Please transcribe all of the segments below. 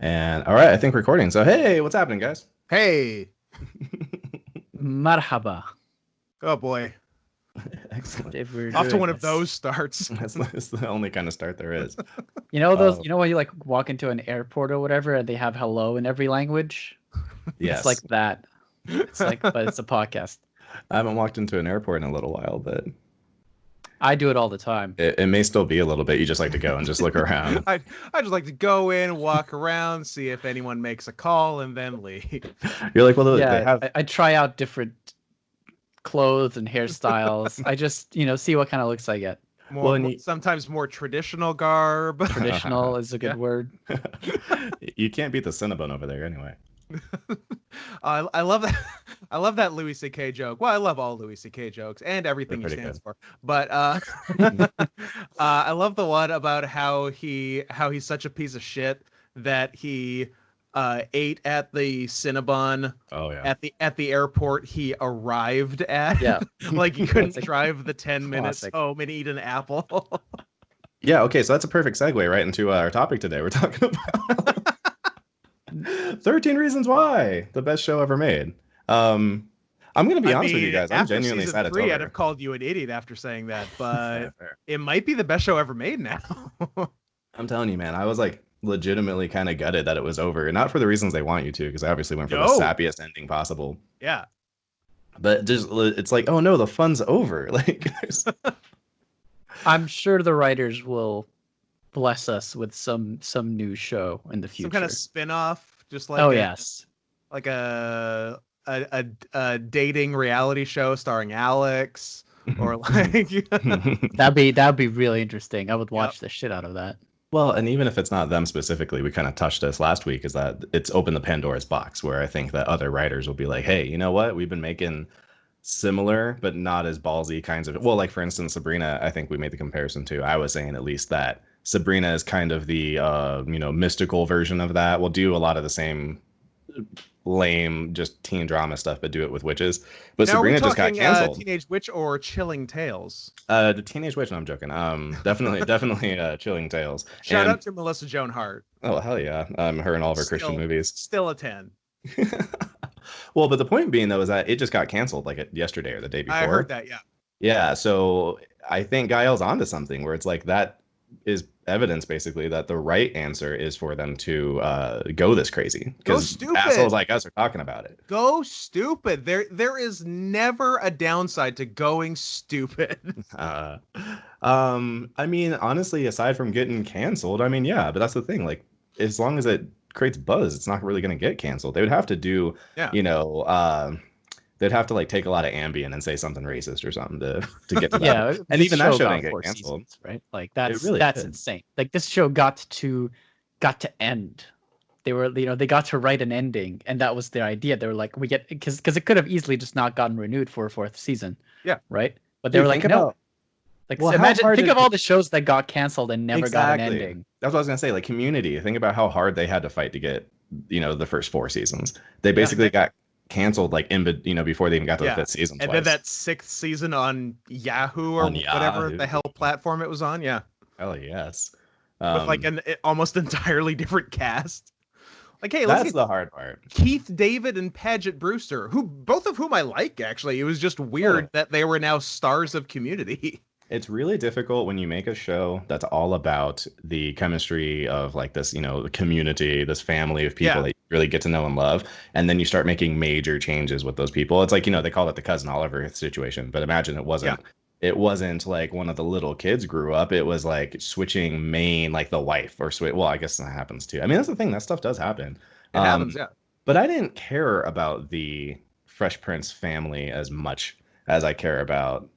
And all right, I think recording. So hey, what's happening, guys? Hey. Marhaba. Oh boy. Excellent. If we're Off to doing one of this. those starts. That's the only kind of start there is. You know those Uh, you know when you like walk into an airport or whatever and they have hello in every language? It's like yes, that. It's like but it's a podcast. I haven't walked into an airport in a little while, but I do it all the time. it may still be a little bit. You just like to go and just look around. I just like to go in, walk around, see if anyone makes a call, and then leave. You're like, well, they Yeah, have. I try out different clothes and hairstyles. I just, see what kind of looks I get. Well, and Sometimes more traditional garb. Traditional is a good Yeah. word. you can't beat the Cinnabon over there anyway. I love that. I love that Louis C.K. joke. Well, I love all Louis C.K. jokes and everything he They're pretty stands good. for. But I love the one about how he's such a piece of shit that he ate at the Cinnabon Oh yeah. at the airport he arrived at. Yeah. Like he couldn't Classic. drive the 10 minutes Classic. home and eat an apple. Yeah. Okay. So that's a perfect segue right into our topic today. We're talking about 13 Reasons Why, the best show ever made. I'm gonna be honest with you guys. I'm After genuinely season sad it's 3, I'd over. have called you an idiot after saying that, but Yeah, fair. it might be the best show ever made now. I'm telling you, man, I was like legitimately kind of gutted that it was over. Not for the reasons they want you to, because I obviously went for the No. sappiest ending possible. Yeah. But just it's like, oh no, the fun's over. Like, I'm sure the writers will bless us with some new show in the future. Some kind of spin-off, just like Oh yes. like a dating reality show starring Alex, or like That'd be really interesting. I would watch the shit out of that. well, and even if it's not them specifically, we kind of touched this last week, is that it's opened the Pandora's box where I think that other writers will be like, hey, you know what? We've been making similar but not as ballsy kinds of, well, like for instance Sabrina, I think we made the comparison to, I was saying at least that Sabrina is kind of the mystical version of that. We'll do a lot of the same lame just teen drama stuff but do it with witches. But now Sabrina just got canceled. Teenage Witch or Chilling Tales? The Teenage Witch, no, I'm joking. Definitely Chilling Tales. Shout out to Melissa Joan Hart. Oh hell yeah. Her and all of her Christian movies. Still a 10. Well, but the point being though is that it just got canceled like yesterday or the day before. I heard that, yeah. Yeah, so I think Gael's onto something where it's like that is evidence basically that the right answer is for them to go this crazy, because assholes like us are talking about it. Go stupid. There is never a downside to going stupid. I mean, honestly, aside from getting canceled, I mean, yeah, but that's the thing. Like, as long as it creates buzz, it's not really going to get canceled. They would have to do, they'd have to like take a lot of Ambien and say something racist or something to get to that. Yeah, and even that show didn't get canceled, seasons, right? Like that's really insane. Like this show got to end. They were, they got to write an ending, and that was their idea. They were like, we get, because it could have easily just not gotten renewed for a 4th season. Yeah. Right. But they were like, no. Like, well, think of all the shows that got canceled and never got an ending. That's what I was gonna say. Like Community. Think about how hard they had to fight to get, the first 4 seasons. They basically got canceled like before they even got to the 5th season. And then that 6th season on Yahoo or whatever the hell platform it was on. Yeah. Hell yes. With like an almost entirely different cast. Like, hey, that's the hard part. Keith David and Paget Brewster, both of whom I like, actually. It was just weird that they were now stars of Community. It's really difficult when you make a show that's all about the chemistry of like this, the community, this family of people that you really get to know and love. And then you start making major changes with those people. It's like, they call it the Cousin Oliver situation, but imagine it wasn't. Yeah. It wasn't like one of the little kids grew up. It was like switching main, like the wife or switch. Well, I guess that happens too. I mean, that's the thing. That stuff does happen. It happens, yeah. But I didn't care about the Fresh Prince family as much as I care about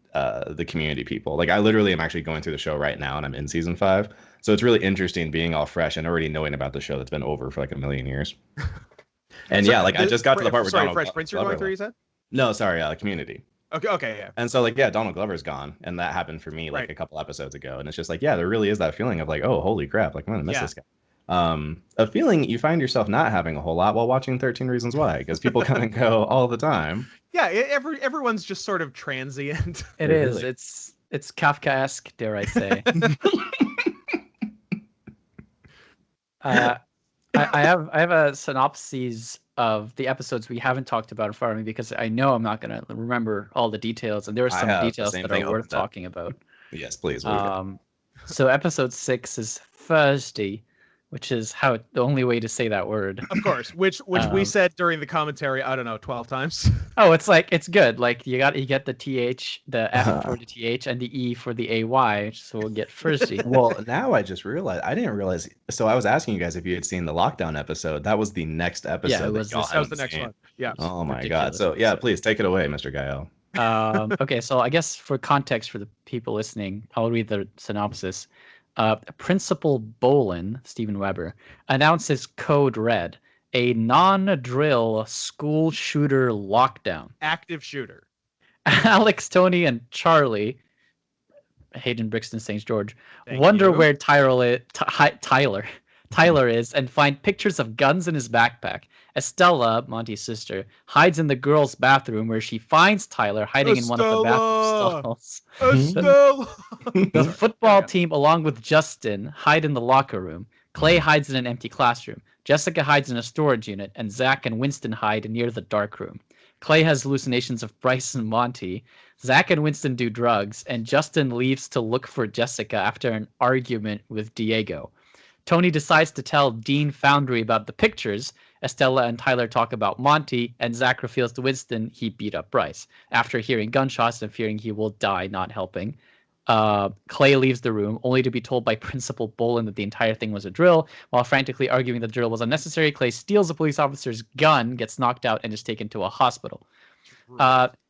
the Community people. Like, I literally am actually going through the show right now, and I'm in season 5. So it's really interesting being all fresh and already knowing about the show that's been over for like a million years. And so, I just got to the part where Donald Fresh Prince you're going through, you said? No, sorry, Community. Okay, yeah. And so, like, yeah, Donald Glover's gone, and that happened for me like a couple episodes ago, and it's just like, yeah, there really is that feeling of like, oh, holy crap, like I'm gonna miss this guy. A feeling you find yourself not having a whole lot while watching 13 Reasons Why, because people come and go all the time. Yeah, everyone's just sort of transient. It is. Really. It's Kafkaesque, dare I say. I have a synopsis of the episodes we haven't talked about in front of me because I know I'm not gonna remember all the details, and there are I some have the details same that thing are worth opened up. talking about. Yes, please. What do we got? So episode 6 is Thursday, which is the only way to say that word. Of course, which we said during the commentary, I don't know, 12 times. Oh, it's good. Like you get the th, the f for the th, and the e for the ay, so we'll get Thursday. Well, now I just realized I didn't realize. So I was asking you guys if you had seen the lockdown episode. That was the next episode. Yeah, it was y'all this. That was the hadn't next seen. one. Yeah. Oh my god. Ridiculous So yeah, episode. please take it away, Mr. Gael. Okay, so I guess for context for the people listening, I'll read the synopsis. Principal Bolin, Stephen Weber, announces Code Red, a non-drill school shooter lockdown. Active shooter. Alex, Tony, and Charlie, Hayden, Brixton, St. George, Thank wonder you. where Tyler is and find pictures of guns in his backpack. Estella, Monty's sister, hides in the girls' bathroom where she finds Tyler hiding in one of the bathroom stalls. Estella! The Sorry, football carry on. team, along with Justin, hide in the locker room. Clay hides in an empty classroom. Jessica hides in a storage unit, and Zach and Winston hide near the dark room. Clay has hallucinations of Bryce and Monty. Zach and Winston do drugs, and Justin leaves to look for Jessica after an argument with Diego. Tony decides to tell Dean Foundry about the pictures. Estella and Tyler talk about Monty, and Zach reveals to Winston he beat up Bryce. After hearing gunshots and fearing he will die not helping, Clay leaves the room, only to be told by Principal Bolin that the entire thing was a drill. While frantically arguing that the drill was unnecessary, Clay steals a police officer's gun, gets knocked out, and is taken to a hospital.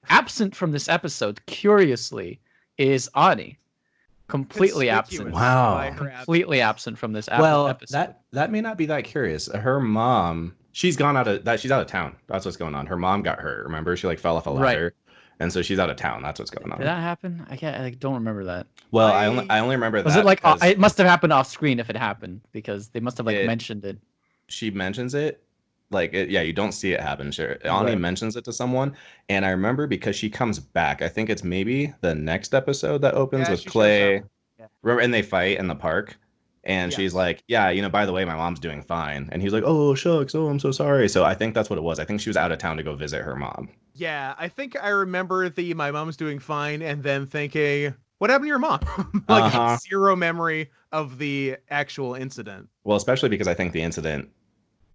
Absent from this episode, curiously, is Ani. Completely absent. Conspicuous Wow. by her Completely absent from this Well, episode. that may not be that curious. Her mom, she's out of town. That's what's going on. Her mom got hurt. Remember, she like fell off a ladder, and so she's out of town. That's what's going on. Did that happen? I don't remember that. Well, I only remember Was that it like because it must have happened off screen if it happened because they must have It- mentioned it. she mentions it. Like, yeah, you don't see it happen. Sure, Ani Right. mentions it to someone, and I remember because she comes back. I think it's maybe the next episode that opens Yeah, with she shows Clay. up. Yeah. Remember, and they fight in the park, and she's Yes. like, "Yeah, by the way, my mom's doing fine," and he's like, "Oh shucks, oh I'm so sorry." So I think that's what it was. I think she was out of town to go visit her mom. Yeah, I think I remember my mom's doing fine, and then thinking, what happened to your mom? Like, Uh-huh. zero memory of the actual incident. Well, especially because I think the incident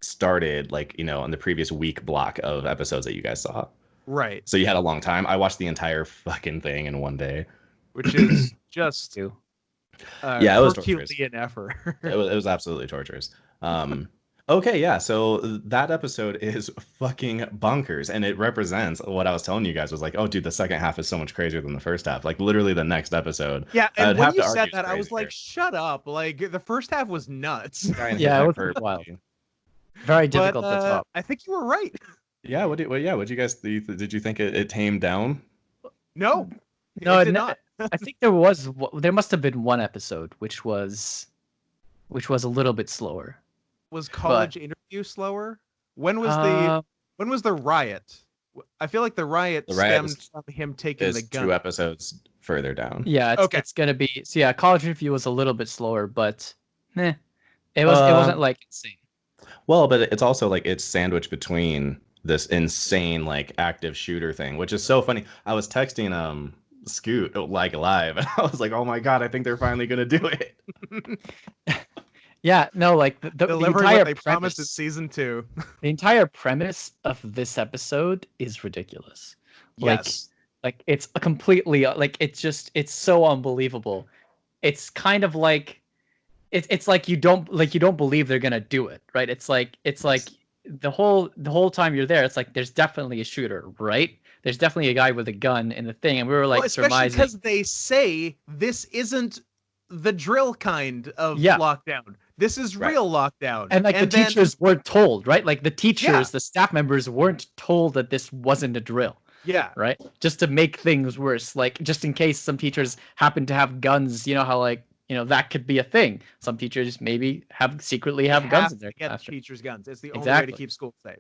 started like on the previous week block of episodes that you guys saw. Right. So you had a long time. I watched the entire fucking thing in one day. Which is just Too. Yeah, it was torturous. Herculean effort. It was absolutely torturous. Okay, yeah. So that episode is fucking bonkers, and it represents what I was telling you guys was like, oh, dude, the second half is so much crazier than the first half. Like literally the next episode. Yeah, I'd and when have you to said argue that, it's I was like, crazier. shut up. Like, the first half was nuts. Yeah, it was wild. Very difficult But, to top. I think you were right. Yeah. What did you guys did you think it tamed down? No. No, it did not. I think there must have been one episode which was a little bit slower. Was college interview slower? When was the riot? I feel like the riot The riot stemmed from him taking Is the gun. 2 episodes further down. Yeah, Okay. it's gonna be. So yeah, college review was a little bit slower, but it wasn't like insane. Well, but it's also like it's sandwiched between this insane like active shooter thing, which is so funny. I was texting Scoot like live, and I was like, "Oh my god, I think they're finally gonna do it." Yeah, no, like the Delivering entire what they promised in premise, season 2. the entire premise of this episode is ridiculous. Yes. Like it's a completely it's so unbelievable. It's kind of like it's like you don't believe they're gonna do it, right? It's like the whole time you're there, it's like there's definitely a shooter, right? There's definitely a guy with a gun in the thing, and we were like Well, especially surmising. because they say this isn't the drill kind of Yeah. lockdown. This is Right. real lockdown. And like the then- teachers weren't told, right? Like the teachers, Yeah. the staff members weren't told that this wasn't a drill, Yeah. right? Just to make things worse, like just in case some teachers happen to have guns. You know how that could be a thing. Some teachers maybe secretly have guns in their to get classroom. teachers' guns. It's the only way Exactly. to keep school safe.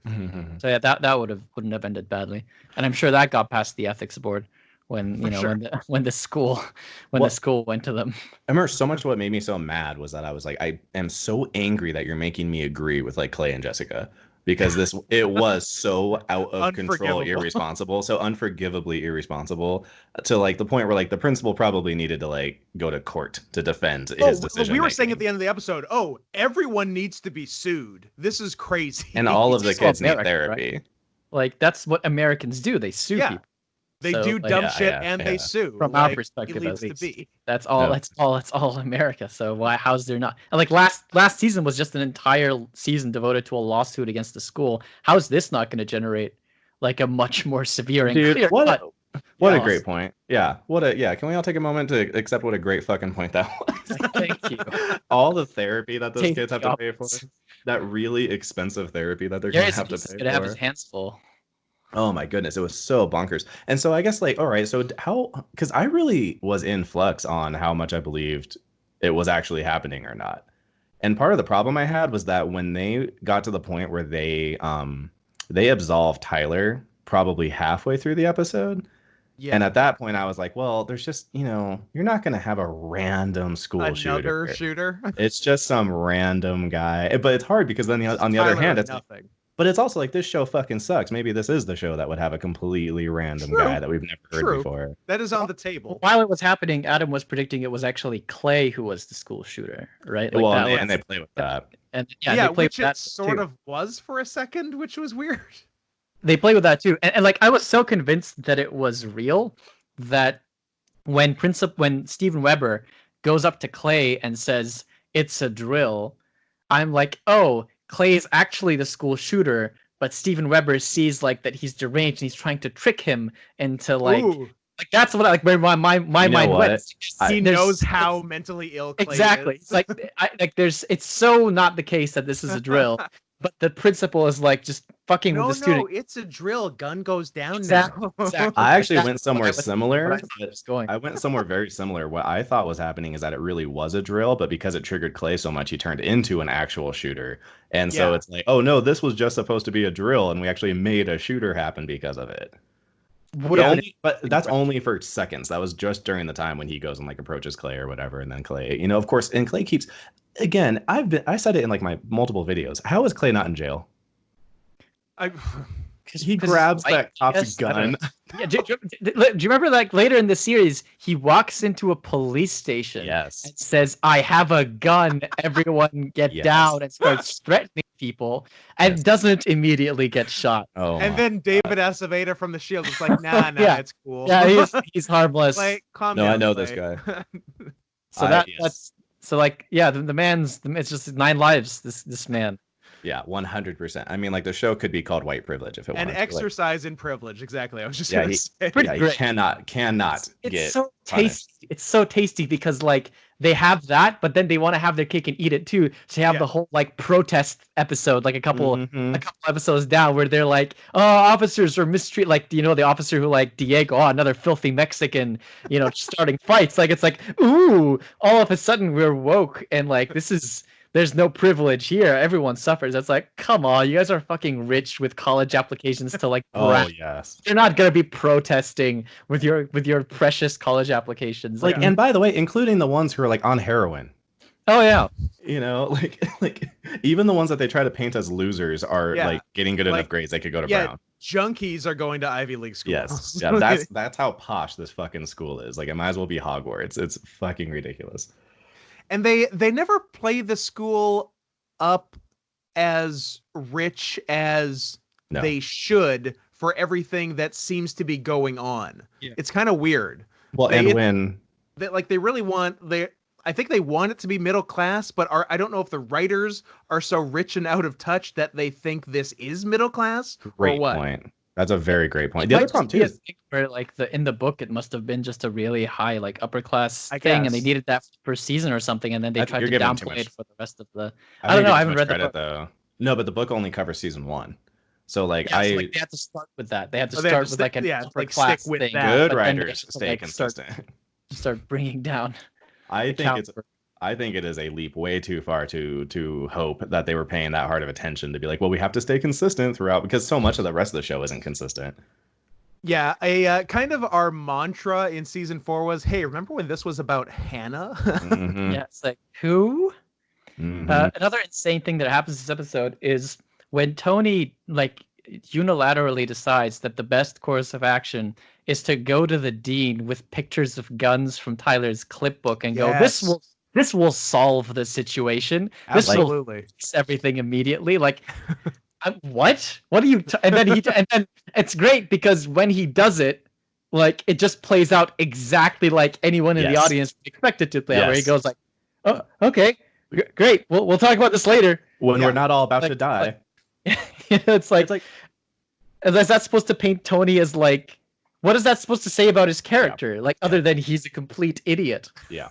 So yeah, that wouldn't have ended badly, and I'm sure that got past the ethics board. when the school Well, the school went to them. I remember so much what made me so mad was that I was like, I am so angry that you're making me agree with like Clay and Jessica because it was so out of control, Unforgivable. irresponsible, so unforgivably irresponsible to like the point where like the principal probably needed to like go to court to defend his decision. We were saying at the end of the episode, everyone needs to be sued. This is crazy. And all of the kids need America, therapy. right? Like that's what Americans do. They sue people. They do dumb shit and they sue. From our perspective, it at needs least. to be. That's all. No. That's all America. So how's there not? And like last season was just an entire season devoted to a lawsuit against the school. How is this not going to generate like a much more severe and clear cut? What a great point. Yeah. Can we all take a moment to accept what a great fucking point that was? Thank you. All the therapy that those kids have to pay for. That really expensive therapy that they're going to have to pay for. Have his hands full. Oh my goodness, it was so bonkers. And so I guess like, all right, so because I really was in flux on how much I believed it was actually happening or not. And part of the problem I had was that when they got to the point where they absolved Tyler probably halfway through the episode. Yeah. And at that point I was like, well, there's just, you're not going to have a random school shooter. It's just some random guy. But it's hard because then on the other hand, it's nothing. But it's also like this show fucking sucks. Maybe this is the show that would have a completely random guy that we've never heard before. That is on the table. While it was happening, Adam was predicting it was actually Clay who was the school shooter, right? Like well, and they play with that. And they play which with that sort of was for a second, which was weird. They play with that too, and like I was so convinced that it was real that when Steven Weber goes up to Clay and says it's a drill, I'm like, oh. Clay is actually the school shooter, but Steven Weber sees like that he's deranged and he's trying to trick him into like that's what where my mind went. He knows how mentally ill Clay exactly. is. It's so not the case that this is a drill, but the principal is like just fucking with the student. No, it's a drill. Gun goes down exactly. now. Exactly. I actually went somewhere similar. I went somewhere very similar. What I thought was happening is that it really was a drill, but because it triggered Clay so much, he turned into an actual shooter. And so it's like, oh no, this was just supposed to be a drill, and we actually made a shooter happen because of it. But that's only for seconds. That was just during the time when he goes and like approaches Clay or whatever, and then Clay, of course, and Clay keeps. Again, I said it in like my multiple videos. How is Clay not in jail? He grabs that cop's gun. Yeah, do you remember like later in the series he walks into a police station and says, I have a gun, everyone get down, and starts threatening people and doesn't immediately get shot. And then David Acevedo from the Shield is like, nah, it's cool. Yeah, he's harmless. Like, calm down, I know Clay. this guy. So that's so like the man's it's just 9 lives, this man. Yeah, 100%. I mean, like the show could be called White Privilege if it wanted. An exercise in privilege, exactly. I was just gonna say. He cannot get so punished. tasty. It's so tasty because like they have that, but then they want to have their cake and eat it too. So you have the whole like protest episode, like a couple episodes down, where they're like, "Oh, officers are mistreated." Like the officer who like Diego, another filthy Mexican, starting fights. Like it's like, ooh, all of a sudden we're woke and like this is. There's no privilege here. Everyone suffers. That's like, come on, you guys are fucking rich with college applications to like. Oh yes. You're not gonna be protesting with your precious college applications. Like, and by the way, including the ones who are like on heroin. Oh yeah. Like even the ones that they try to paint as losers are like getting good enough grades they could go to Brown. Junkies are going to Ivy League schools. Yes. Yeah. That's how posh this fucking school is. Like it might as well be Hogwarts. It's fucking ridiculous. And they never play the school up as rich as they should for everything that seems to be going on. Yeah. It's kind of weird. Well, they really want I think they want it to be middle class, but I don't know if the writers are so rich and out of touch that they think this is middle class. Great or what. Point. That's a very great point. The other problem too is where like in the book it must have been just a really high like upper class thing, and they needed that for season or something, and then they tried to downplay it for the rest of the. I don't know. I haven't read the book though. No, but the book only covers season 1. So like so they had to start with that. They had to start with like an upper class stick with thing. That. Good writers stay consistent. Start bringing down. I think it is a leap way too far to hope that they were paying that hard of attention to be like, well, we have to stay consistent throughout, because so much of the rest of the show isn't consistent. Yeah, a kind of our mantra in season 4 was, hey, remember when this was about Hannah? Mm-hmm. Yeah, it's like, who? Mm-hmm. Another insane thing that happens this episode is when Tony like unilaterally decides that the best course of action is to go to the dean with pictures of guns from Tyler's clipbook and go, Yes. this will solve the situation. Absolutely. This will fix everything immediately. Like, what? What are you? And then and then it's great because when he does it, like it just plays out exactly like anyone in the Yes. audience would expect it to play out. Where he Yes. goes like, "Oh, okay, great. We'll talk about this later." When Yeah. we're not all about Like- to die. It's like, is that supposed to paint Tony as like? What is that supposed to say about his character? Like, other than he's a complete idiot. Yeah.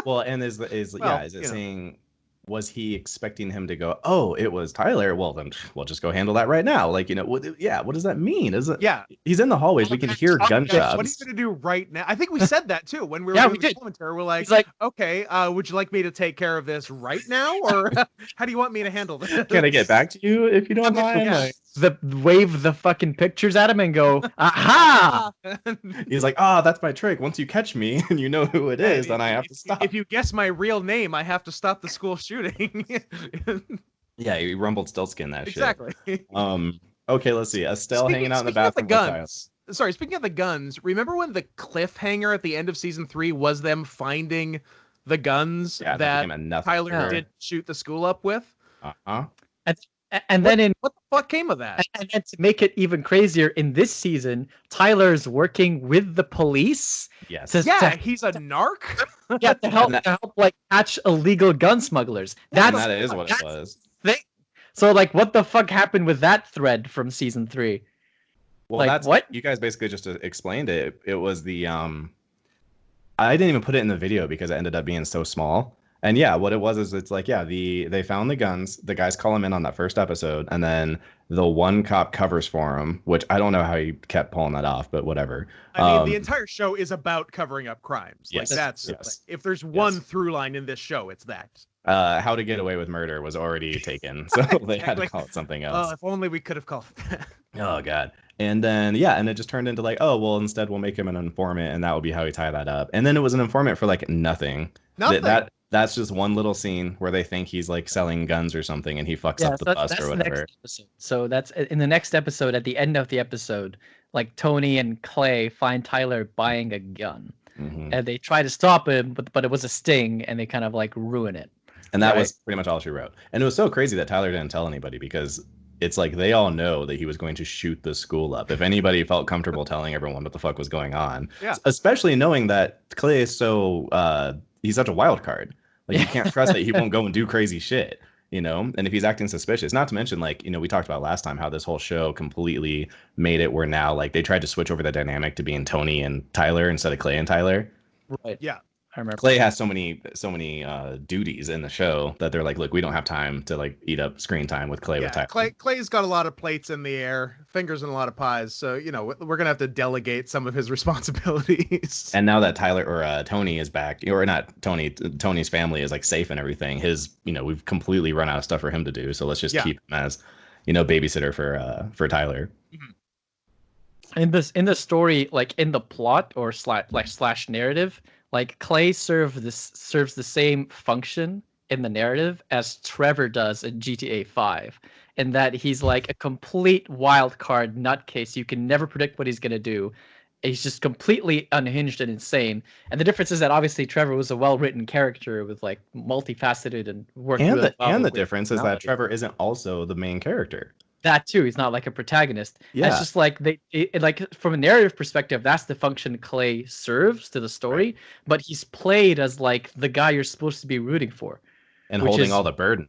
Well, and is Well, it saying, was he expecting him to go, oh, it was Tyler? Well, then we'll just go handle that right now. Like, what does that mean? Is it? Yeah. He's in the hallways. We can hear gunshots. What are you going to do right now? I think we said that too when we were Yeah, doing we the did. commentary. We're like, He's like, okay, would you like me to take care of this right now? Or how do you want me to handle this? Can I get back to you if you don't mind? Yeah. Like, wave the fucking pictures at him and go, aha! he's like, that's my trick. Once you catch me and you know who it is, then I have to stop. If you guess my real name, I have to stop the school shooting. Yeah, he rumbled Stiltskin that Exactly. shit. Okay, let's see. Estelle hanging out in the bathroom. Speaking of the guns. Sorry, speaking of the guns, remember when the cliffhanger at the end of season 3 was them finding the guns that Tyler did shoot the school up with? Uh-huh. And then what the fuck came of that? And then to make it even crazier, in this season, Tyler's working with the police. Yes. He's a narc. Yeah, to help like catch illegal gun smugglers. That is what it was. So like, what the fuck happened with that thread from season 3? Well, like, that's what you guys basically just explained it. It was the I didn't even put it in the video because it ended up being so small. And yeah, what it was is it's like, they found the guns. The guys call him in on that first episode, and then the one cop covers for him, which I don't know how he kept pulling that off, but whatever. I mean, the entire show is about covering up crimes. Yes, like that's like, if there's one through line in this show, it's that. How to Get Away with Murder was already taken, so they had to call it something else. Oh, if only we could have called it that. Oh god. And then and it just turned into like, oh well, instead we'll make him an informant, and that will be how we tie that up. And then it was an informant for like nothing. That's just one little scene where they think he's like selling guns or something, and he fucks up the bus or whatever. So that's in the next episode. At the end of the episode, like Tony and Clay find Tyler buying a gun, and they try to stop him, but it was a sting, and they kind of like ruin it. And that was pretty much all she wrote. And it was so crazy that Tyler didn't tell anybody, because it's like they all know that he was going to shoot the school up. If anybody felt comfortable telling everyone what the fuck was going on, especially knowing that Clay is so he's such a wild card. Like you can't trust that he won't go and do crazy shit, and if he's acting suspicious, not to mention like, we talked about last time how this whole show completely made it where now like they tried to switch over the dynamic to being Tony and Tyler instead of Clay and Tyler. Right. Yeah. I remember. Clay has so many duties in the show that they're like, look, we don't have time to like eat up screen time with Clay with Tyler. Clay's got a lot of plates in the air, fingers in a lot of pies, so we're gonna have to delegate some of his responsibilities. And now that Tyler or Tony is back, or not Tony, Tony's family is like safe and everything. We've completely run out of stuff for him to do, so let's just keep him as babysitter for Tyler. In the story, like in the plot or slash narrative, like Clay serves the same function in the narrative as Trevor does in GTA 5, in that he's like a complete wild card nutcase. You can never predict what he's gonna do. He's just completely unhinged and insane. And the difference is that obviously Trevor was a well-written character with like multifaceted and working. And the difference is that Trevor isn't also the main character. That too, he's not like a protagonist. Yeah, it's just like like from a narrative perspective, that's the function Clay serves to the story. Right. But he's played as like the guy you're supposed to be rooting for, and holding all the burden.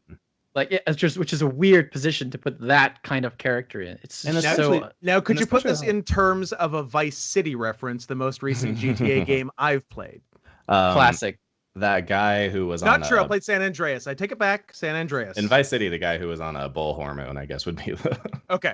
Like which is a weird position to put that kind of character in. It's now could you put this in terms of a Vice City reference, the most recent GTA game I've played? Classic. That guy who was not true. I played San Andreas. I take it back. San Andreas. In Vice City, the guy who was on a bull hormone, I guess, would be the. Okay.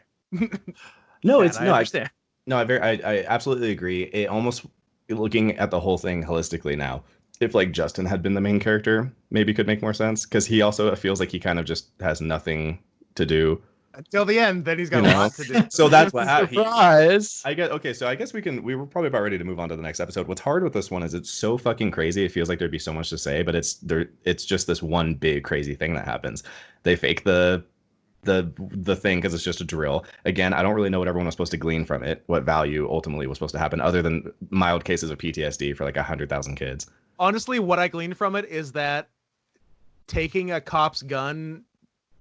No, I understand. I absolutely agree. It almost, looking at the whole thing holistically now, if like Justin had been the main character, maybe could make more sense, because he also feels like he kind of just has nothing to do. Until the end, then he's got a lot to do. So that's what happened. Surprise. I guess we were probably about ready to move on to the next episode. What's hard with this one is it's so fucking crazy. It feels like there'd be so much to say, but it's just this one big crazy thing that happens. They fake the thing because it's just a drill. Again, I don't really know what everyone was supposed to glean from it, what value ultimately was supposed to happen, other than mild cases of PTSD for like 100,000 kids. Honestly, what I gleaned from it is that taking a cop's gun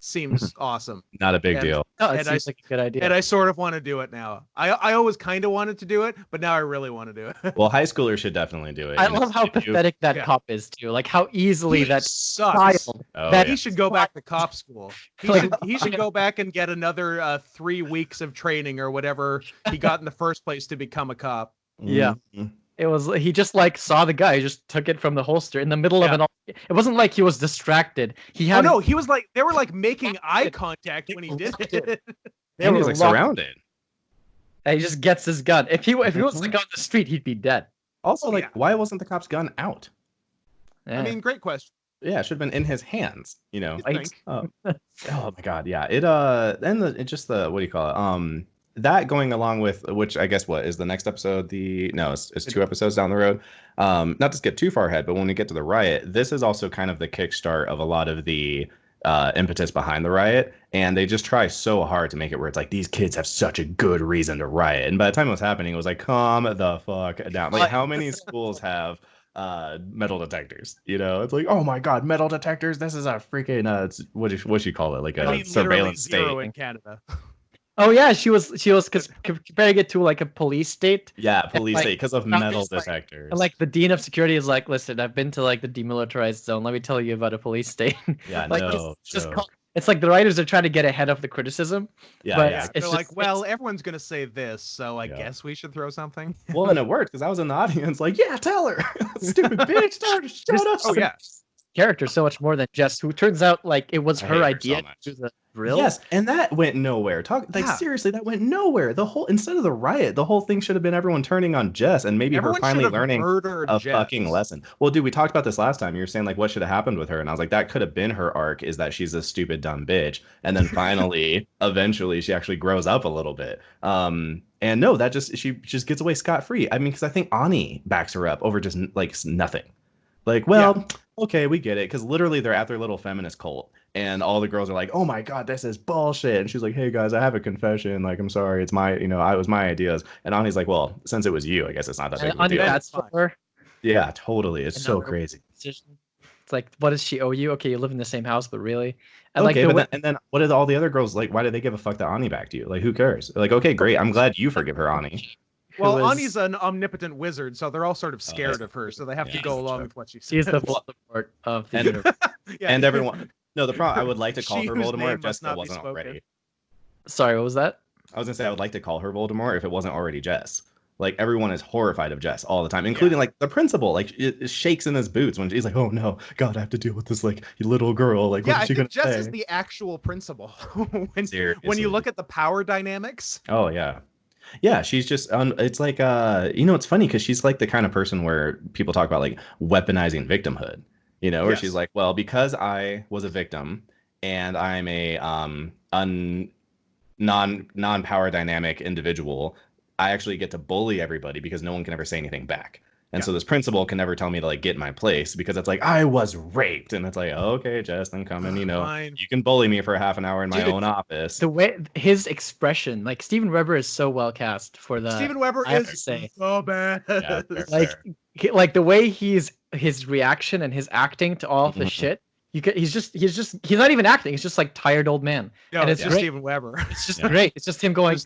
seems awesome. Not a big deal. No, it seems like a good idea. And I sort of want to do it now. I always kind of wanted to do it, but now I really want to do it. Well, high schoolers should definitely do it. I love how pathetic that cop is too. Like how easily that sucks. child. That he should go back to cop school. He should go back and get another 3 weeks of training or whatever he got in the first place to become a cop. Yeah. It was, he just like saw the guy, he just took it from the holster in the middle of an. It wasn't like he was distracted. He had. Oh no, he was like, they were like making eye contact when he did it. And he's like surrounded. And he just gets his gun. If he was like on the street, he'd be dead. Also, like, why wasn't the cop's gun out? Yeah. I mean, great question. Yeah, it should have been in his hands. You know. Oh my god, yeah. What do you call it? That going along with, which I guess what is the next episode? It's 2 episodes down the road. Not to skip too far ahead, but when we get to the riot, this is also kind of the kickstart of a lot of the impetus behind the riot, and they just try so hard to make it where it's like these kids have such a good reason to riot, and by the time it was happening, it was like, calm the fuck down. Like, how many schools have metal detectors? You know, it's like, oh my god, metal detectors, this is a freaking what you call it, like a surveillance state in Canada. Oh yeah, she was comparing it to like a police state. Yeah, police state because of metal detectors. And like the dean of security is like, listen, I've been to like the demilitarized zone. Let me tell you about a police state. Yeah, like, it's like the writers are trying to get ahead of the criticism. Yeah, but yeah. They're like, well, everyone's gonna say this, so I guess we should throw something. Well, and it worked because I was in the audience, like, yeah, tell her, stupid bitch, shut up. Oh yeah. Character so much more than Jess, who turns out like it was her idea to the drill. Yes, and that went nowhere. Seriously, that went nowhere. Instead of the riot, the whole thing should have been everyone turning on Jess and maybe her finally learning a fucking lesson. Well, dude, we talked about this last time. You were saying like what should have happened with her, and I was like, that could have been her arc, is that she's a stupid dumb bitch, and then finally, eventually, she actually grows up a little bit. And no, she just gets away scot-free. I mean, because I think Ani backs her up over just like nothing. Like, well, okay, we get it, because literally they're at their little feminist cult, and all the girls are like, oh my god, this is bullshit, and she's like, hey guys, I have a confession, like, I'm sorry, it's my, it was my ideas, and Ani's like, well, since it was you, I guess it's not that big of a deal. That's for her. Yeah, totally, it's so crazy. It's like, what does she owe you? Okay, you live in the same house, but really? And okay, and then what did all the other girls, like, why did they give a fuck that Ani back to you? Like, who cares? Like, okay, great, I'm glad you forgive her, Ani. Well, Ani's an omnipotent wizard, so they're all sort of scared of her, so they have to go along with what she says. She's the Voldemort of the universe. And everyone. No, the problem, I would like to call her Voldemort if Jessica wasn't already. Sorry, what was that? I was gonna say I would like to call her Voldemort if it wasn't already Jess. Like, everyone is horrified of Jess all the time, including like the principal. Like, it shakes in his boots when she's like, "Oh no, God, I have to deal with this like little girl." Like, what is she gonna say? Jess is the actual principal. when you look at the power dynamics. Oh yeah. Yeah, she's just it's like it's funny because she's like the kind of person where people talk about like weaponizing victimhood, where she's like, well, because I was a victim and I'm a non-power dynamic individual, I actually get to bully everybody because no one can ever say anything back. And so this principal can never tell me to like get in my place because it's like, I was raped. And it's like, okay, Jess, then come and, you can bully me for half an hour in my own office. The way his expression, like Steven Weber is so well cast for the. Steven Weber is so bad. Yeah, like the way his reaction and his acting to all of the shit. He's not even acting. He's just like tired old man. No, and it's just Steven Weber. It's just great. It's just him going.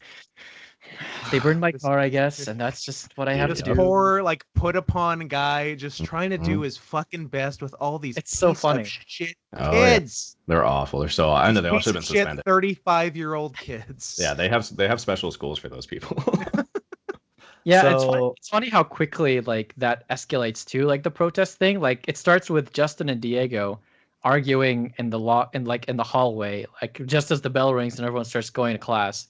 They burned my car, I guess, and that's just what I have to do. Poor, like, put upon guy just trying to do his fucking best with all these. It's so funny. Shit kids. They're awful. They're so. I know they all should have been suspended. 35-year-old kids. Yeah, they have special schools for those people. Yeah, it's funny how quickly like that escalates too. Like the protest thing, like it starts with Justin and Diego arguing in the hallway, like just as the bell rings and everyone starts going to class.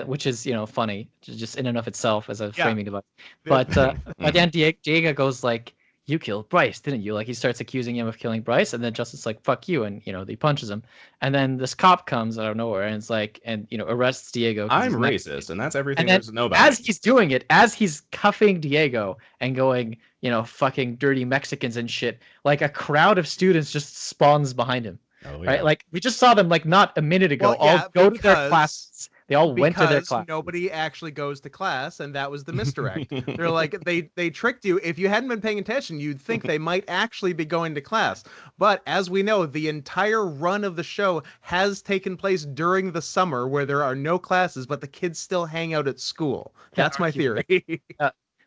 Which is, funny, just in and of itself as a framing device. But at the end, Diego goes like, you killed Bryce, didn't you? Like, he starts accusing him of killing Bryce, and then Justin's like, fuck you, and, he punches him. And then this cop comes out of nowhere, and it's like, and, arrests Diego. I'm racist, and that's everything and there's to know about as me. he's doing it, as he's cuffing Diego and going, fucking dirty Mexicans and shit, like, a crowd of students just spawns behind him. Oh, yeah. Right? Like, we just saw them, like, not a minute ago, all go to their classes. They all went to their class. Nobody actually goes to class, and that was the misdirect. They're like, they tricked you. If you hadn't been paying attention, you'd think they might actually be going to class. But as we know, the entire run of the show has taken place during the summer where there are no classes, but the kids still hang out at school. That's my theory.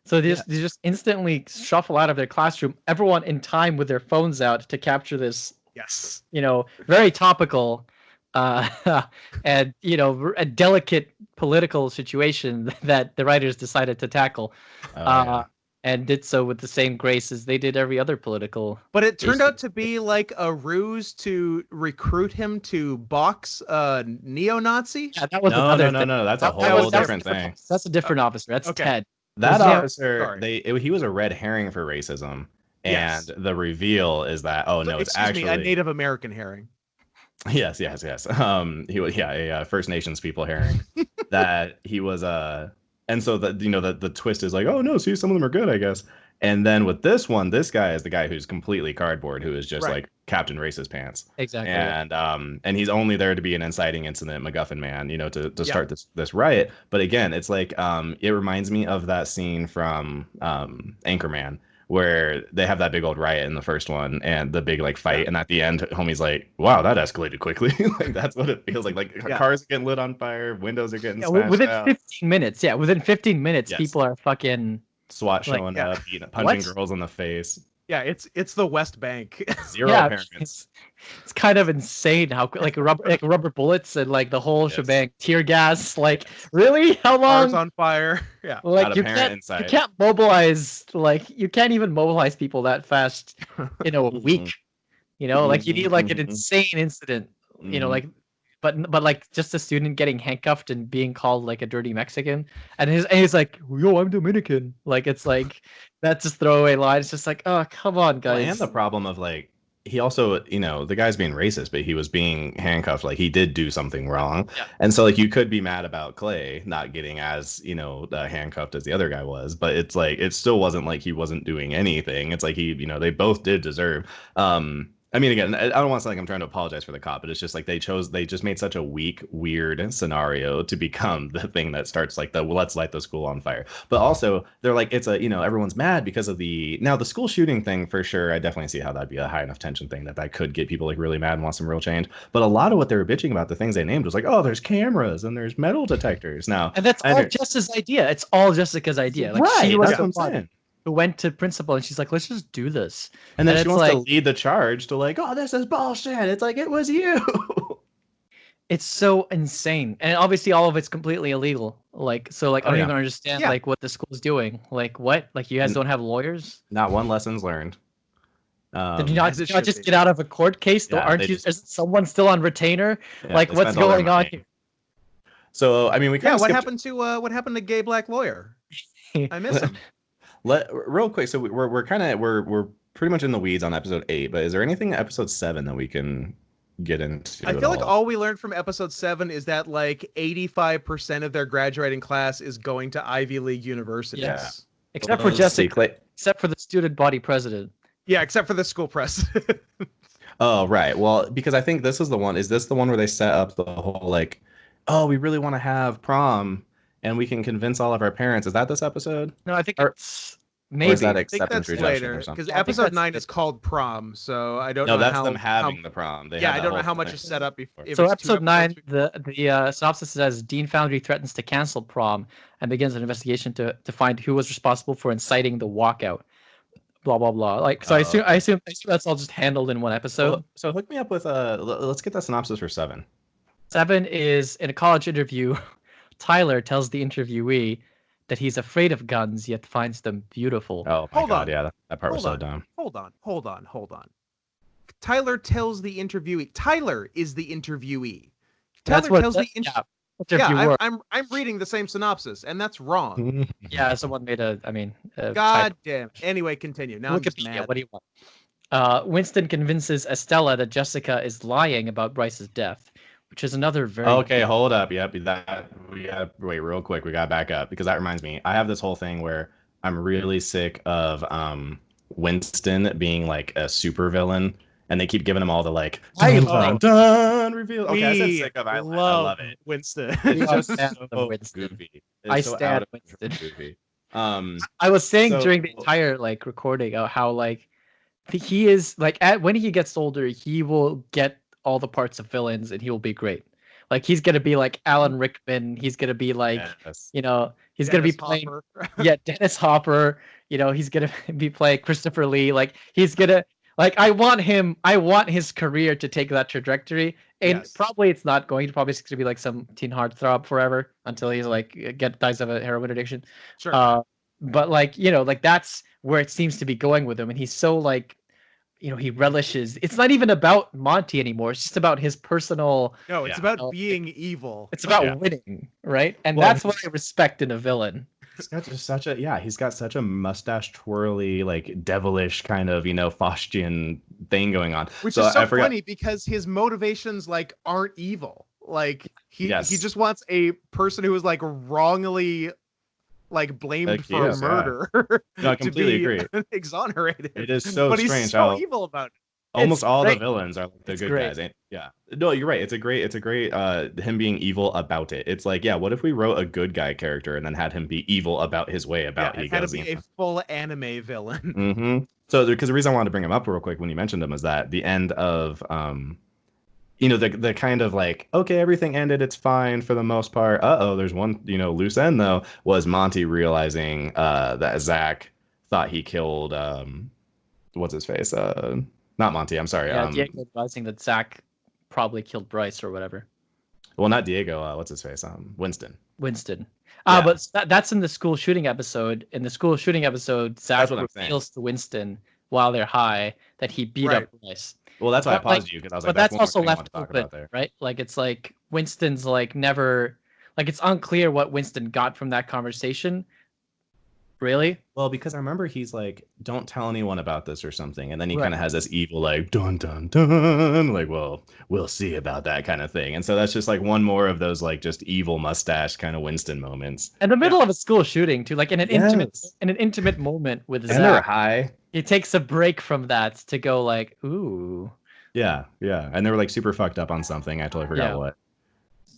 So they just instantly shuffle out of their classroom, everyone in time with their phones out to capture this, yes, very topical and a delicate political situation that the writers decided to tackle, and did so with the same grace as they did every other political. But it turned out to be like a ruse to recruit him to box neo-Nazi. Yeah, that was no. That's a whole different thing. That's a different officer. That's Ted. That officer, he was a red herring for racism, and yes. The reveal is that it's actually a Native American herring. Yes. He was a First Nations people herring. That he was and so the twist is like, oh no, see, some of them are good, I guess. And then with this one, this guy is the guy who's completely cardboard, who is just like Captain Racist Pants. Exactly. And he's only there to be an inciting incident, MacGuffin man, to start this riot. But again, it's like it reminds me of that scene from Anchorman, where they have that big old riot in the first one and the big fight, and at the end homie's like, wow, that escalated quickly. Like that's what it feels like cars are getting lit on fire, windows are getting smashed within out. 15 minutes within 15 minutes people are fucking SWAT showing up, punching girls in the face. Yeah, it's the West Bank. Zero parents. It's kind of insane how rubber bullets and the whole shebang, tear gas. Really, how long? Cars on fire. Yeah, you can't mobilize. You can't even mobilize people that fast in a week. You need an insane incident. But just a student getting handcuffed and being called a dirty Mexican, and he's like, yo, I'm Dominican. It's that's just throwaway line. It's just oh, come on, guys. Well, and the problem of he also, the guy's being racist, but he was being handcuffed. He did do something wrong. Yeah. And so you could be mad about Clay not getting as, handcuffed as the other guy was, but it's it still wasn't he wasn't doing anything. It's he, they both did deserve, I mean, again, I don't want to sound like I'm trying to apologize for the cop, but it's just they just made such a weak, weird scenario to become the thing that starts let's light the school on fire. But also they're it's everyone's mad because of the school shooting thing for sure. I definitely see how that'd be a high enough tension thing that could get people really mad and want some real change. But a lot of what they were bitching about, the things they named was there's cameras and there's metal detectors now. And that's all Jessica's idea. It's all Jessica's idea. Right. That's what I'm saying. Who went to principal and she's like, let's just do this. And then she wants to lead the charge to oh, this is bullshit. It's it was you. It's so insane. And obviously all of it's completely illegal. I don't even understand what the school's doing. What? You guys don't have lawyers? Not one lesson's learned. Did you not just get out of a court case? Yeah, is someone still on retainer? Yeah, what's going on here? So I mean we kind of what happened to gay black lawyer? I miss him. Real quick, so we're pretty much in the weeds on episode 8, but is there anything in episode 7 that we can get into? I feel all we learned from episode 7 is that 85% of their graduating class is going to Ivy League universities. Yeah. Except for Jessica, except for the student body president. Yeah, except for the school president. Oh, right. Well, because I think this is the one. Is this the one where they set up the whole oh, we really want to have prom and we can convince all of our parents? Is that this episode? No, I think it's maybe. Or is that acceptance rejection or something? Because episode 9 is called Prom, so I don't know. No, that's them having the prom. I don't know how much is set up before. So episode 9, the synopsis says Dean Foundry threatens to cancel Prom and begins an investigation to find who was responsible for inciting the walkout. Blah blah blah. I assume that's all just handled in one episode. Well, so hook me up with let's get the synopsis for 7. 7 is in a college interview. Tyler tells the interviewee that he's afraid of guns, yet finds them beautiful. Oh my God, yeah, that part was so dumb. Hold on. Tyler tells the interviewee. Tyler is the interviewee. Tyler tells the Yeah, I'm reading the same synopsis, and that's wrong. Yeah, someone made God damn. Anyway, continue. Now I'm just mad. What do you want? Winston convinces Estella that Jessica is lying about Bryce's death, which is another very... Okay, hold up. Yep, we gotta wait real quick. We gotta back up because that reminds me. I have this whole thing where I'm really sick of Winston being like a super villain, and they keep giving him all the like dun reveal. Okay, I said sick of. I love it. Winston. It's just so Winston. goofy. I so stand Winston. Goofy. I was saying during the entire like recording how like he is like when he gets older, he will get all the parts of villains and he will be great. Like he's gonna be like Alan Rickman. He's gonna be like he's Dennis gonna be playing Dennis Hopper. He's gonna be playing Christopher Lee. Like he's gonna like I want his career to take that trajectory. And probably it's not going to. Probably it's gonna be like some teen heartthrob forever until he's like dies of a heroin addiction. Sure. But like like that's where it seems to be going with him, and he's so like he relishes. It's not even about Monty anymore. It's just about his personal. No, it's about being evil. It's about winning, right? And that's what I respect in a villain. He's got just such a mustache twirly, like devilish kind of, Faustian thing going on. Which is so funny because his motivations like aren't evil. Like he just wants a person who is like wrongly like blamed for murder. No, I completely agree. Exonerated. It is so but strange. He's so evil about it. Almost all the villains are like the good guys. Yeah. No, you're right. It's a great him being evil about it. It's like, what if we wrote a good guy character and then had him be evil about his way about he goes, be a full anime villain. Mm-hmm. So because the reason I wanted to bring him up real quick when you mentioned him is that the end of the kind of like, okay, everything ended, it's fine for the most part. There's one, loose end though, was Monty realizing that Zach thought he killed what's his face? Not Monty, I'm sorry. Yeah, Diego advising that Zach probably killed Bryce or whatever. Well, not Diego. What's his face? Winston. But that's in the school shooting episode. In the school shooting episode, Zach reveals to Winston while they're high that he beat up Bryce. Well, that's why I paused you because I was like, but that's also left open, right? Like it's like Winston's like never, like it's unclear what Winston got from that conversation. Really? Well, because I remember he's like, don't tell anyone about this or something. And then he kind of has this evil, like, dun, dun, dun. Like, well, we'll see about that kind of thing. And so that's just like one more of those, like, just evil mustache kind of Winston moments. In the middle of a school shooting, too, like in an intimate moment with Zach. And they're high. He takes a break from that to go like, ooh. Yeah. And they were like super fucked up on something. I totally forgot what.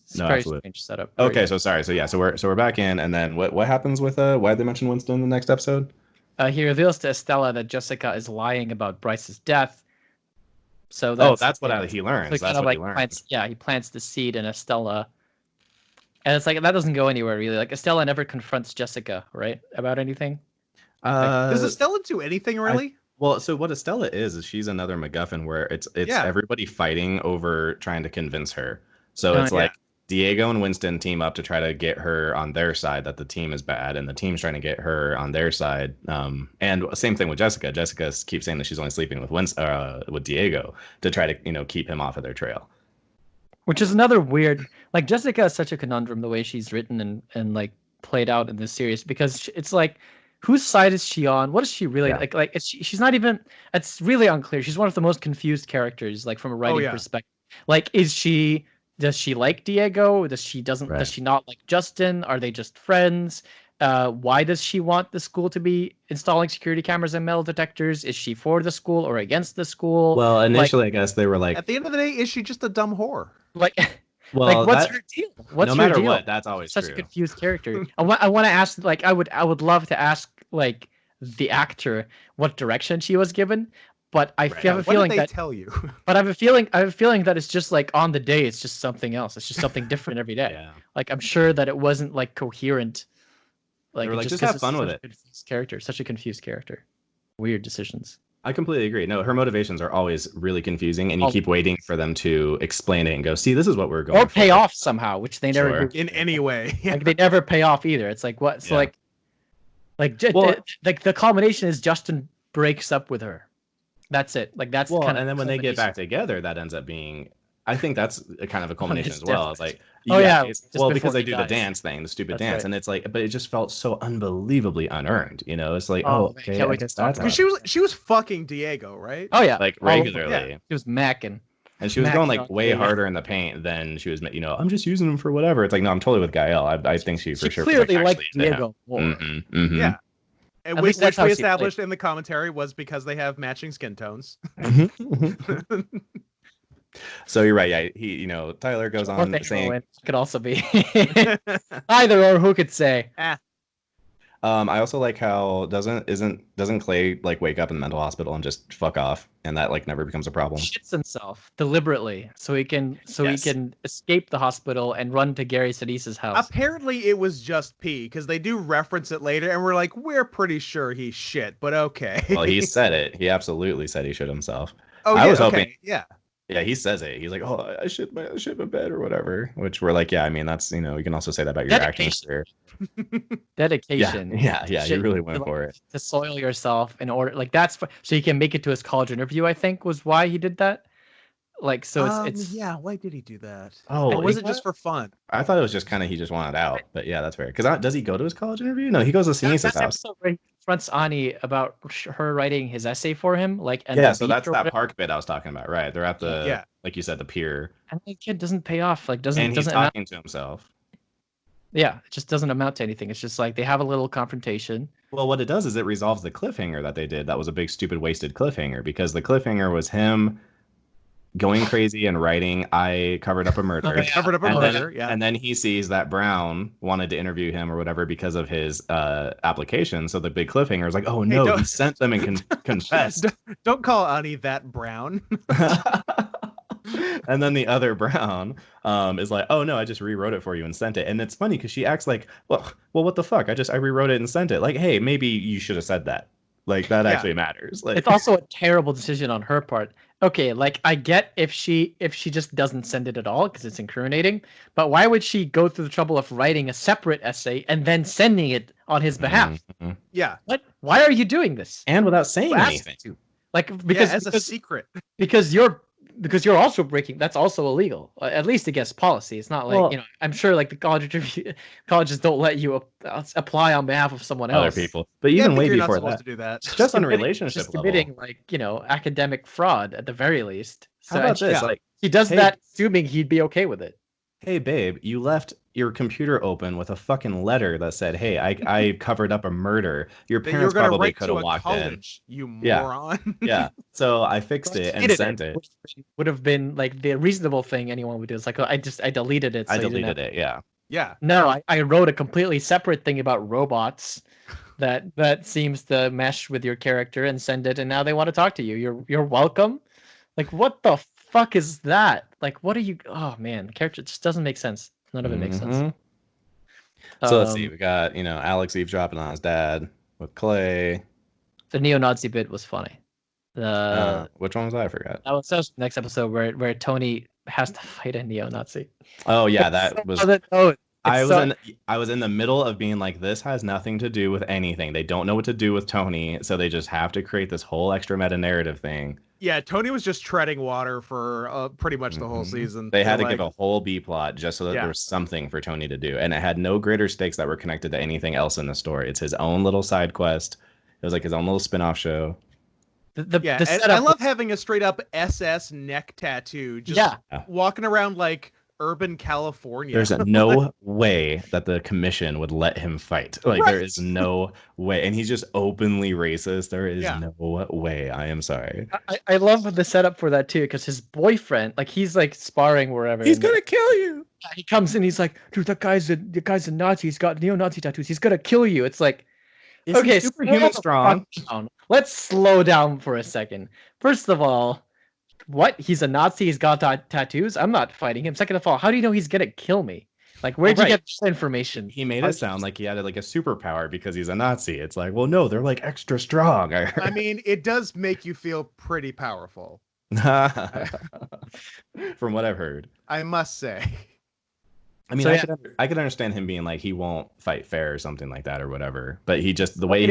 It's very strange setup. Okay, so sorry. So we're back in, and then what happens with why did they mention Winston in the next episode? He reveals to Estella that Jessica is lying about Bryce's death. So that's what he learns. So that's what he learns. He plants the seed in Estella, and it's like that doesn't go anywhere really. Like Estella never confronts Jessica, right, about anything. Does Estella do anything really? So what Estella is she's another MacGuffin where it's everybody fighting over trying to convince her. So it's like. Diego and Winston team up to try to get her on their side that the team is bad, and the team's trying to get her on their side. And same thing with Jessica. Jessica keeps saying that she's only sleeping with Diego to try to keep him off of their trail. Which is another weird. Like Jessica is such a conundrum the way she's written and like played out in this series because it's like whose side is she on? What is she really like? Like she's not even. It's really unclear. She's one of the most confused characters, like from a writing perspective. Like does she like Diego? Does she not like Justin? Are they just friends? Why does she want the school to be installing security cameras and metal detectors? Is she for the school or against the school? Well, initially, I guess they were like. At the end of the day, is she just a dumb whore? Like, what's her deal? No matter what, that's always such a confused character. I want to ask, like, I would love to ask, like, the actor what direction she was given. But I have a feeling that tell you. But I have a feeling that it's just like on the day, it's just something else. It's just something different every day. Yeah. Like I'm sure that it wasn't like coherent. Like, just have fun with it. Such a confused character. Weird decisions. I completely agree. No, her motivations are always really confusing, and you keep waiting for them to explain it and go, "See, this is what we're going." Or pay off somehow, which they never do in any way. Like they never pay off either. It's like what? So like the culmination is Justin breaks up with her. That's it. Like that's and then when they get back together, that ends up being. I think that's a kind of a culmination as well. It's like Oh yeah. Well, because they do the dance thing, the stupid dance, right. And it's like, but it just felt so unbelievably unearned. You know, it's like, okay, I guess that's because she was fucking Diego, right? Oh yeah, like regularly. Yeah. She was macking. And she was going like way harder in the paint than she was, I'm just using them for whatever. It's like, no, I'm totally with Gael. I think she for sure clearly liked Diego more. Mm-hmm, mm-hmm. Yeah. And which we established in the commentary was because they have matching skin tones. So you're right. Yeah, he, Tyler goes on saying it could also be either or. Who could say? I also like how doesn't Clay like wake up in the mental hospital and just fuck off, and that like never becomes a problem. He shits himself deliberately he can escape the hospital and run to Gary Sinise's house. Apparently, it was just pee because they do reference it later, and we're like, we're pretty sure he shit, but okay. Well, he said it. He absolutely said he shit himself. Oh, I was hoping. Yeah. Yeah, he says it. He's like, "Oh, I shit my bed or whatever," which we're like, yeah, I mean, that's you can also say that about your acting career. Dedication. Yeah, you really went for it. To soil yourself in order, like that's so he can make it to his college interview. I think was why he did that. Like, so it's yeah. Why did he do that? Oh, or was it just for fun? I thought it was just kind of he just wanted out, but yeah, that's fair. Because does he go to his college interview? No, he goes to Sinise's house. Confronts Ani about her writing his essay for him, like so that's that park bit I was talking about, right? They're at the like you said, the pier, and the kid doesn't pay off, like and he's talking to himself. Yeah, it just doesn't amount to anything. It's just like they have a little confrontation. Well, what it does is it resolves the cliffhanger that they did. That was a big, stupid, wasted cliffhanger because the cliffhanger was him going crazy and writing, I covered up a murder. And then he sees that Brown wanted to interview him or whatever because of his application. So the big cliffhanger is like, oh no, he sent them and confessed. Don't call Ani that Brown. And then the other Brown is like, oh no, I just rewrote it for you and sent it. And it's funny because she acts like, well, what the fuck? I rewrote it and sent it. Like, hey, maybe you should have said that. Like that actually matters. Like it's also a terrible decision on her part. Okay, like I get if she just doesn't send it at all because it's incriminating, but why would she go through the trouble of writing a separate essay and then sending it on his behalf? Mm-hmm. Yeah. What? Why are you doing this? And without saying anything. Like because as a secret. Because you're also breaking. That's also illegal, at least against policy. It's not like I'm sure like the colleges don't let you apply on behalf of someone else, other people. But even way before that, to do that. Just on a relationship level, committing academic fraud at the very least. So how about this? Like he does that, assuming he'd be okay with it. Hey babe, you left your computer open with a fucking letter that said, "Hey, I covered up a murder." Your parents probably could have walked in. You moron. Yeah. So I fixed it and sent it. Would have been like the reasonable thing anyone would do. It's like I deleted it. So I deleted it. Yeah. Yeah. No, I wrote a completely separate thing about robots that seems to mesh with your character and send it, and now they want to talk to you. You're welcome. Like what the fuck is that? Like what are you? Oh man, character just doesn't make sense. None of it makes sense. So let's see. We got Alex eavesdropping on his dad with Clay. The neo-Nazi bit was funny. Which one was that? I forgot. That was the next episode where Tony has to fight a neo-Nazi. Oh yeah, that was. I was in the middle of being like, this has nothing to do with anything. They don't know what to do with Tony, so they just have to create this whole extra meta narrative thing. Yeah, Tony was just treading water for pretty much the whole season. They had to give a whole B plot just so that there was something for Tony to do, and it had no greater stakes that were connected to anything else in the story. It's his own little side quest. It was like his own little spin-off show. The setup, I love having a straight up SS neck tattoo. Just walking around like urban California. There's no way that the commission would let him fight. Like there is no way, and he's just openly racist. There is no way. I am sorry. I love the setup for that too, because his boyfriend, like he's like sparring wherever. He's gonna kill you. He comes in, he's like, dude, the guy's a Nazi. He's got neo-Nazi tattoos. He's gonna kill you. It's like, okay, superhuman strong. Let's slow down for a second. First of all, what? He's a Nazi. He's got tattoos. I'm not fighting him. Second of all, how do you know he's gonna kill me? Like, where'd you get this information? He made it sound like he had like a superpower because he's a Nazi. It's like, well, no, they're like extra strong. I mean, it does make you feel pretty powerful. From what I've heard, I must say. I mean, I could understand him being like he won't fight fair or something like that or whatever. But he just the way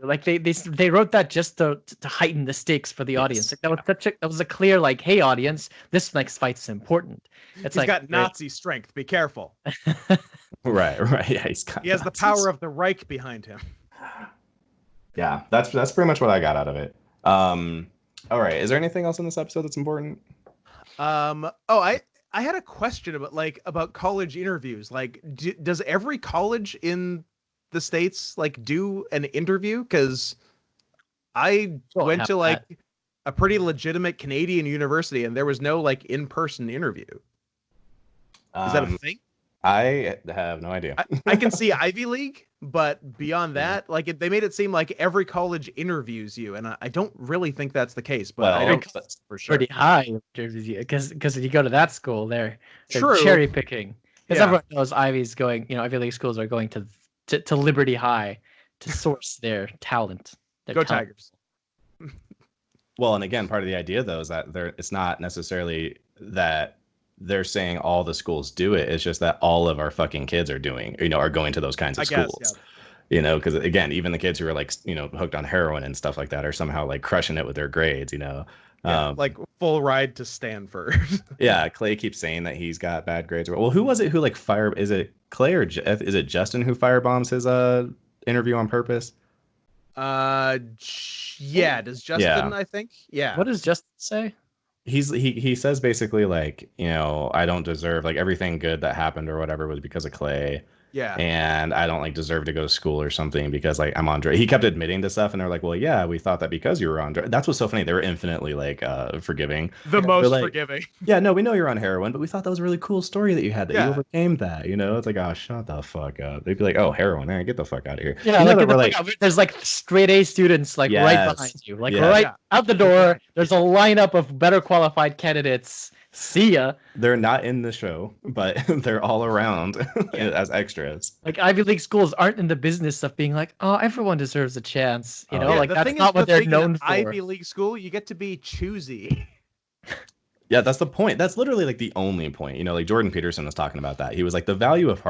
Like they wrote that just to heighten the stakes for the audience. Like that was a clear like, hey audience, this next fight's important. He's got Nazi strength. Be careful. Right. Yeah, he has the power of the Reich behind him. Yeah, that's pretty much what I got out of it. All right, is there anything else in this episode that's important? I had a question about college interviews. Like, does every college in the States like do an interview? Because I went to like a pretty legitimate Canadian university and there was no like in-person interview. Is that a thing? I have no idea. I can see Ivy League, but beyond that, like they made it seem like every college interviews you, and I don't really think that's the case. But I think that's for sure. Pretty high interviews you, because if you go to that school, they're cherry picking. Because everyone knows Ivy's going, Ivy League schools are going to Liberty High to source their talent. Go Tigers. Well, and again, part of the idea though is that it's not necessarily that they're saying all the schools do it. It's just that all of our fucking kids are going to those kinds of schools. Yeah. Because again, even the kids who are like, hooked on heroin and stuff like that are somehow like crushing it with their grades, like full ride to Stanford. Yeah. Clay keeps saying that he's got bad grades. Well, who was it who like is it Clay or is it Justin who firebombs his interview on purpose? Yeah. Does Justin, I think? Yeah. What does Justin say? He says basically like, I don't deserve like everything good that happened or whatever was because of Clay. Yeah. And I don't like deserve to go to school or something because like I'm on drugs. He kept admitting to stuff and they're like, well, yeah, we thought that because you were on drugs. That's what's so funny. They were infinitely like forgiving. The most forgiving. Yeah, no, we know you're on heroin, but we thought that was a really cool story that you had that you overcame that. It's like, oh, shut the fuck up. They'd be like, oh, heroin, man, get the fuck out of here. Yeah, there's like straight A students like right behind you, like right out the door. There's a lineup of better qualified candidates. See ya. They're not in the show, but they're all around as extras. Like Ivy League schools aren't in the business of being like, oh, everyone deserves a chance. That's not what they're known for. Ivy League school, you get to be choosy. Yeah, that's the point. That's literally like the only point. Like Jordan Peterson was talking about that. He was like, the value of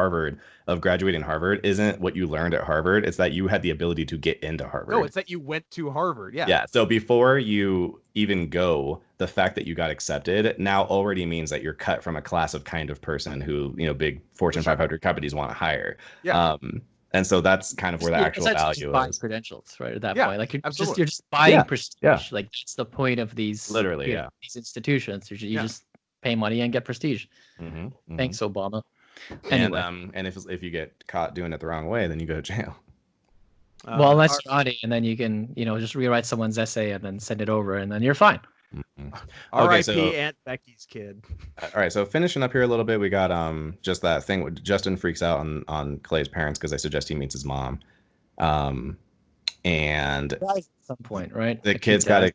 graduating Harvard isn't what you learned at Harvard. It's that you had the ability to get into Harvard. No, it's that you went to Harvard. Yeah. Yeah. So before you even go, the fact that you got accepted now already means that you're cut from a class of kind of person who, big Fortune 500 companies want to hire. Yeah. And so that's kind of where the actual value is. Credentials, right? At that point, like you're just buying prestige. Yeah. Like that's the point of these these institutions. You just pay money and get prestige. Mm-hmm. Thanks, Obama. Anyway. And if you get caught doing it the wrong way, then you go to jail. Well, unless you're Audie, and then you can just rewrite someone's essay and then send it over, and then you're fine. Mm-hmm. R.I.P. Aunt Becky's kid. All right, so finishing up here a little bit, we got just that thing. Justin freaks out on Clay's parents because they suggest he meets his mom, and at some point, right? The kid's got to.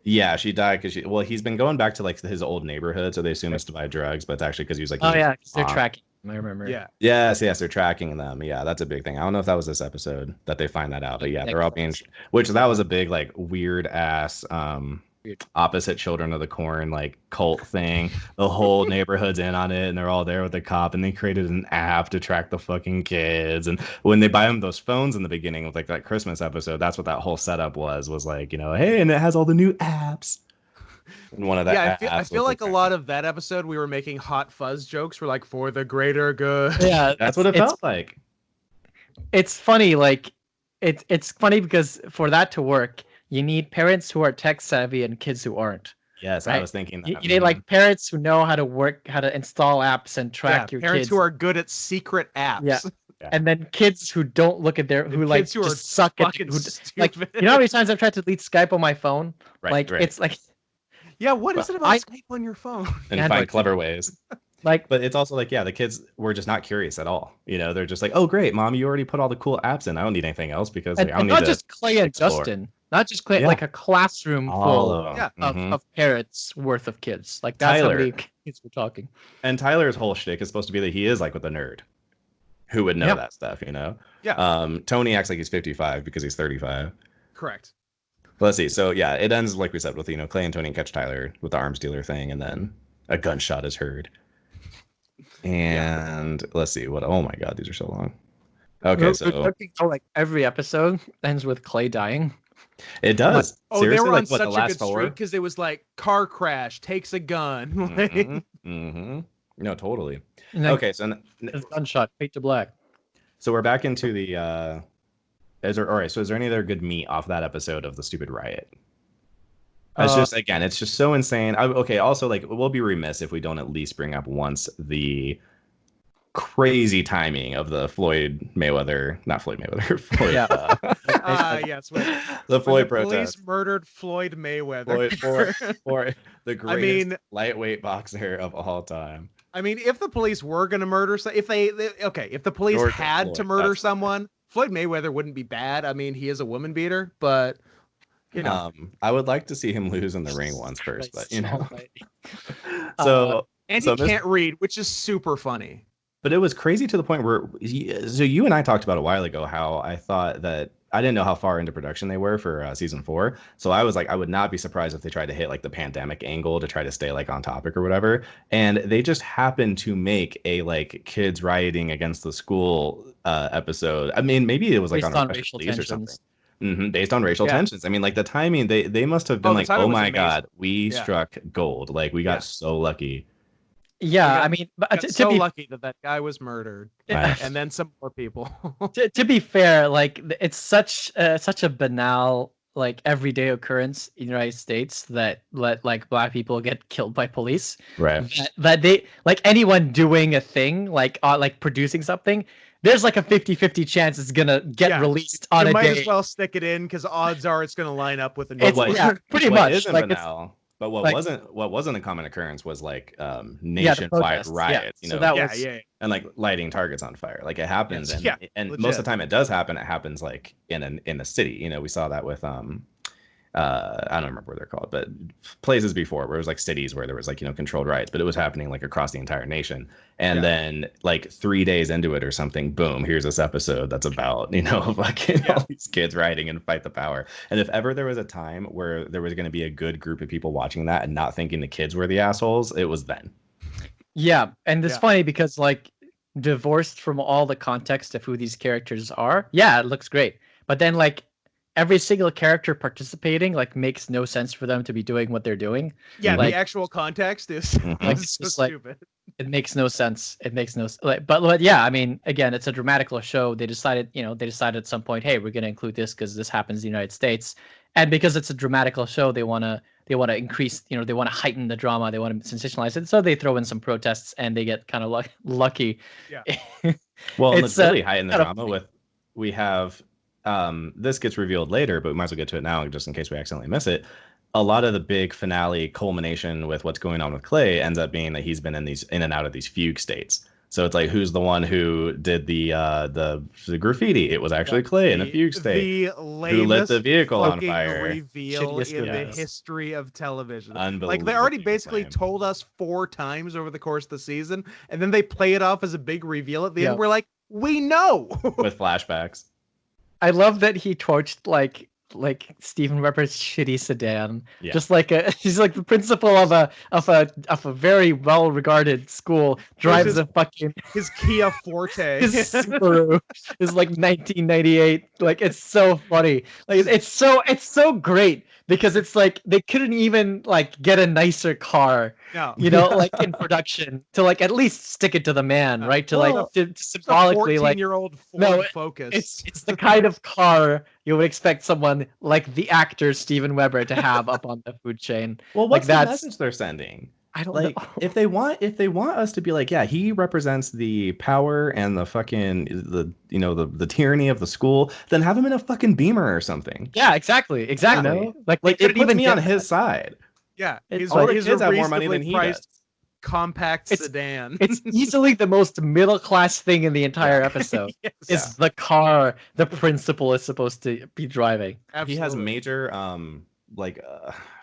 Yeah, she died because he's been going back to like his old neighborhood, so they assume it's to buy drugs, but it's actually because he was like. Oh yeah, because they're tracking. I remember. Yeah. Yes, they're tracking them. Yeah, that's a big thing. I don't know if that was this episode that they find that out, but yeah, they're all being. Which that was a big like weird ass opposite Children of the Corn like cult thing. The whole neighborhood's in on it, and they're all there with the cop, and they created an app to track the fucking kids. And when they buy them those phones in the beginning with like that Christmas episode, that's what that whole setup was like, hey, and it has all the new apps. And one of that. Yeah, I feel like a lot of that episode we were making Hot Fuzz jokes. We're like, for the greater good. Yeah, that's what it felt like. It's funny, like it's funny because for that to work, you need parents who are tech savvy and kids who aren't. Yes, right? I was thinking that. You need like parents who know how to install apps and track your parents kids. Who are good at secret apps. Yeah. And then kids who don't look at who like who just suck at like how many times I've tried to delete Skype on my phone? Right. It's like what is it about Skype on your phone? And find clever ways. But it's also like, the kids were just not curious at all. They're just like, oh great, mom, you already put all the cool apps in. I don't need anything else because I don't need not just Clay and Justin. Not just Clay, like a classroom full of parents worth of kids. Like that's how many kids we're talking. And Tyler's whole shtick is supposed to be that he is like with a nerd who would know that stuff, Yeah. Tony acts like he's 55 because he's 35. Correct. But let's see. So it ends like we said with Clay and Tony catch Tyler with the arms dealer thing, and then a gunshot is heard. And let's see what. Oh my God, these are so long. Okay, so like every episode ends with Clay dying. It does. Oh, seriously, they were on like, what, such the a last good four? streak because it was like car crash, takes a gun. No, totally. Okay, so gunshot, fade to black. So we're back into the. All right? So is there any other good meat off that episode of the stupid riot? It's just it's just so insane. Okay, also like we'll be remiss if we don't at least bring up once the crazy timing of the not Floyd Mayweather. Floyd, yes, the Floyd protest. Police murdered Floyd Mayweather. For the greatest lightweight boxer of all time. I mean, if the police were going to murder, if the police had to murder someone, Floyd Mayweather wouldn't be bad. I mean, he is a woman beater, but you know, I would like to see him lose in the ring once first, but you know. And he can't read, which is super funny. But it was crazy to the point where, so you and I talked about a while ago how I thought that I didn't know how far into production they were for season 4. So I was like, I would not be surprised if they tried to hit like the pandemic angle to try to stay like on topic or whatever. And they just happened to make a like kids rioting against the school episode. I mean, maybe it was like based on a racial tensions. Or something. Based on racial tensions. I mean, like the timing, they must have been like, oh my God, we struck gold. Like we got so lucky. Yeah, I mean, to be lucky that guy was murdered, and then some more people. to be fair, like it's such a banal, like everyday occurrence in the United States that let like black people get killed by police. Right. That they like anyone doing a thing like producing something. There's like a 50-50 chance it's gonna get released on a day. You might as well stick it in because odds are it's gonna line up with a new one. Pretty much. Isn't like banal. But what wasn't a common occurrence was like nationwide riots, you know, so that was, and like lighting targets on fire. Like it happens, and most of the time it does happen. It happens like in a city. You know, we saw that with I don't remember what they're called, but places before where it was like cities where there was like, you know, controlled riots, but it was happening like across the entire nation. And then like 3 days into it or something, boom, here's this episode that's about, you know, fucking all these kids rioting and fight the power. And if ever there was a time where there was going to be a good group of people watching that and not thinking the kids were the assholes, it was then. Yeah. And it's funny because like divorced from all the context of who these characters are. Yeah, it looks great. But then like every single character participating like makes no sense for them to be doing what they're doing. Yeah, like, the actual context is like, it's so stupid. Like, it makes no sense. But yeah, I mean, again, it's a dramatical show. They decided at some point, hey, we're going to include this because this happens in the United States, and because it's a dramatical show, they want to increase, you know, they want to heighten the drama, they want to sensationalize it, so they throw in some protests, and they get kind of lucky. Yeah. Well, it's really heighten the drama with we have. This gets revealed later, but we might as well get to it now just in case we accidentally miss it. A lot of the big finale culmination with what's going on with Clay ends up being that he's been in and out of these fugue states. So it's like, who's the one who did the graffiti? It was actually Clay in a fugue state. Who lit the vehicle on fire? Reveal in the history of television. Unbelievable. Like they already basically told us 4 times over the course of the season, and then they play it off as a big reveal at the end. We're like, we know. With flashbacks. I love that he torched like Steven Weber's shitty sedan. Yeah. Just like he's like the principal of a very well regarded school drives a fucking his Kia Forte. His Subaru is like 1998. Like it's so funny. Like it's so great because it's like they couldn't even like get a nicer car. No. You know, like in production to like at least stick it to the man, right? To symbolically like 14-year-old Ford Focus. It's the kind of car you would expect someone like the actor Steven Weber to have up on the food chain. Well, what's the message they're sending? I don't know. If they want us to be like, yeah, he represents the power and the fucking the tyranny of the school, then have him in a fucking Beamer or something. Yeah, exactly. You know? Like it puts me on his side. Yeah, his kids have more money than he does. Compact sedan. It's easily the most middle class thing in the entire episode. Is the car the principal is supposed to be driving. Absolutely. He has major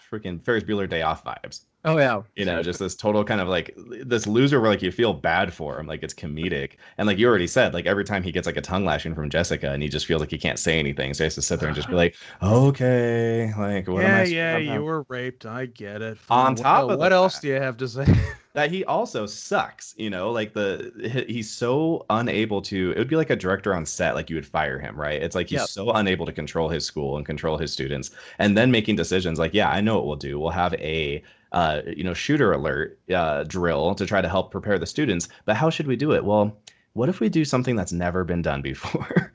freaking Ferris Bueller Day Off vibes. Oh yeah. You know, just this total kind of like this loser where like you feel bad for him, like it's comedic. And like you already said, like every time he gets like a tongue lashing from Jessica and he just feels like he can't say anything. So he has to sit there and just be like, okay, like what am I you were raped. I get it. On top of what else do you have to say? that he also sucks, like he's so unable to, it would be like a director on set, like you would fire him, right? It's like he's so unable to control his school and control his students, and then making decisions like, yeah, I know what we'll do. We'll have a shooter alert drill to try to help prepare the students, but how should we do it? Well, what if we do something that's never been done before?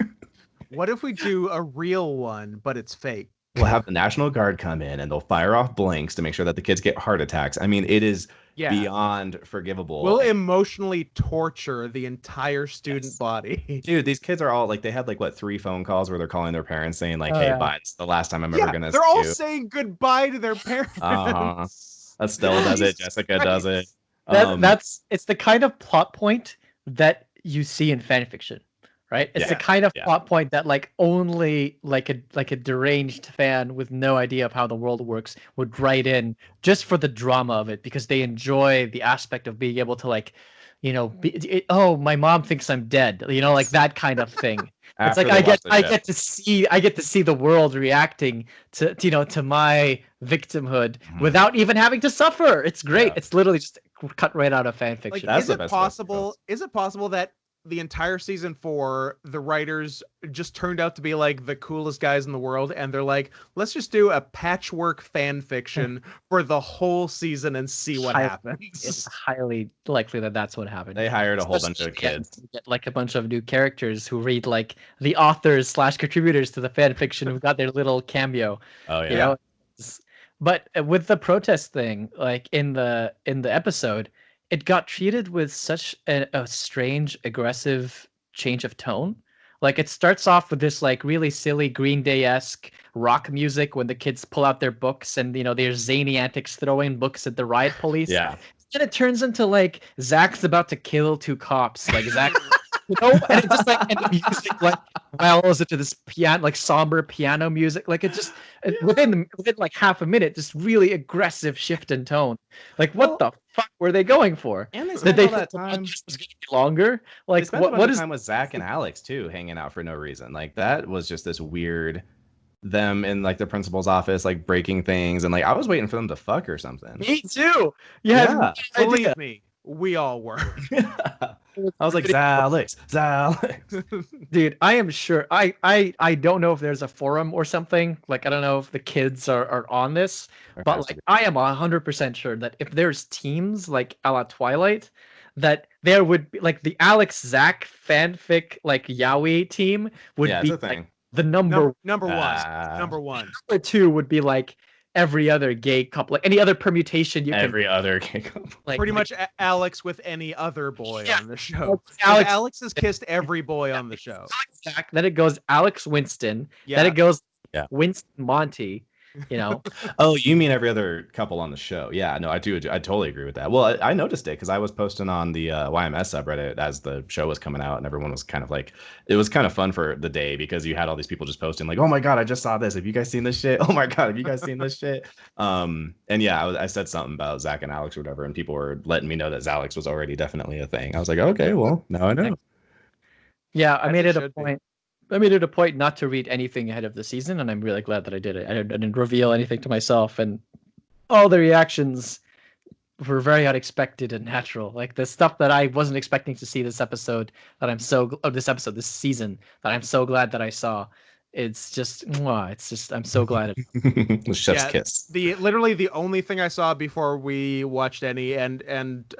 What if we do a real one, but it's fake? We'll have the National Guard come in and they'll fire off blanks to make sure that the kids get heart attacks. I mean, it is beyond forgivable. We'll emotionally torture the entire student body. Dude, these kids are all like, they had like, what, 3 phone calls where they're calling their parents saying like, hey, bye, it's the last time I'm ever going to see you. They're all saying goodbye to their parents. Estelle does it. Jessica does it. It's the kind of plot point that you see in fan fiction. Right, it's the kind of plot point that like only like a deranged fan with no idea of how the world works would write in just for the drama of it, because they enjoy the aspect of being able to like, my mom thinks I'm dead, like that kind of thing. It's like I get to see the world reacting to my victimhood without even having to suffer. It's great. It's literally just cut right out of fan fiction. Like, is it possible that the entire season 4, the writers just turned out to be like the coolest guys in the world, and they're like, let's just do a patchwork fan fiction for the whole season and see what happens. It's highly likely that that's what happened. They hired a whole bunch of kids. Get like a bunch of new characters who read like the authors / contributors to the fan fiction who got their little cameo. Oh yeah. But with the protest thing, like in the episode, it got treated with such a strange, aggressive change of tone. Like it starts off with this like really silly Green Day-esque rock music when the kids pull out their books and their zany antics throwing books at the riot police. Yeah. Then it turns into like Zach's about to kill 2 cops. Like Zach, and it just like, and the music like wells into this piano, like somber piano music. Like it just within like half a minute, just really aggressive shift in tone. Like what the fuck were they going for? And they spent all that time. Was going to be longer. Like they spent what is time with Zach and Alex too, hanging out for no reason. Like that was just this weird. Them in like the principal's office, like breaking things, and like I was waiting for them to fuck or something. Me too. Believe me, we all were. I was like, Zalix. Dude, I am sure. I don't know if there's a forum or something. Like I don't know if the kids are on this, but like I am 100% sure that if there's teams like a la Twilight, that there would be like the Alex Zach fanfic like yaoi team would be like the number one. Number one. Number 2 would be like every other gay couple, like any other permutation you can. Every other gay couple. Like pretty much Alex with any other boy on the show. Alex has kissed every boy on the show. Zach, then it goes Alex Winston. Yeah. Then it goes Winston Monty. Oh, you mean every other couple on the show? Yeah, no, I do. I totally agree with that. Well, I noticed it because I was posting on the YMS subreddit as the show was coming out, and everyone was kind of like, it was kind of fun for the day because you had all these people just posting like, oh my god, I just saw this. Have you guys seen this shit? Oh my god, have you guys seen this shit? And yeah, I said something about Zach and Alex or whatever, and people were letting me know that Zalix was already definitely a thing. I was like, okay, well, now I know. Yeah, I made it a point. I made it a point not to read anything ahead of the season, and I'm really glad that I did it. I didn't reveal anything to myself, and all the reactions were very unexpected and natural. Like the stuff that I wasn't expecting to see this season, that I'm so glad that I saw. It's just, I'm so glad. The chef's kiss. Literally the only thing I saw before we watched any and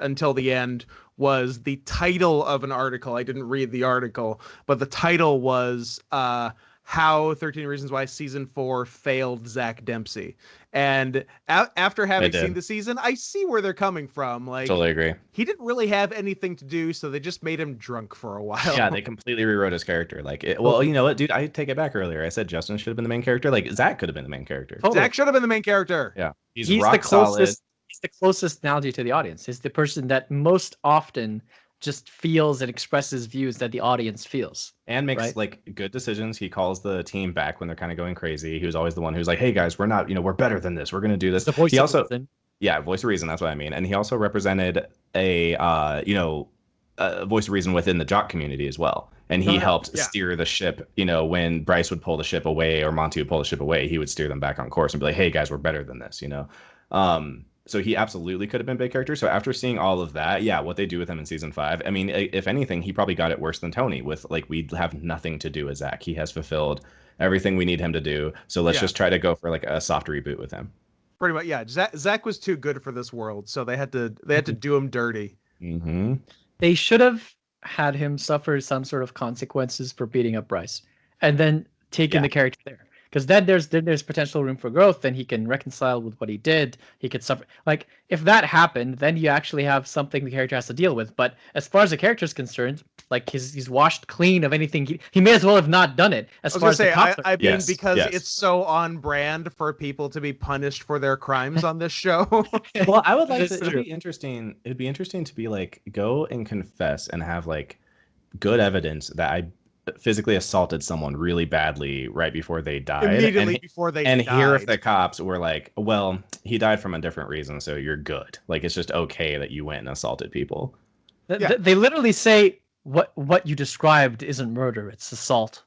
until the end was the title of an article. I didn't read the article, but the title was how 13 Reasons Why Season 4 failed Zach Dempsey. And after having seen the season, I see where they're coming from. Like, totally agree. He didn't really have anything to do, so they just made him drunk for a while. Yeah, they completely rewrote his character. Like, well, you know what, dude? I take it back earlier. I said Justin should have been the main character. Like, Zach could have been the main character. Totally. Zach should have been the main character. Yeah, he's the rock solid. He's the closest analogy to the audience. He's the person that most often just feels and expresses views that the audience feels and makes like good decisions. He calls the team back when they're kind of going crazy. He was always the one who's like, hey guys, we're not, we're better than this, we're gonna do this. The voice of reason. Voice of reason, that's what I mean. And he also represented a voice of reason within the jock community as well, and he helped steer the ship. When Bryce would pull the ship away or Monty would pull the ship away, he would steer them back on course and be like, hey guys, we're better than this. So he absolutely could have been a big character. So after seeing all of that, yeah, what they do with him in season 5, I mean, if anything, he probably got it worse than Tony with like, we have nothing to do with Zach. He has fulfilled everything we need him to do. So let's just try to go for like a soft reboot with him. Pretty much, yeah. Zach was too good for this world, so they had to do him dirty. Mm-hmm. They should have had him suffer some sort of consequences for beating up Bryce, and then taking the character there. Because then there's potential room for growth. Then he can reconcile with what he did. He could suffer. Like, if that happened, then you actually have something the character has to deal with. But as far as the character is concerned, like, he's washed clean of anything. He may as well have not done it. As far as the cops I mean, because it's so on brand for people to be punished for their crimes on this show. Well, I would like to. It'd be interesting. It'd be interesting to be like, go and confess and have like good evidence that I physically assaulted someone really badly right before they died. Immediately before they died. And hear if the cops were like, well, he died from a different reason, so you're good. Like, it's just okay that you went and assaulted people. They literally say what you described isn't murder, it's assault.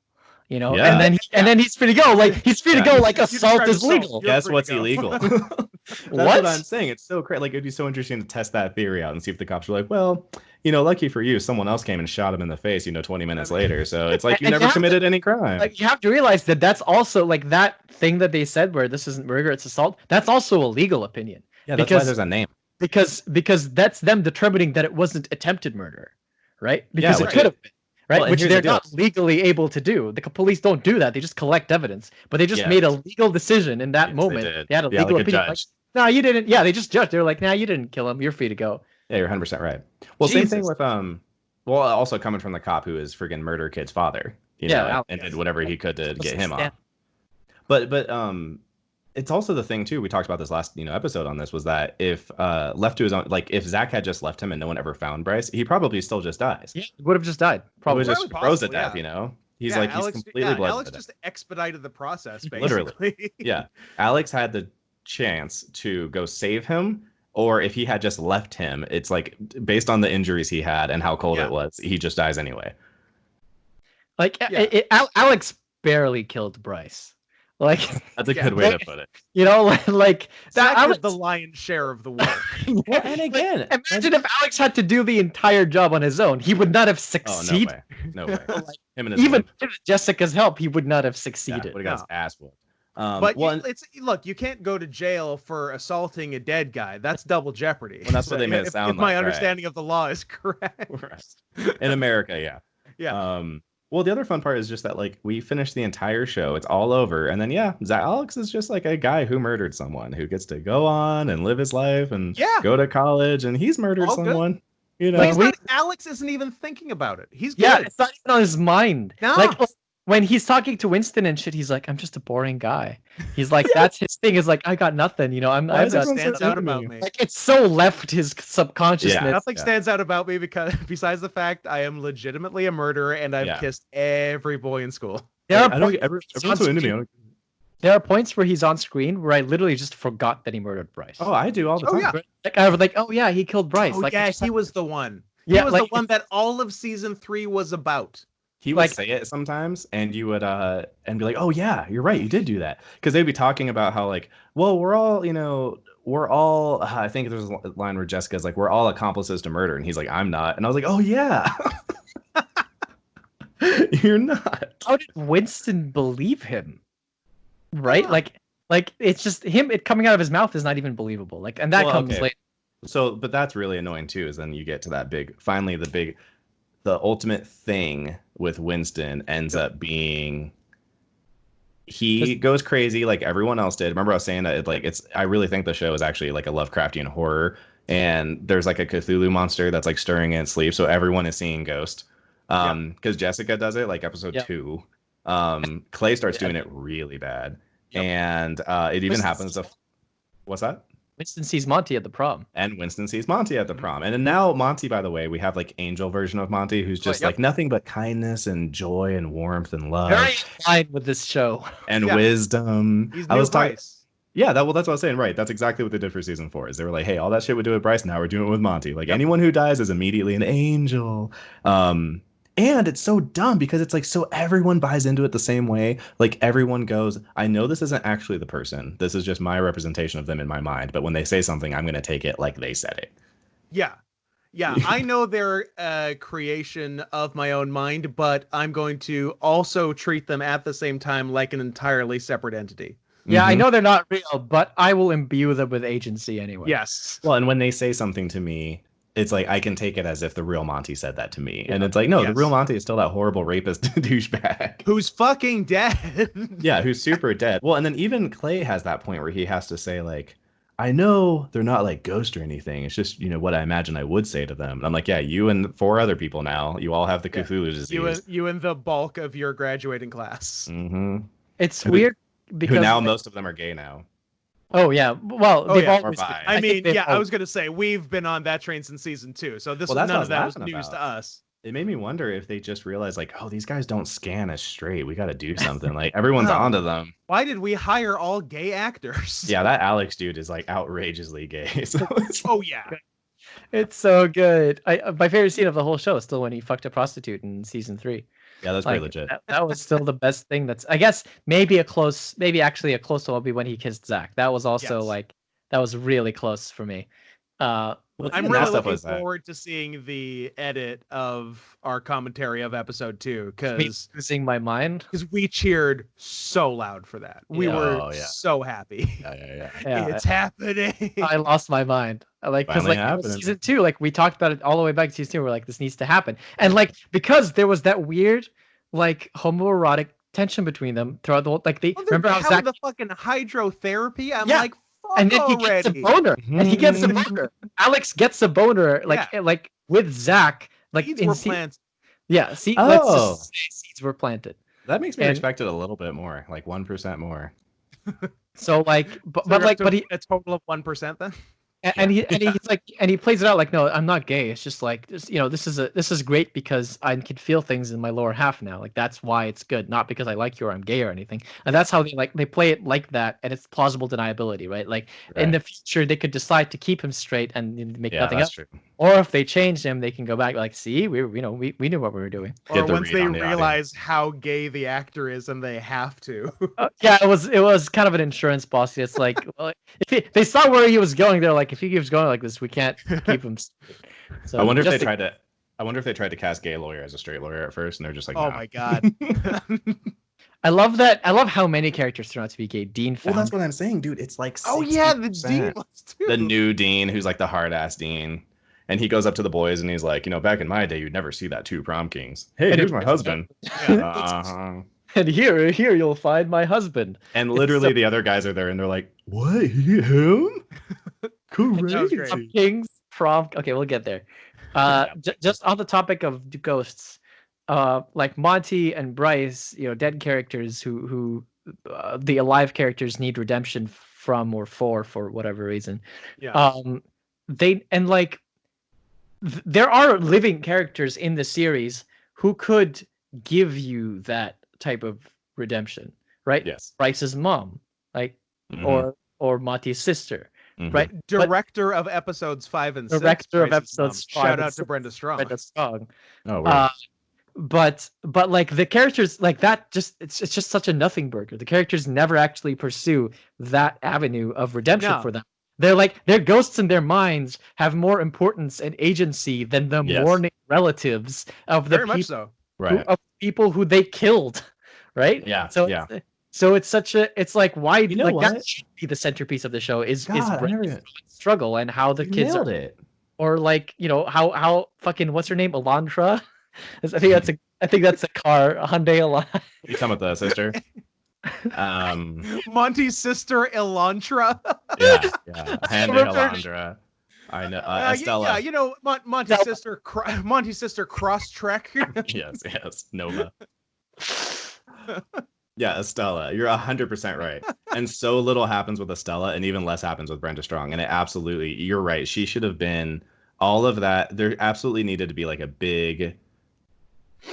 You know, Yeah. and then he's free to go. Like, he's free to go. Like, assault is legal. Guess what's illegal? That's what I'm saying. It's so crazy. Like, it'd be so interesting to test that theory out and see if the cops were like, well, you know, lucky for you, someone else came and shot him in the face, 20 minutes later. So it's like, you never committed any crime. Like, you have to realize that that's also, like, that thing that they said where this isn't murder, it's assault. That's also a legal opinion. Yeah, that's why there's a name. Because that's them determining that it wasn't attempted murder, right? Because it could have been. Right, well, which they're not legally able to do. The police don't do that. They just collect evidence. But they just made a legal decision in that moment. They had a legal opinion. Like, no, you didn't. Yeah, they just judged. They were like, nah, you didn't kill him. You're free to go. Yeah, you're 100% right. Well, same thing with well, also coming from the cop who is friggin' Murder Kid's father, know, and did whatever he could to get him off. But it's also the thing too. We talked about this last episode on this, was that if left to his own, like if Zach had just left him and no one ever found Bryce, he probably still just dies. Yeah, he would have just died. Probably just froze to death. He's like, Alex, he's completely blood. Alex just expedited the process, basically. Literally. Yeah, Alex had the chance to go save him, or if he had just left him, it's like, based on the injuries he had and how cold it was, he just dies anyway. Like, Alex barely killed Bryce. Like, that's a good way to put it. Like that was the lion's share of the work. And again, imagine if Alex had to do the entire job on his own. He would not have succeeded. Oh, no way. Him and his even with Jessica's help, he would not have succeeded. Would have got his ass whooped. But look, you can't go to jail for assaulting a dead guy. That's double jeopardy. Well, that's what they made it sound like. If my understanding of the law is correct. In America, yeah. Yeah. Well, the other fun part is just that, like, we finished the entire show. It's all over. And then, Alex is just like a guy who murdered someone who gets to go on and live his life and go to college. And he's murdered someone. Like, Alex isn't even thinking about it. He's good. Yeah, it's not even on his mind. No. Like, when he's talking to Winston and shit, he's like, I'm just a boring guy. He's like, that's his thing. Is like, I got nothing. Nothing stands out about me. Like, it's so left his subconsciousness. Yeah. Nothing stands out about me because besides the fact I am legitimately a murderer and I've kissed every boy in school. There are points where he's on screen where I literally just forgot that he murdered Bryce. Oh, I do all the time. Yeah. Like, I was like, oh yeah, he killed Bryce. Oh, like, yeah, he was the one. Yeah, he was the one that all of season 3 was about. He would say it sometimes, and you would and be like, "Oh yeah, you're right, you did do that." Because they'd be talking about how, like, well, we're all. I think there's a line where Jessica's like, "We're all accomplices to murder," and he's like, "I'm not," and I was like, "Oh yeah, you're not." How did Winston believe him? Right, like it's just him. It coming out of his mouth is not even believable. Like, and that comes later. So, but that's really annoying too. Is then you get to that the ultimate thing with Winston ends up being he goes crazy like everyone else did. Remember I was saying that I really think the show is actually like a Lovecraftian horror, and there's like a Cthulhu monster that's like stirring in its sleep, so everyone is seeing ghost. Because Jessica does it like episode 2. Clay starts doing it really bad. And it even happens to what's that? Winston sees Monty at the prom. And Winston sees Monty at the prom. And now Monty, by the way, we have like angel version of Monty who's just like nothing but kindness and joy and warmth and love. Very fine with this show. And wisdom. He's new Bryce. Yeah, that's what I was saying. Right. That's exactly what they did for season 4. Is they were like, hey, all that shit we do with Bryce, now we're doing it with Monty. Like anyone who dies is immediately an angel. And it's so dumb because it's like, so everyone buys into it the same way. Like everyone goes, I know this isn't actually the person. This is just my representation of them in my mind. But when they say something, I'm going to take it like they said it. Yeah. Yeah, I know they're a creation of my own mind, but I'm going to also treat them at the same time like an entirely separate entity. Yeah, I know they're not real, but I will imbue them with agency anyway. Yes. Well, and when they say something to me, it's like I can take it as if the real Monty said that to me. And it's like, no, the real Monty is still that horrible rapist douchebag. Who's fucking dead. Yeah, who's super dead. Well, and then even Clay has that point where he has to say, like, I know they're not like ghosts or anything. It's just, what I imagine I would say to them. And I'm like, yeah, you and 4 other people now, you all have the Cthulhu disease. You and the bulk of your graduating class. Mm-hmm. It's weird because who now most of them are gay now. Oh yeah, well they've always been. I mean, I was gonna say we've been on that train since season 2, so none of that was news to us. It made me wonder if they just realized, like, oh, these guys don't scan as straight. We got to do something. Like, everyone's onto them. Why did we hire all gay actors? Yeah, that Alex dude is like outrageously gay. So oh yeah, it's so good. My favorite scene of the whole show is still when he fucked a prostitute in season 3. Yeah, that's pretty legit. That was still the best thing. That's, I guess, maybe actually a close one will be when he kissed Zach. That was also that was really close for me. I'm really looking forward to seeing the edit of our commentary of episode 2 because losing my mind because we cheered so loud for that. We were so happy. Yeah. It's happening. I lost my mind. Because season 2, like we talked about it all the way back to season 2. We're like, this needs to happen, and like because there was that weird like homoerotic tension between them throughout the whole. Like they remember how Zach the fucking hydrotherapy. I'm like. And then he gets a boner. And he gets a boner. Alex gets a boner, like with Zach. Like seeds were planted. Yeah, let's just say seeds were planted. That makes me expect it a little bit more, like 1% more. So like, but he a total of 1% then. And he's like, and he plays it out like, no, I'm not gay. It's just like, this is great because I can feel things in my lower half now. Like that's why it's good, not because I like you or I'm gay or anything. And that's how they play it like that, and it's plausible deniability, right? Like in the future, they could decide to keep him straight and make nothing up. True. Or if they change him, they can go back like, see, we knew what we were doing. Or once they realize how gay the actor is and they have to. Yeah, it was kind of an insurance policy. It's like, well, if they saw where he was going, they're like, if he keeps going like this, we can't keep him straight. So I wonder if they tried to cast Gay lawyer as a straight lawyer at first, and they're just like, oh my god. I love that. I love how many characters turn out to be gay. Dean Foundry. Well, that's what I'm saying, dude. It's like 60%. Oh yeah, the Dean was too. The new Dean, who's like the hard ass Dean. And he goes up to the boys and he's like, back in my day, you'd never see that 2 prom kings. Hey, here's my husband. And here you'll find my husband. And literally the other guys are there and they're like, what? Him? Crazy. Kings, prom. Okay, we'll get there. Just on the topic of ghosts, like Monty and Bryce, dead characters who the alive characters need redemption from or for whatever reason. Yeah. There are living characters in the series who could give you that type of redemption, right? Yes. Bryce's mom, like, or Monty's sister. Mm-hmm. Right, director of episodes 5 and 6. Director of episodes 5. Shout out to Brenda Strong. Oh, wow. But like the characters like that, it's just such a nothing burger. The characters never actually pursue that avenue of redemption for them. They're like their ghosts in their minds have more importance and agency than the mourning relatives of the people who they killed, right? Yeah. So it's like why that should be the centerpiece of the show is struggle and how the kids nailed it. Or like how fucking what's her name, Elantra? I think that's a car, a Hyundai Elantra. You come with the sister. Monty's sister Elantra. yeah Hyundai Elantra. I know Estella. Monty's sister Crosstrek. yes Nova. Yeah, Estella. You're 100% right. And so little happens with Estella, and even less happens with Brenda Strong. And you're right. She should have been all of that. There absolutely needed to be like a big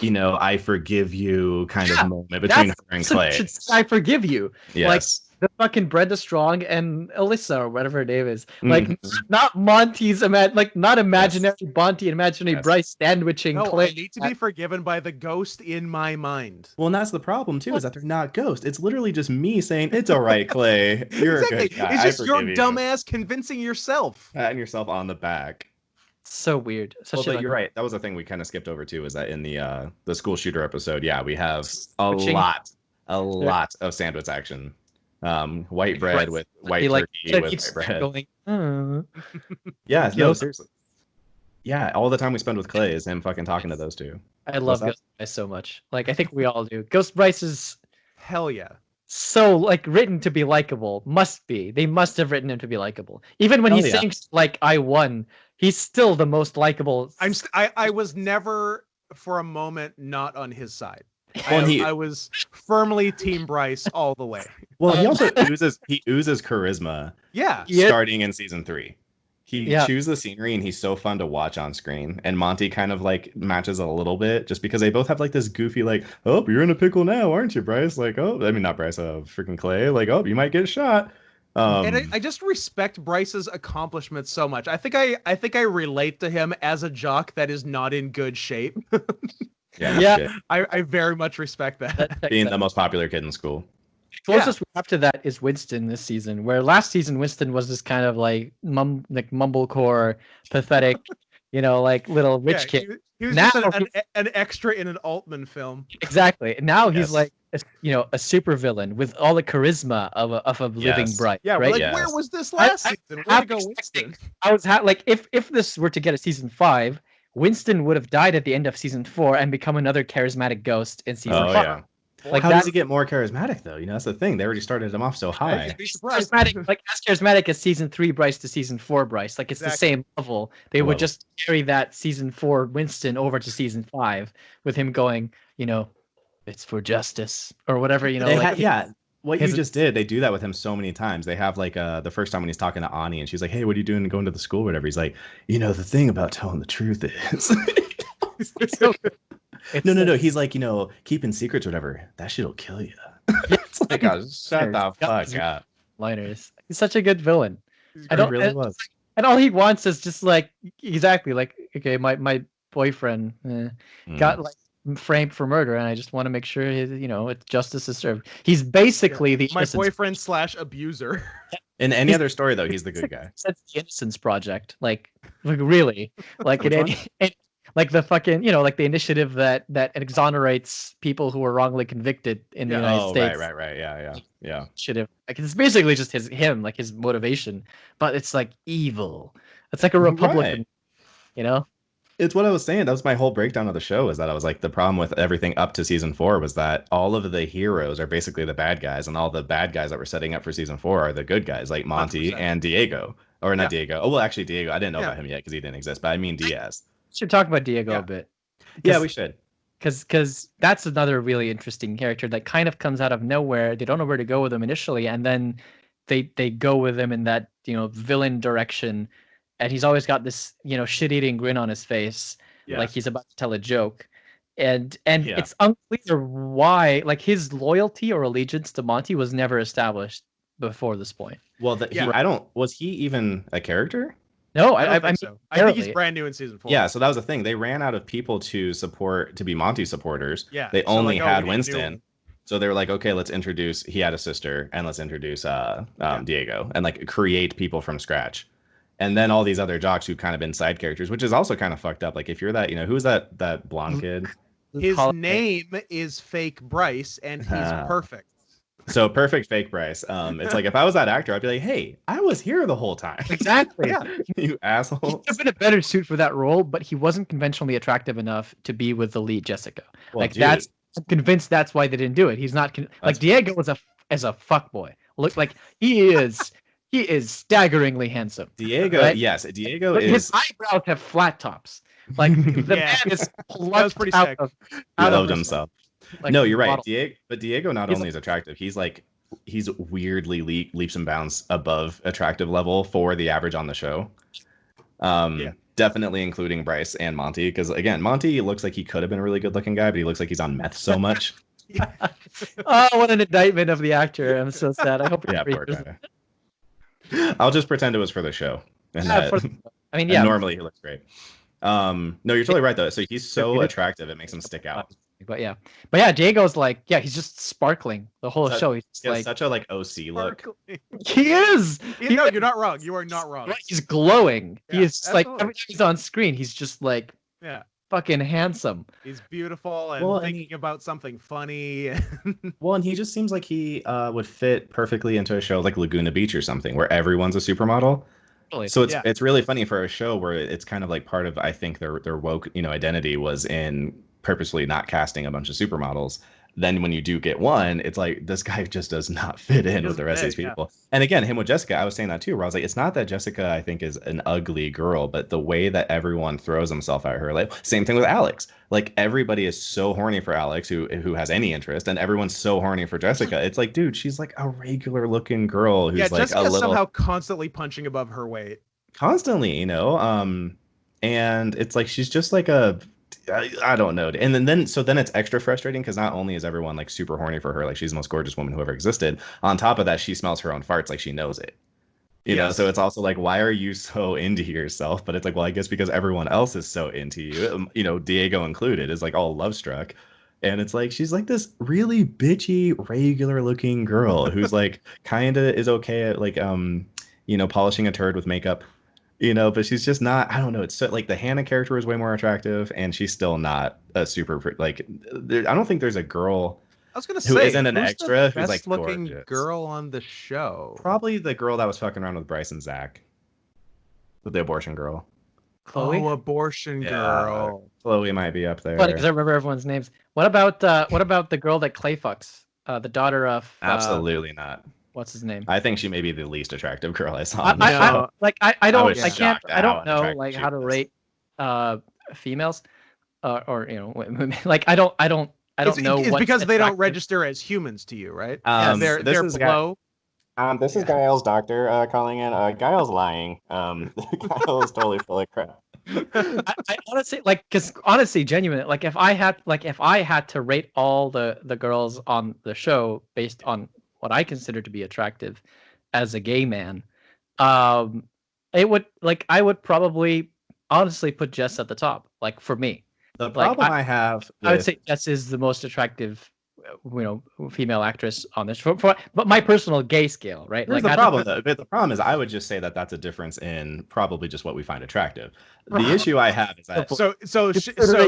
I forgive you kind of moment between her and Clay. I forgive you. Yes. Like the fucking Brenda Strong and Alyssa or whatever her name is. Like not Monty's not imaginary Monty and imaginary Bryce sandwiching Clay. I need to be forgiven by the ghost in my mind. Well, and that's the problem too, is that they're not ghosts. It's literally just me saying, "It's all right, Clay. You're a good guy. It's just your dumbass convincing yourself. Patting yourself on the back." So weird. But you're right. That was the thing we kind of skipped over too, is that in the school shooter episode, we have a lot of sandwich action. White bread with white turkey with white bread. Going, yeah, no, seriously. Yeah, all the time we spend with Clay is him fucking talking to those two. I love Ghost Bryce so much. Like, I think we all do. Ghost Bryce is hell yeah. So written to be likable. Must be. They must have written him to be likable. Even when he sings like "I won," he's still the most likable. I was never for a moment not on his side. I was firmly Team Bryce all the way. Well, he also oozes charisma. Yeah. Starting in season 3. He chews the scenery and he's so fun to watch on screen. And Monty kind of matches a little bit just because they both have this goofy oh, you're in a pickle now, aren't you, Bryce? Not Bryce, freaking Clay. Oh, you might get shot. And I just respect Bryce's accomplishments so much. I think I relate to him as a jock that is not in good shape. I very much respect that. Being the most popular kid in school. Closest we have to that is Winston this season, where last season Winston was this kind of mumblecore, pathetic, little rich kid. He was just an extra in an Altman film. Exactly. And now he's a super villain with all the charisma of a living Bryce. Yeah, right? Where was this last season? Where to go, Winston? I was if this were to get a season 5, Winston would have died at the end of season 4 and become another charismatic ghost in season 5. Yeah. How does he get more charismatic though? That's the thing. They already started him off so high. Charismatic as season 3 Bryce to season 4 Bryce. It's the same level. They would just carry that season 4 Winston over to season 5 with him going, it's for justice or whatever. What you just did, they do that with him so many times. They have the first time when he's talking to Ani and she's like, "Hey, what are you doing going to the school?" Whatever. He's like, the thing about telling the truth is. No. He's keeping secrets or whatever. That shit'll kill you. It's shut the fuck up. Liners. He's such a good villain. He really was. And all he wants is just okay, my boyfriend got framed for murder, and I just want to make sure his, justice is served. He's basically my boyfriend / abuser. In any other story, though, he's the good guy. That's the Innocence Project. Really, the fucking, the initiative that exonerates people who are wrongly convicted in the United States. Right. Yeah. Initiative. It's basically just his motivation, but it's evil. It's a Republican, It's what I was saying. That was my whole breakdown of the show, is that I was the problem with everything up to season 4 was that all of the heroes are basically the bad guys, and all the bad guys that we're setting up for season 4 are the good guys, like Monty 100%. And Diego. Or not Diego. Oh, well, actually, Diego. I didn't know about him yet because he didn't exist, but I mean Diaz. Should talk about Diego a bit. Yeah, we should. Because that's another really interesting character that kind of comes out of nowhere. They don't know where to go with him initially, and then they go with him in that villain direction, and he's always got this shit-eating grin on his face, like he's about to tell a joke, and it's unclear why his loyalty or allegiance to Monty was never established before this point. Well, was he even a character? No, I think so. I think he's brand new in season 4. Yeah, so that was the thing. They ran out of people to be Monty supporters. Yeah, they only had Winston. So they were like, okay, let's introduce. He had a sister, and let's introduce Diego, and create people from scratch. And then all these other jocks who've kind of been side characters, which is also kind of fucked up. If you're that, who's that blonde kid? His name is Fake Bryce, and he's perfect. So perfect fake Bryce. It's if I was that actor, I'd be like, hey, I was here the whole time. Exactly. You asshole. He would have been a better suit for that role, but he wasn't conventionally attractive enough to be with the lead Jessica. I'm convinced that's why they didn't do it. He's not Diego was as a fuckboy. Look, he is staggeringly handsome. Diego, right? Yes, Diego is. His eyebrows have flat tops. The man is plucked out of himself. No, you're right. Diego not only is attractive, he's weirdly leaps and bounds above attractive level for the average on the show. definitely including Bryce and Monty, because again, Monty looks like he could have been a really good looking guy, but he looks like he's on meth so much. Oh, what an indictment of the actor. I'm so sad. I hope Yeah, poor guy. I'll just pretend it was for the show. And I mean, yeah. Normally he looks great. No, you're totally right though. So he's so attractive, it makes him stick out. But yeah, Diego's like, yeah, he's just sparkling the whole show. He's just like such a like OC look. He is. No, you're not wrong. You are not wrong. He's glowing. Yeah, he is like every time he's on screen, he's just like fucking handsome. He's beautiful and thinking about something funny. Well, and he just seems like he would fit perfectly into a show like Laguna Beach or something, where everyone's a supermodel. So it's really funny for a show where it's kind of like part of, I think, their woke identity was in purposely not casting a bunch of supermodels. Then when you do get one, it's like this guy just does not fit in with the rest of these people. And again, him with Jessica, I was saying that too, where I was like, it's not that Jessica, I think, is an ugly girl, but the way that everyone throws himself at her, like same thing with Alex. Like everybody is so horny for Alex who has any interest, and everyone's so horny for Jessica. It's like, dude, she's like a regular looking girl who's like Jessica's a little somehow constantly punching above her weight. Constantly, and it's like she's just like I don't know. And then it's extra frustrating because not only is everyone like super horny for her, like she's the most gorgeous woman who ever existed. On top of that, she smells her own farts like she knows it. You know, so it's also like, why are you so into yourself? But it's like, well, I guess because everyone else is so into you, Diego included, is like all love struck. And it's like she's like this really bitchy, regular looking girl who's like kind of is okay at like polishing a turd with makeup. But she's just not, I don't know. It's so, like the Hannah character is way more attractive, and she's still not a super, like, I don't think there's a girl I was gonna say, who isn't an who's extra the who's like best-looking gorgeous. girl on the show. Probably the girl that was fucking around with Bryce and Zach, with the abortion girl. Chloe? Oh, abortion girl. Chloe might be up there. Funny because I remember everyone's names. What about the girl that Clay fucks? The daughter of Absolutely not. What's his name? I think she may be the least attractive girl I saw. I don't know like how to rate females or like I don't know. It's because they don't register as humans to you, right? They're below. This is Gael's doctor calling in. Gael's lying. Gael is totally full of crap. I honestly, genuinely, like if I had to rate all the girls on the show based on what I consider to be attractive as a gay man, I would probably honestly put Jess at the top. Like for me, the problem I would say Jess is the most attractive, female actress on this but my personal gay scale, right? Here's the problem is I would just say that that's a difference in probably just what we find attractive. The issue I have is that so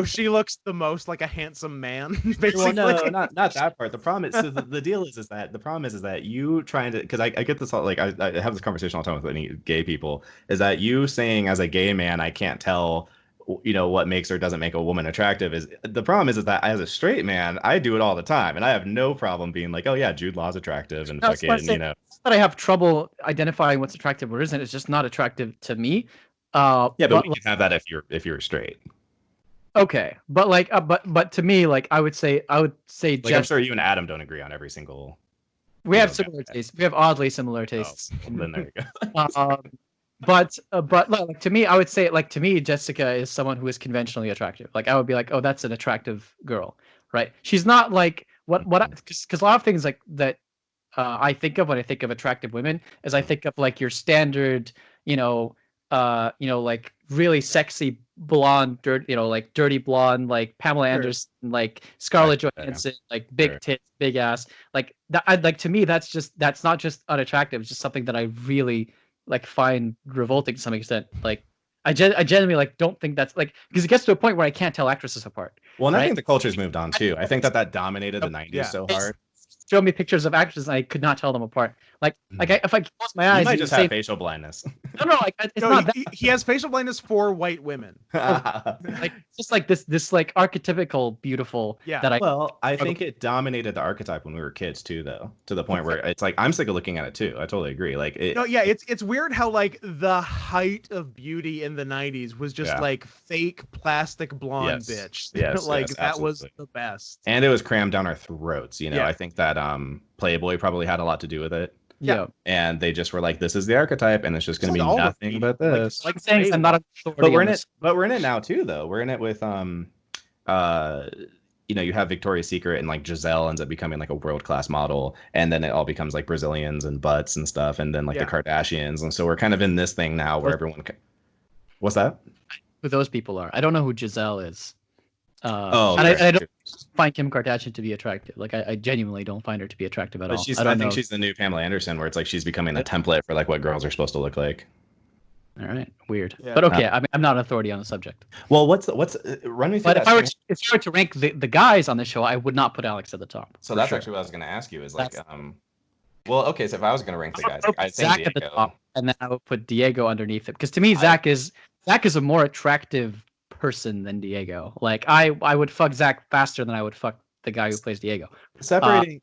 she looks the most like a handsome man, basically. Well, no, not that part. The problem is the deal is that you trying to, because I get this all, like I have this conversation all the time with any gay people, is that you saying as a gay man I can't tell what makes or doesn't make a woman attractive. Is the problem is that as a straight man I do it all the time, and I have no problem being like, oh yeah, Jude Law's attractive and fucking but I have trouble identifying what's attractive or isn't. It's just not attractive to me. But we can have that if you're straight. Okay, but to me, like I would say like, Jess, I'm sure you and Adam don't agree on every single. We have similar tastes. We have oddly similar tastes. Oh, then there you go. But like to me, I would say like to me, Jessica is someone who is conventionally attractive. Like I would be like, oh, that's an attractive girl, right? She's not like because a lot of things like that I think of when I think of attractive women is I think of like your standard, like really sexy blonde, dirty blonde, like Pamela Anderson, like Scarlett Johansson, like big tits, big ass, like that. Like to me, that's not just unattractive. It's just something that I really like find revolting to some extent. Like I genuinely like don't think that's like, because it gets to a point where I can't tell actresses apart. Well, and right? I think the culture's moved on too. I think that dominated the 90s so hard. Show me pictures of actresses and I could not tell them apart. If I close my eyes, you might just have facial blindness. No, it's not that. He has facial blindness for white women. Like just like this like archetypical beautiful. Yeah. I think it dominated the archetype when we were kids too, though, to the point where it's like I'm sick of looking at it too. I totally agree. Like it's weird how like the height of beauty in the 90s was just like fake plastic blonde bitch. Yes, that was the best. And it was crammed down our throats. I think that Playboy probably had a lot to do with it. Yeah. And they just were like, this is the archetype, and it's just going to be nothing but this. Like saying I'm not an authority. But we're in it now too, though. We're in it with you have Victoria's Secret, and like Giselle ends up becoming like a world-class model, and then it all becomes like Brazilians and butts and stuff, and then like the Kardashians, and so we're kind of in this thing now where everyone. What's that? Who those people are? I don't know who Giselle is. I don't find Kim Kardashian to be attractive. Like I genuinely don't find her to be attractive at all. I think she's the new Pamela Anderson, where it's like she's becoming a template for like what girls are supposed to look like. All right, weird. Yeah. But okay, I mean, I'm not an authority on the subject. Well, what's run me through that. But if I were to rank the guys on the show, I would not put Alex at the top. So that's actually what I was going to ask you. Is like, well, okay. So if I was going to rank the guys, I think Zach Diego. at the top, and then I would put Diego underneath it, because to me, Zach is a more attractive person than Diego. Like I would fuck Zach faster than I would fuck the guy who plays Diego. Separating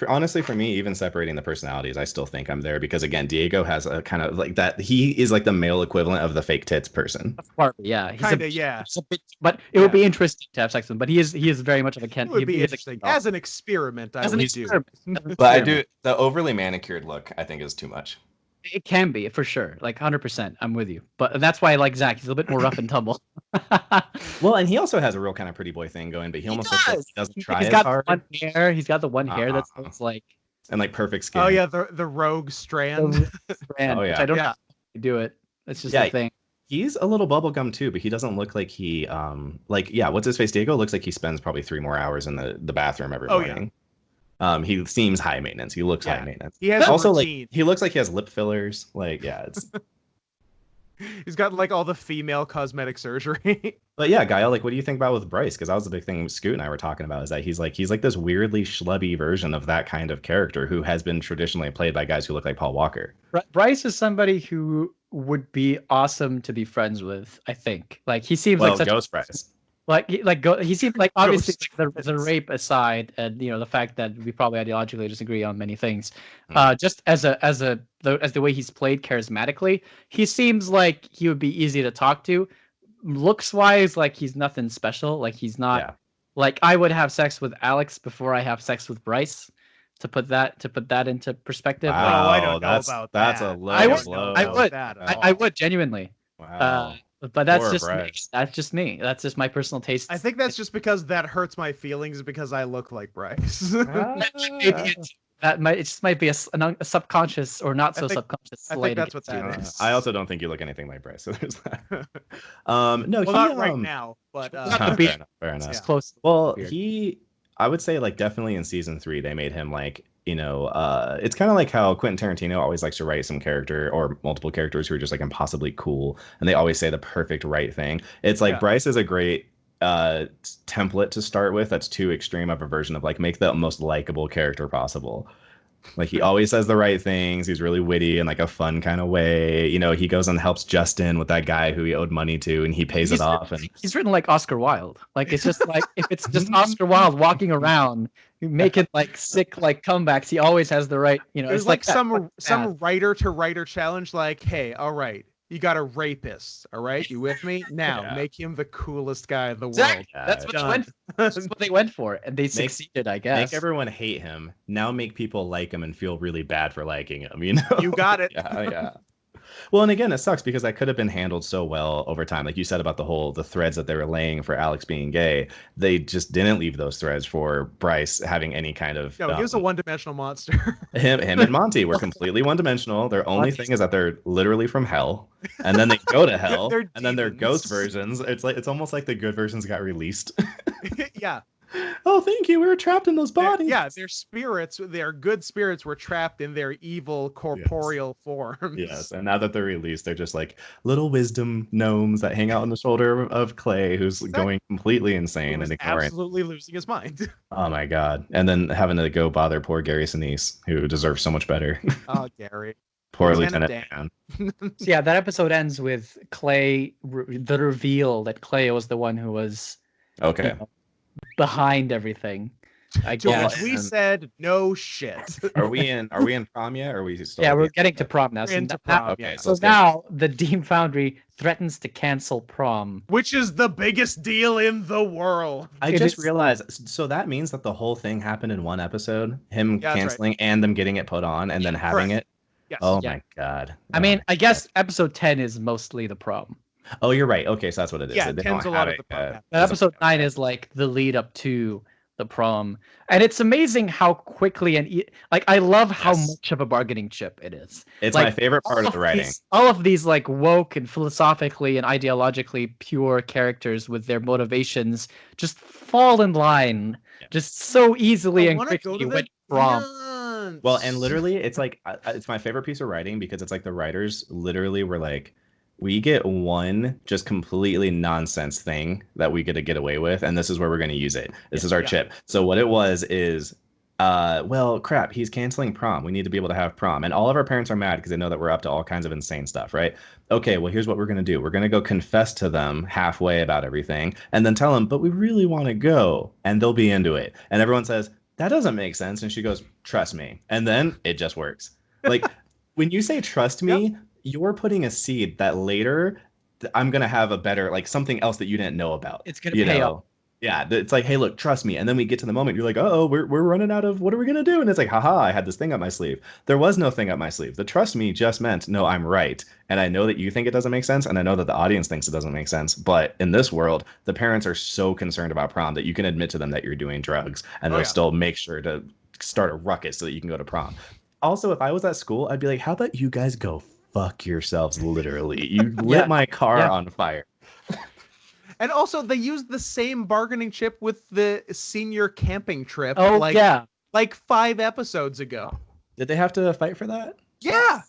honestly for me, even separating the personalities, I still think I'm there, because again, Diego has a kind of like that. He is like the male equivalent of the fake tits person. Yeah, he's a bit, but it would be interesting to have sex with him. But he is very much of a Ken. It would be interesting as an experiment. But I do the overly manicured look. I think is too much. It can be, for sure. Like 100%. I'm with you. But that's why I like Zach. He's a little bit more rough and tumble. Well, and he also has a real kind of pretty boy thing going, but he almost looks like he doesn't try as hard. He's got the one hair that's like... And like perfect skin. Oh, yeah, the rogue strand. Oh, yeah. I don't know how to do it. It's just a thing. He's a little bubblegum too, but he doesn't look like he... what's his face? Diego looks like he spends probably 3 more hours in the bathroom every morning. Yeah. He seems high maintenance. He looks high maintenance. He has also like he looks like he has lip fillers. Like it's. He's got like all the female cosmetic surgery. But yeah, Gael, like, what do you think about with Bryce? Because that was the big thing Scoot and I were talking about, is that he's like this weirdly schlubby version of that kind of character who has been traditionally played by guys who look like Paul Walker. Bryce is somebody who would be awesome to be friends with. I think like he seems like such Ghost Bryce. He seemed like, obviously, the rape aside, and the fact that we probably ideologically disagree on many things, just as the way he's played charismatically, he seems like he would be easy to talk to. Looks wise, like he's nothing special. Like he's not like I would have sex with Alex before I have sex with Bryce. To put that into perspective. Wow, I don't know about that. That's a low blow. I would genuinely. Wow. But that's just me. That's just me. That's just my personal taste. I think that's just because that hurts my feelings because I look like Bryce. It just might be a subconscious or not so subconscious. I think that's what that is. I also don't think you look anything like Bryce. So there's that. No, well, not right now, but fair enough. It's close. Well, I would say like definitely in season 3 they made him like. It's kind of like how Quentin Tarantino always likes to write some character or multiple characters who are just like impossibly cool, and they always say the perfect right thing. It's like Bryce is a great template to start with. That's too extreme of a version of like make the most likable character possible. Like he always says the right things. He's really witty in like a fun kind of way. He goes and helps Justin with that guy who he owed money to, and he pays it off. And he's written like Oscar Wilde. Like it's just like if it's just Oscar Wilde walking around making like sick like comebacks, he always has the right. It's like some writer to writer challenge. Like, hey, all right, you got a rapist. All right, you with me? Now make him the coolest guy in the world. That's what they went for, and they succeeded, I guess. Make everyone hate him. Now make people like him and feel really bad for liking him. You got it. Yeah. Well, and again, it sucks because that could have been handled so well over time. Like you said about the threads that they were laying for Alex being gay. They just didn't leave those threads for Bryce having any kind of... No, he was a one-dimensional monster. Him and Monty were completely one-dimensional. Their only thing is that they're literally from hell. And then they go to hell. And then they're ghost versions. It's almost like the good versions got released. Yeah. Oh, thank you. We were trapped in those bodies. Their spirits, their good spirits were trapped in their evil corporeal forms. Yes, and now that they're released, they're just like little wisdom gnomes that hang out on the shoulder of Clay, who's going completely insane and ignoring. Absolutely losing his mind. Oh my god. And then having to go bother poor Gary Sinise, who deserves so much better. Oh, Gary. Poor Lieutenant Dan. Yeah, that episode ends with Clay, the reveal that Clay was the one who was... Okay. Behind everything, I To guess. which we said no shit. Are we in prom yet? Or are we still? Yeah, we're the- getting to prom now. We're into now- prom, Okay, yeah. so So let's go. now the Dean Foundry threatens to cancel prom. Which is the biggest deal in the world. I It just is- realized. So that means that the whole thing happened in one episode. Him Yeah, that's right. canceling and them getting it put on and then having Correct. it. Yes. Oh Yeah. my god. I Oh mean, my I guess episode 10 is mostly the prom. God. Oh, you're right. Okay, so that's what it is. Yeah, They 10's don't a lot have of it, the prom happens. But episode 9 is like the lead up to the prom. And it's amazing how quickly like I love how Yes. much of a bargaining chip it is. It's like, my favorite part of the writing. All of these like woke and philosophically and ideologically pure characters with their motivations just fall in line just so easily I and wanna go quickly to with the prom. dance. Well, and literally, it's like it's my favorite piece of writing because it's like the writers literally were like, we get one just completely nonsense thing that we get to get away with, and this is where we're going to use it. This is our chip. So what it was is, well, crap, he's canceling prom. We need to be able to have prom, and all of our parents are mad because they know that we're up to all kinds of insane stuff, right? Okay, well, here's what we're going to do. We're going to go confess to them halfway about everything, and then tell them, but we really want to go, and they'll be into it. And everyone says, that doesn't make sense. And she goes, trust me. And then it just works. Like when you say trust me, you're putting a seed that later I'm going to have a better, like something else that you didn't know about. It's going to pay off. Yeah. It's like, hey, look, trust me. And then we get to the moment you're like, oh, we're running out of, what are we going to do? And it's like, haha, I had this thing up my sleeve. There was no thing up my sleeve. The trust me just meant, no, I'm right. And I know that you think it doesn't make sense. And I know that the audience thinks it doesn't make sense. But in this world, the parents are so concerned about prom that you can admit to them that you're doing drugs and they'll still make sure to start a ruckus so that you can go to prom. Also, if I was at school, I'd be like, how about you guys go fuck yourselves, literally. You lit my car on fire. And also, they used the same bargaining chip with the senior camping trip. Oh, like 5 episodes ago. Did they have to fight for that? Yeah.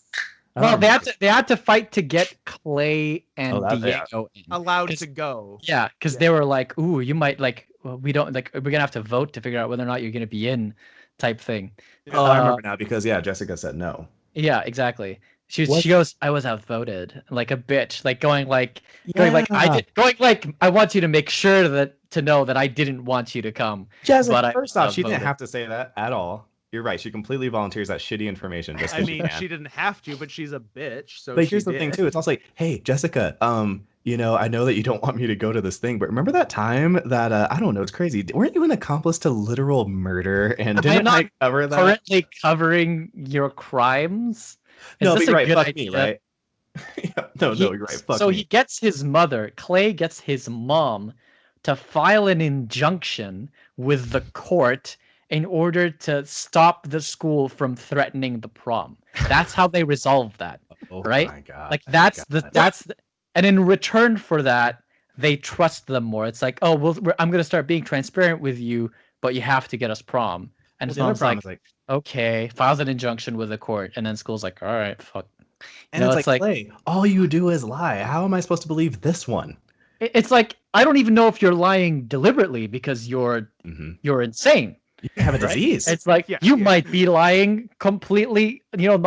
Well, they had to fight to get Clay and Diego in. Allowed to go. Yeah, because they were like, "Ooh, you might like. Well, we don't like. We're gonna have to vote to figure out whether or not you're gonna be in," type thing. Oh, I remember now because Jessica said no. Yeah, exactly. She goes, I was outvoted, like a bitch, like going like I want you to make sure to know that I didn't want you to come. Jessica, but first off, she didn't have to say that at all. You're right. She completely volunteers that shitty information. Just I mean, she didn't have to, but she's a bitch. So but here's the thing too. It's also like, hey, Jessica, you know, I know that you don't want me to go to this thing, but remember that time that I don't know, it's crazy. Weren't you an accomplice to literal murder? And didn't I cover that? Currently covering your crimes? No, but you're right. Fuck me, right? No, you're right. Fuck me. He gets his mother, Clay gets his mom to file an injunction with the court in order to stop the school from threatening the prom. That's how they resolve that, right? My God. Like and in return for that, they trust them more. It's like, oh, I'm gonna start being transparent with you, but you have to get us prom. And his mom's like, okay, files an injunction with the court, and then school's like, all right, fuck. And it's like, Clay, all you do is lie. How am I supposed to believe this one? It's like, I don't even know if you're lying deliberately because you're insane. You have a disease. It's like you might be lying completely, in a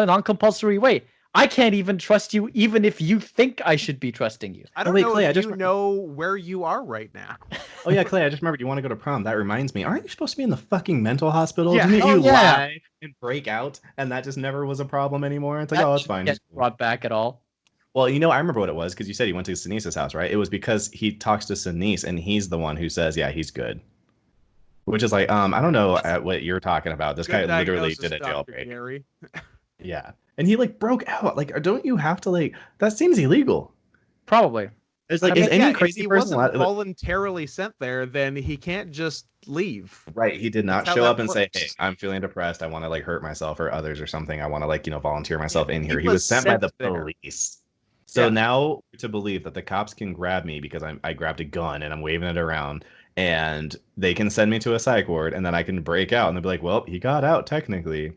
non-compulsory way. I can't even trust you, even if you think I should be trusting you. I don't know Clay, if you know where you are right now. Oh yeah, Clay, I just remembered you want to go to prom. That reminds me. Aren't you supposed to be in the fucking mental hospital? Yeah. Didn't you lie and break out, and that just never was a problem anymore? It's like, oh, it's fine. Get brought back at all. Well, I remember what it was because you said he went to Sinise's house, right? It was because he talks to Sinise, and he's the one who says, yeah, he's good. Which is like, I don't know what you're talking about. This guy literally did a jailbreak. Yeah. And he broke out. Don't you have to that seems illegal. Probably. It's like, is any crazy if he person wasn't voluntarily sent there, then he can't just leave. Right. He did not show up and say, hey, I'm feeling depressed. I want to hurt myself or others or something. I want to volunteer myself in here. He was sent by the police. So now to believe that the cops can grab me because I grabbed a gun and I'm waving it around and they can send me to a psych ward and then I can break out and they'll be like, well, he got out technically.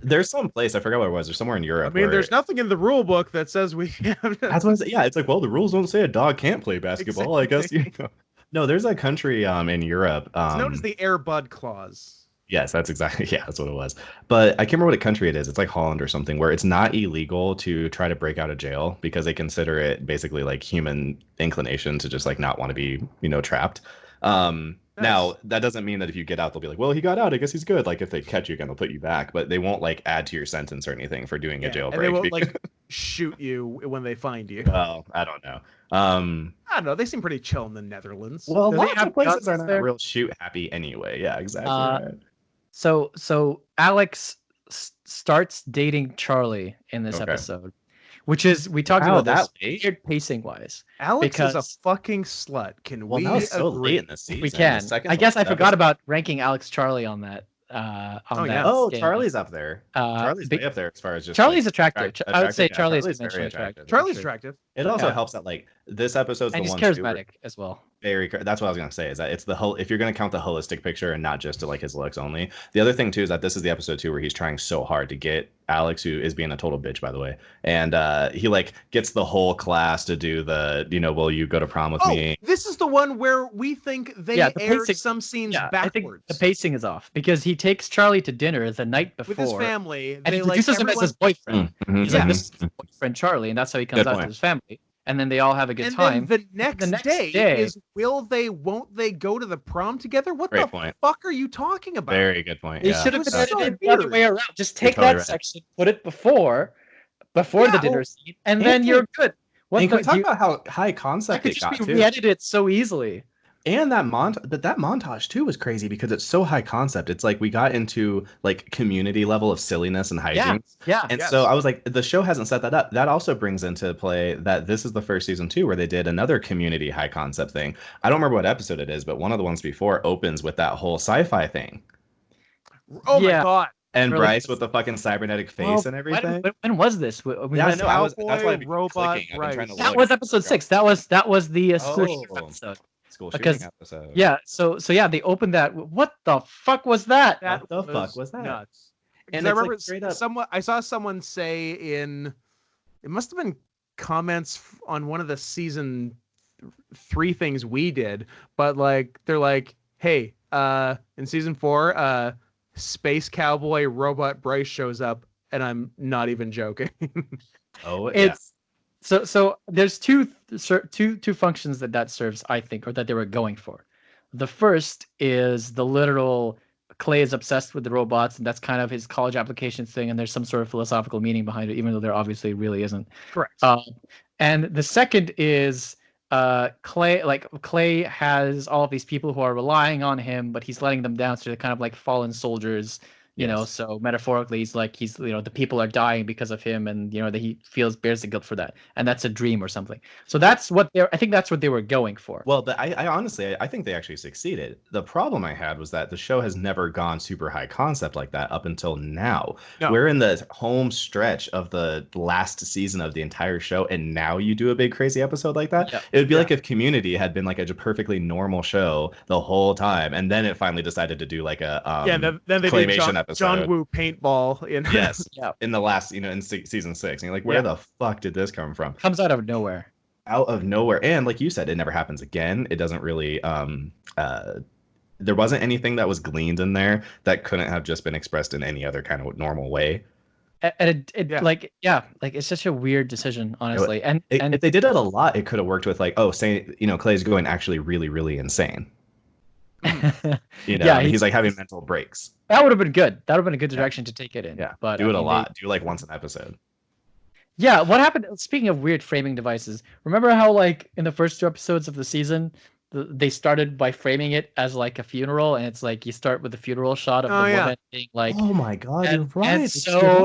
There's some place, I forgot what it was. There's somewhere in Europe. I mean, there's nothing in the rule book that says we have to... That's what I said. Yeah, it's like, well, the rules don't say a dog can't play basketball. Exactly. I guess No, there's a country in Europe. It's known as the Air Bud Clause. Yes, that's exactly. Yeah, that's what it was. But I can't remember what country it is. It's like Holland or something, where it's not illegal to try to break out of jail because they consider it basically like human inclination to just not want to be, trapped. Now, that doesn't mean that if you get out, they'll be like, well, he got out. I guess he's good. Like, if they catch you again, they'll put you back. But they won't, like, add to your sentence or anything for doing a jailbreak. And they won't, like, shoot you when they find you. Well, I don't know. I don't know. They seem pretty chill in the Netherlands. Well, lots of places are not real shoot happy anyway. Yeah, exactly. Right. So Alex starts dating Charlie in this episode, which is, we talked about that weird pacing wise. Alex is a fucking slut. Can we agree? So late in the season. We can. I guess I forgot about ranking Alex Charlie on that. Charlie's up there. Charlie's way up there as far as just Charlie's attractive. I would say Charlie's very attractive. Charlie's attractive. It also helps that like this episode's and the he's one charismatic as well. That's what I was gonna say, is that it's the whole, if you're gonna count the holistic picture and not just to like his looks only. The other thing too is that this is the episode too where he's trying so hard to get Alex, who is being a total bitch by the way, and he like gets the whole class to do the, will you go to prom with me? This is the one where we think they aired some scenes backwards. I think the pacing is off because he takes Charlie to dinner the night before with his family, and he introduces him as his boyfriend. He's like, this is his boyfriend Charlie, and that's how he comes out to his family. And then they all have a good time. Then the next day is, won't they go to the prom together? What the fuck are you talking about? Very good point. They should have started the other way around. Just take that section, put it before the dinner scene, and then you're good. Can we talk about how high concept it got too? That could just be re-edited so easily. And that montage too was crazy because it's so high concept. It's like we got into like community level of silliness and hijinks. Yeah. And so I was like, the show hasn't set that up. That also brings into play that this is the first season too where they did another community high concept thing. I don't remember what episode it is, but one of the ones before opens with that whole sci-fi thing. Oh my god. And really? Bryce with the fucking cybernetic face and everything. When was this? That's why robot Bryce. That was episode 6. That was the school episode. Because episode. So they opened that. What the fuck was that? What the fuck was that? Nuts. And I remember I saw someone say it must have been comments on one of the season 3 things we did, but like they're like, hey, in season 4, space cowboy robot Bryce shows up, and I'm not even joking. So there's two functions that serves, I think, or that they were going for. The first is the literal Clay is obsessed with the robots, and that's kind of his college application thing, and there's some sort of philosophical meaning behind it, even though there obviously really isn't. Correct. And the second is Clay has all of these people who are relying on him, but he's letting them down, so they're kind of like fallen soldiers. So metaphorically, he's the people are dying because of him, and that he bears the guilt for that, and that's a dream or something. So that's what I think that's what they were going for. Well, I honestly think they actually succeeded. The problem I had was that the show has never gone super high concept like that up until now. No. We're in the home stretch of the last season of the entire show, and now you do a big crazy episode like that. It would be like if Community had been like a perfectly normal show the whole time, and then it finally decided to do like a then they claymation episode. John Woo paintball in the last in season 6, and you're like, where the fuck did this come from? Comes out of nowhere, and like you said, it never happens again. It doesn't really there wasn't anything that was gleaned in there that couldn't have just been expressed in any other kind of normal way. And it's such a weird decision, honestly. And if they did it a lot, it could have worked with like, Clay's going actually really, really insane. He's like having mental breaks. That would have been good. That would have been a good direction to take it in. Yeah, but do it a lot. Do like once an episode. Yeah, what happened? Speaking of weird framing devices, remember how like in the first 2 episodes of the season, they started by framing it as like a funeral, and it's like you start with the funeral shot of the woman being like, "Oh my God, you're right."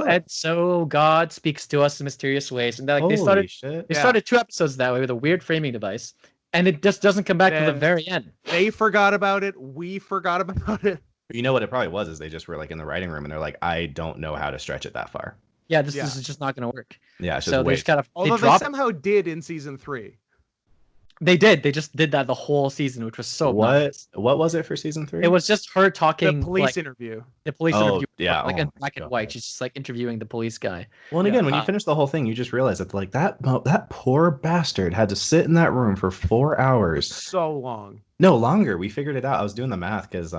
And so God speaks to us in mysterious ways, and they started 2 episodes that way with a weird framing device. And it just doesn't come back to the very end. They forgot about it. We forgot about it. You know what it probably was is they just were like in the writing room and they're like, I don't know how to stretch it that far. Yeah, this is just not going to work. Yeah, it's just so they just although they somehow did in season 3. They did. They just did that the whole season, which was so obnoxious. What was it for season 3? It was just her talking. The police interview. The police interview. Yeah. Like in black and white. She's just like interviewing the police guy. Well, and again, when you finish the whole thing, you just realize that like that poor bastard had to sit in that room for 4 hours. So long. No, longer. We figured it out. I was doing the math because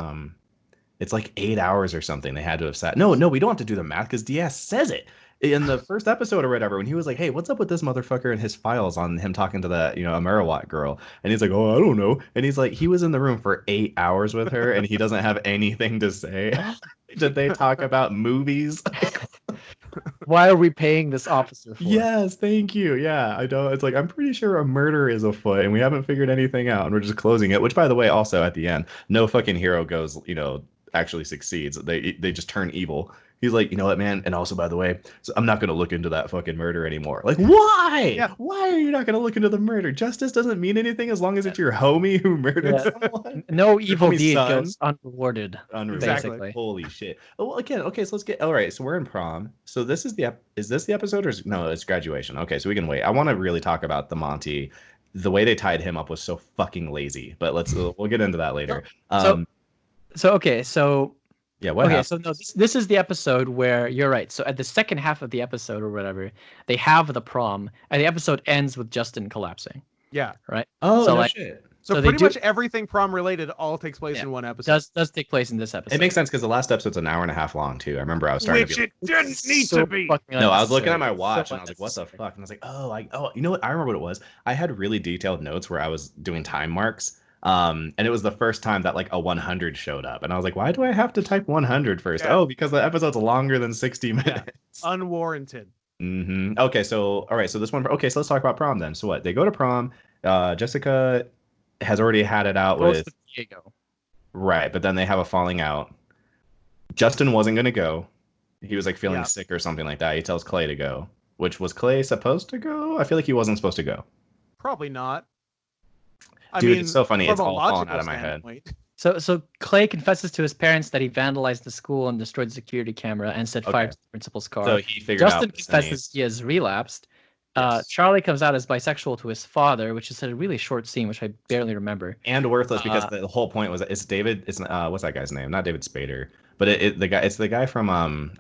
it's like 8 hours or something. They had to have sat. No, we don't have to do the math because Diaz says it. in the first episode or whatever, when he was like, "Hey, what's up with this motherfucker and his files on him talking to that, Ameriwatt girl?" And he's like, "Oh, I don't know." And he's like, he was in the room for 8 hours with her, and he doesn't have anything to say. Did they talk about movies? Why are we paying this officer for? Yes, thank you. Yeah, I know. It's like, I'm pretty sure a murder is afoot, and we haven't figured anything out, and we're just closing it. Which, by the way, also at the end, no fucking hero goes, actually succeeds. They just turn evil. He's like, you know what, man? And also, by the way, so I'm not going to look into that fucking murder anymore. Like, why? Yeah. Why are you not going to look into the murder? Justice doesn't mean anything as long as it's your homie who murdered someone. No evil homie's deed son. goes unrewarded. Exactly. Holy shit. Well, again, okay, so let's get. All right, so we're in prom. So this is is this the episode or no? It's graduation. Okay, so we can wait. I want to really talk about the Monty. The way they tied him up was so fucking lazy. But we'll get into that later. Yeah, what happened? So no, this is the episode where you're right. So at the second half of the episode or whatever, they have the prom, and the episode ends with Justin collapsing. Yeah. Right. Oh, no shit. So pretty much everything prom related all takes place in one episode. Does take place in this episode. It makes sense because the last episode's an hour and a half long too. I remember I was starting to be. Which it didn't need to be. No, I was looking at my watch and I was like, what the fuck? And I was like, you know what? I remember what it was. I had really detailed notes where I was doing time marks. And it was the first time that like a 100 showed up, and I was like, why do I have to type 100 first? Yeah. Oh, because the episode's longer than 60 minutes. Unwarranted. Okay, so all right, so this one. Okay, so let's talk about prom then. So what? They go to prom. Jessica has already had it out with Diego. Right, but then they have a falling out. Justin wasn't gonna go. He was like feeling sick or something like that. He tells Clay to go. Which was Clay supposed to go? I feel like he wasn't supposed to go. Probably not. Dude, it's so funny. It's all falling out of my head. So Clay confesses to his parents that he vandalized the school and destroyed the security camera and set fire to the principal's car. So he figured Justin confesses he has relapsed. Yes. Charlie comes out as bisexual to his father, which is a really short scene, which I barely remember. And worthless because the whole point was it's David. It's what's that guy's name? Not David Spader, but it's the guy from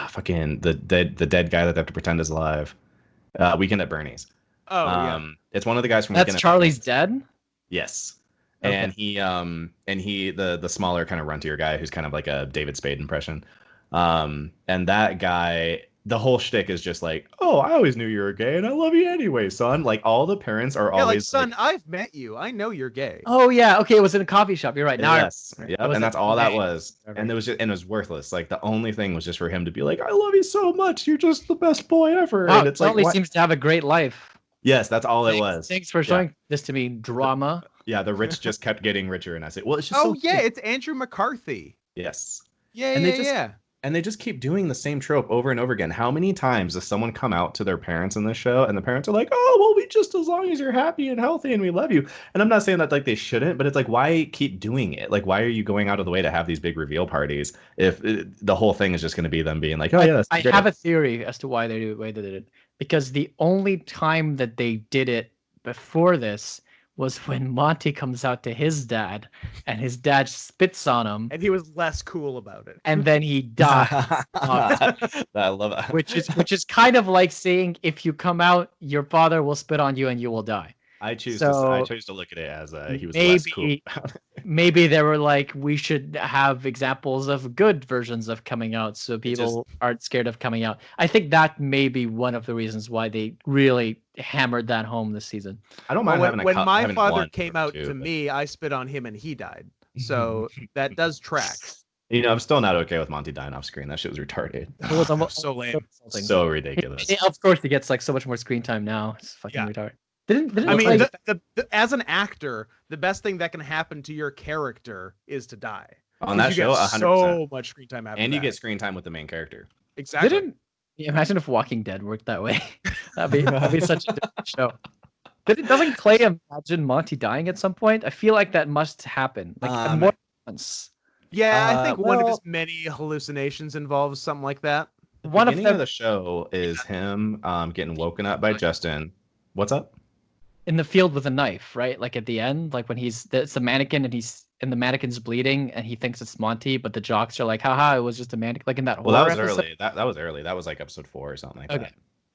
fucking the dead guy that they have to pretend is alive. Weekend at Bernie's. Oh, yeah. It's one of the guys from. That's Charlie's dad. Yes, okay. and he the smaller kind of runtier guy who's kind of like a David Spade impression, and that guy. The whole shtick is just like, oh, I always knew you were gay, and I love you anyway, son. Like all the parents are always like, son, I've met you. I know you're gay. Oh yeah, okay. It was in a coffee shop. You're right. Now, yes, and that's all that was. And it was worthless. Like the only thing was just for him to be like, I love you so much. You're just the best boy ever. Wow, and it's Charlie like, seems to have a great life. Yes, that's all it was. Thanks for showing this to me, drama. Yeah, the rich just kept getting richer, and I said, well, it's just. It's Andrew McCarthy. Yes. Yeah. And they just keep doing the same trope over and over again. How many times does someone come out to their parents in this show, and the parents are like, "Oh, well, we just as long as you're happy and healthy, and we love you." And I'm not saying that like they shouldn't, but it's like, why keep doing it? Like, why are you going out of the way to have these big reveal parties if the whole thing is just going to be them being like, "Oh yeah." I have a theory as to why they do the way they did it. Because the only time that they did it before this was when Monty comes out to his dad, and his dad spits on him, and he was less cool about it. And then he died. I love that. Which is kind of like saying, if you come out, your father will spit on you and you will die. I chose to look at it as he was less cool. Maybe they were like, we should have examples of good versions of coming out, so people aren't scared of coming out. I think that may be one of the reasons why they really hammered that home this season. I don't mind when my father came out to me, I spit on him and he died. So that does track. I'm still not okay with Monty dying off screen. That shit was retarded. It was almost so lame, so ridiculous. Of course, he gets like so much more screen time now. It's fucking retarded. As an actor, the best thing that can happen to your character is to die. On that show, 100%. So much screen time after and you get screen time with the main character. Exactly. Imagine if Walking Dead worked that way. that'd be such a different show. Doesn't Clay imagine Monty dying at some point? I feel like that must happen. Like more than once. Yeah, I think one of his many hallucinations involves something like that. One of the show is him getting woken up by Justin. What's up? In the field with a knife, right? Like at the end, like when it's the mannequin and the mannequin's bleeding and he thinks it's Monty, but the jocks are like, haha, it was just a mannequin. Like in that horror that was episode. early. That was early. That was like episode 4 or something like that.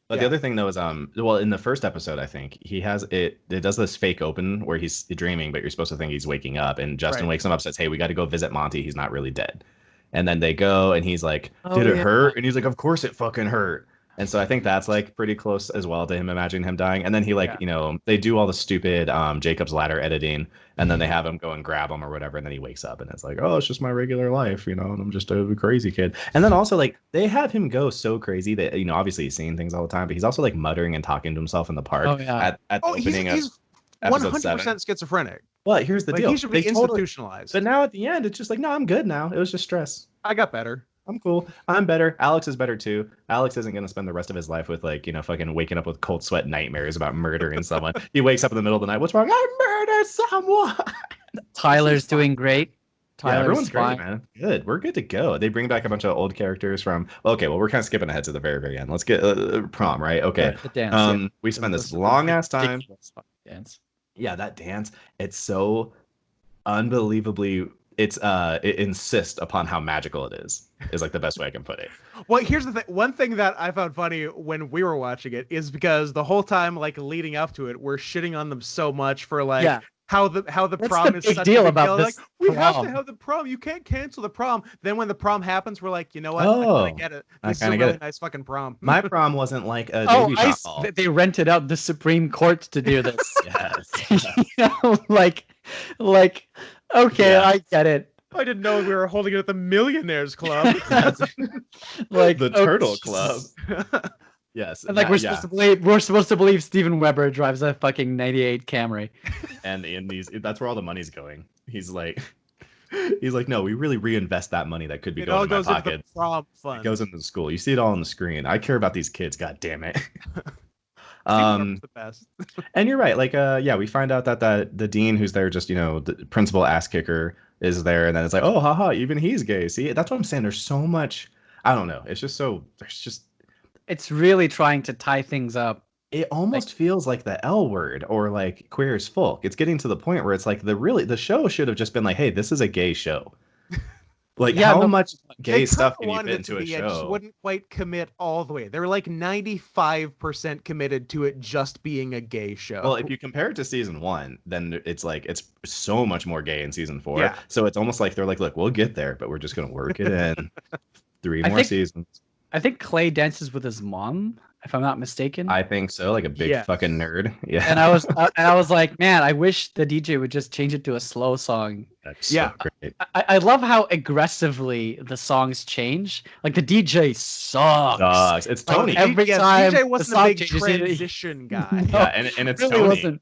But the other thing though is in the first episode, I think he has it does this fake open where he's dreaming, but you're supposed to think he's waking up, and Justin wakes him up, says, hey, we got to go visit Monty, he's not really dead. And then they go, and he's like, "Did it hurt?" And he's like, "Of course it fucking hurt." And so I think that's like pretty close as well to him imagining him dying. And then he like, they do all the stupid Jacob's Ladder editing, and then they have him go and grab him or whatever, and then he wakes up and it's like, oh, it's just my regular life, and I'm just a crazy kid. And then also like they have him go so crazy that obviously he's seeing things all the time, but he's also like muttering and talking to himself in the park at the opening he's of 100% schizophrenic. Well, here's the deal. He should be institutionalized. But now at the end, it's just like, no, I'm good now. It was just stress. I got better. I'm cool. I'm better. Alex is better too. Alex isn't going to spend the rest of his life with like, fucking waking up with cold sweat nightmares about murdering someone. He wakes up in the middle of the night. What's wrong? I murdered someone. Tyler's doing great. Everyone's great, man. Good. We're good to go. They bring back a bunch of old characters from. Okay, well, we're kind of skipping ahead to the very, very end. Let's get Prom, right? Okay. The dance. We spend this long ass time. Dance. Yeah, that dance. It's so unbelievably. It insists upon how magical it is like the best way I can put it. Well, here's the thing. One thing that I found funny when we were watching it is because the whole time, like leading up to it, we're shitting on them so much for like how the prom is such a big deal about this. Like, we have to have the prom. You can't cancel the prom. Then when the prom happens, we're like, you know what? I kind of get it. This is a really nice fucking prom. My prom wasn't like a baby shot hall. They rented out the Supreme Court to do this. Yes. Okay, I get it. I didn't know we were holding it at the Millionaires Club. Like the Turtle Club. Yes. And like we're supposed to believe Steven Weber drives a fucking 98 Camry. And that's where all the money's going. He's like, no, we really reinvest that money that could be going in my pocket. Into the prom fund. It goes into the school. You see it all on the screen. I care about these kids, god damn it. The best. And you're right. Like, we find out that the dean who's there, just the principal ass kicker, is there, and then it's like, oh, haha, even he's gay. See, that's what I'm saying. There's so much. I don't know. It's just so. It's really trying to tie things up. It almost feels like the L word or like queer as folk. It's getting to the point where it's like the show should have just been like, hey, this is a gay show. Like, how much gay stuff can you fit into a show? It just wouldn't quite commit all the way. They were like 95% committed to it just being a gay show. Well, if you compare it to season 1, then it's like it's so much more gay in season 4. Yeah. So it's almost like they're like, look, we'll get there, but we're just gonna work it in 3 more seasons. I think Clay dances with his mom, if I'm not mistaken. I think so, like a big fucking nerd. Yeah. And I was like, man, I wish the DJ would just change it to a slow song. That's so great. I love how aggressively the songs change. Like the DJ sucks. It's Tony. Like, every time DJ wasn't a big transition guy. Yeah, and it's really Tony. Wasn't.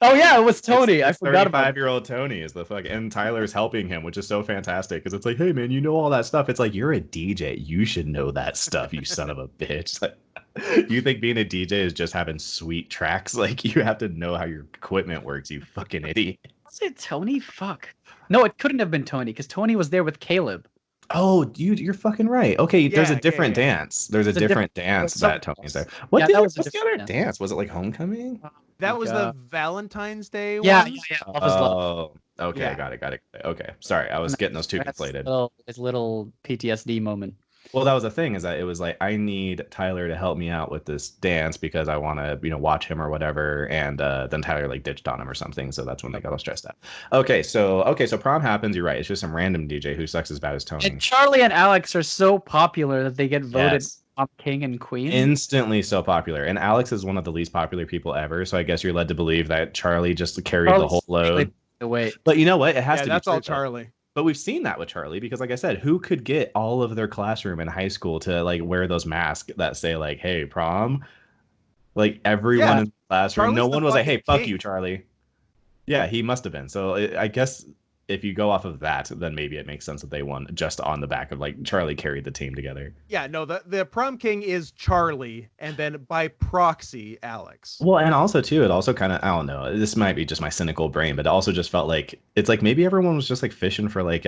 Oh yeah, it was Tony. I forgot about 35-year-old Tony is the fuck, and Tyler's helping him, which is so fantastic because it's like, hey man, you know all that stuff. It's like, you're a DJ, you should know that stuff, you son of a bitch. Like, you think being a DJ is just having sweet tracks? Like, you have to know how your equipment works, you fucking idiot. Was it Tony? Fuck. No, it couldn't have been Tony because Tony was there with Caleb. Oh, you're fucking right. Okay, there's a different dance. There's a different dance that Tony's there. What's the other dance? Was it like Homecoming? That was the Valentine's Day one? Yeah. Love is Love. Okay, yeah. Got it. Okay, sorry, I was getting those two conflated. It's a little PTSD moment. Well, that was the thing, is that it was like, I need Tyler to help me out with this dance because I want to, watch him or whatever. And then Tyler like ditched on him or something. So that's when they got all stressed out. Okay, so prom happens. You're right. It's just some random DJ who sucks as bad as Tony. And Charlie and Alex are so popular that they get voted king and queen. Instantly so popular. And Alex is one of the least popular people ever. So I guess you're led to believe that Charlie just carried the whole load. But you know what? It has to be. That's all Charlie. But we've seen that with Charlie because, like I said, who could get all of their classroom in high school to like wear those masks that say like, "Hey, prom"? Like everyone in the classroom, Charlie's no one was like, "Hey, fuck king. you, Charlie." Yeah, he must have been. So I guess if you go off of that, then maybe it makes sense that they won just on the back of like Charlie carried the team together. Yeah, no, the prom king is Charlie, and then by proxy, Alex. Well, and also too, it also kind of, I don't know, this might be just my cynical brain, but it also just felt like it's like maybe everyone was just like fishing for like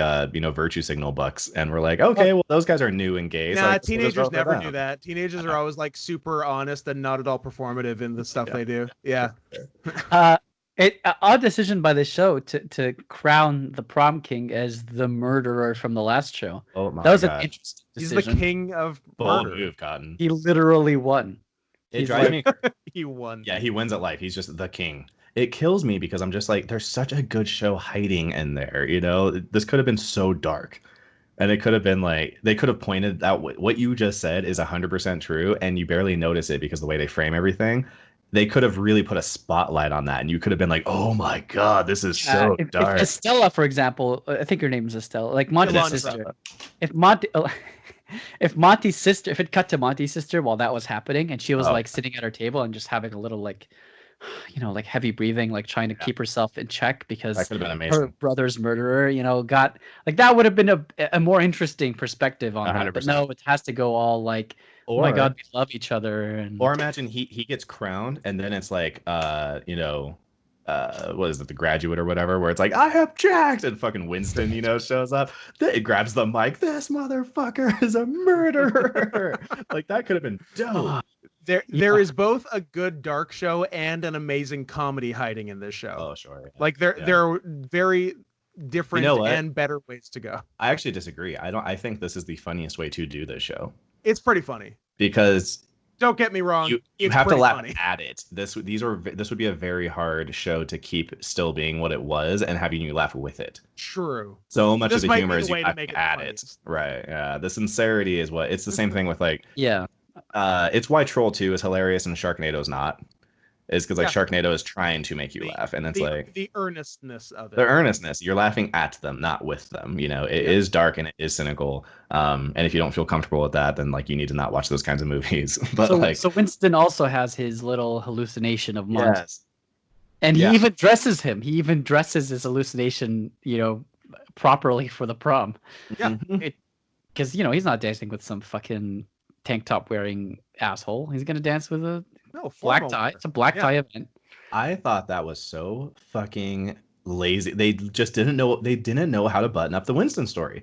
virtue signal bucks, and we're like, okay, well those guys are new and gay. Nah, teenagers never do that. Teenagers are always like super honest and not at all performative in the stuff they do. Yeah. Odd decision by the show to crown the prom king as the murderer from the last show. Oh my God. That was an interesting decision. He's the king of bold murder. move, Cotton. He literally won. It drives me. He won. Yeah, he wins at life. He's just the king. It kills me because I'm just like, there's such a good show hiding in there. This could have been so dark. And it could have been like, they could have pointed out what you just said is 100% true, and you barely notice it because the way they frame everything. They could have really put a spotlight on that, and you could have been like, "Oh my god, this is so dark." If Estella, for example, I think her name is Estella, like Monty's sister. If Monty's sister, if it cut to Monty's sister while that was happening, and she was like sitting at her table and just having a little like, like heavy breathing, like trying to keep herself in check because her brother's murderer, got like that would have been a more interesting perspective on 100%. That. But no, it has to go all like, oh my god, we love each other. Or imagine he gets crowned, and then it's like, what is it, The Graduate or whatever, where it's like, I object, and fucking Winston, shows up. It grabs the mic. This motherfucker is a murderer. Like that could have been dope. There is both a good dark show and an amazing comedy hiding in this show. Oh, sure. Yeah. Like there are very different and better ways to go. I actually disagree. I think this is the funniest way to do this show. It's pretty funny. Because don't get me wrong, you have to laugh at it. This would be a very hard show to keep still being what it was and having you laugh with it. True. So much of the humor is you laugh at it. Right. Yeah. The sincerity is what it's the same thing with like it's why Troll 2 is hilarious and Sharknado's not. Is because like Sharknado is trying to make you laugh, and it's like the earnestness of it. The earnestness, you're laughing at them, not with them. It is dark and it is cynical. And if you don't feel comfortable with that, then like you need to not watch those kinds of movies. But so Winston also has his little hallucination of Monty. Yes. And he even dresses him. He even dresses his hallucination, properly for the prom. Yeah. Because he's not dancing with some fucking tank top wearing asshole. He's gonna dance with a black tie. It's a black tie event. I thought that was so fucking lazy. They just didn't know. They didn't know how to button up the Winston story.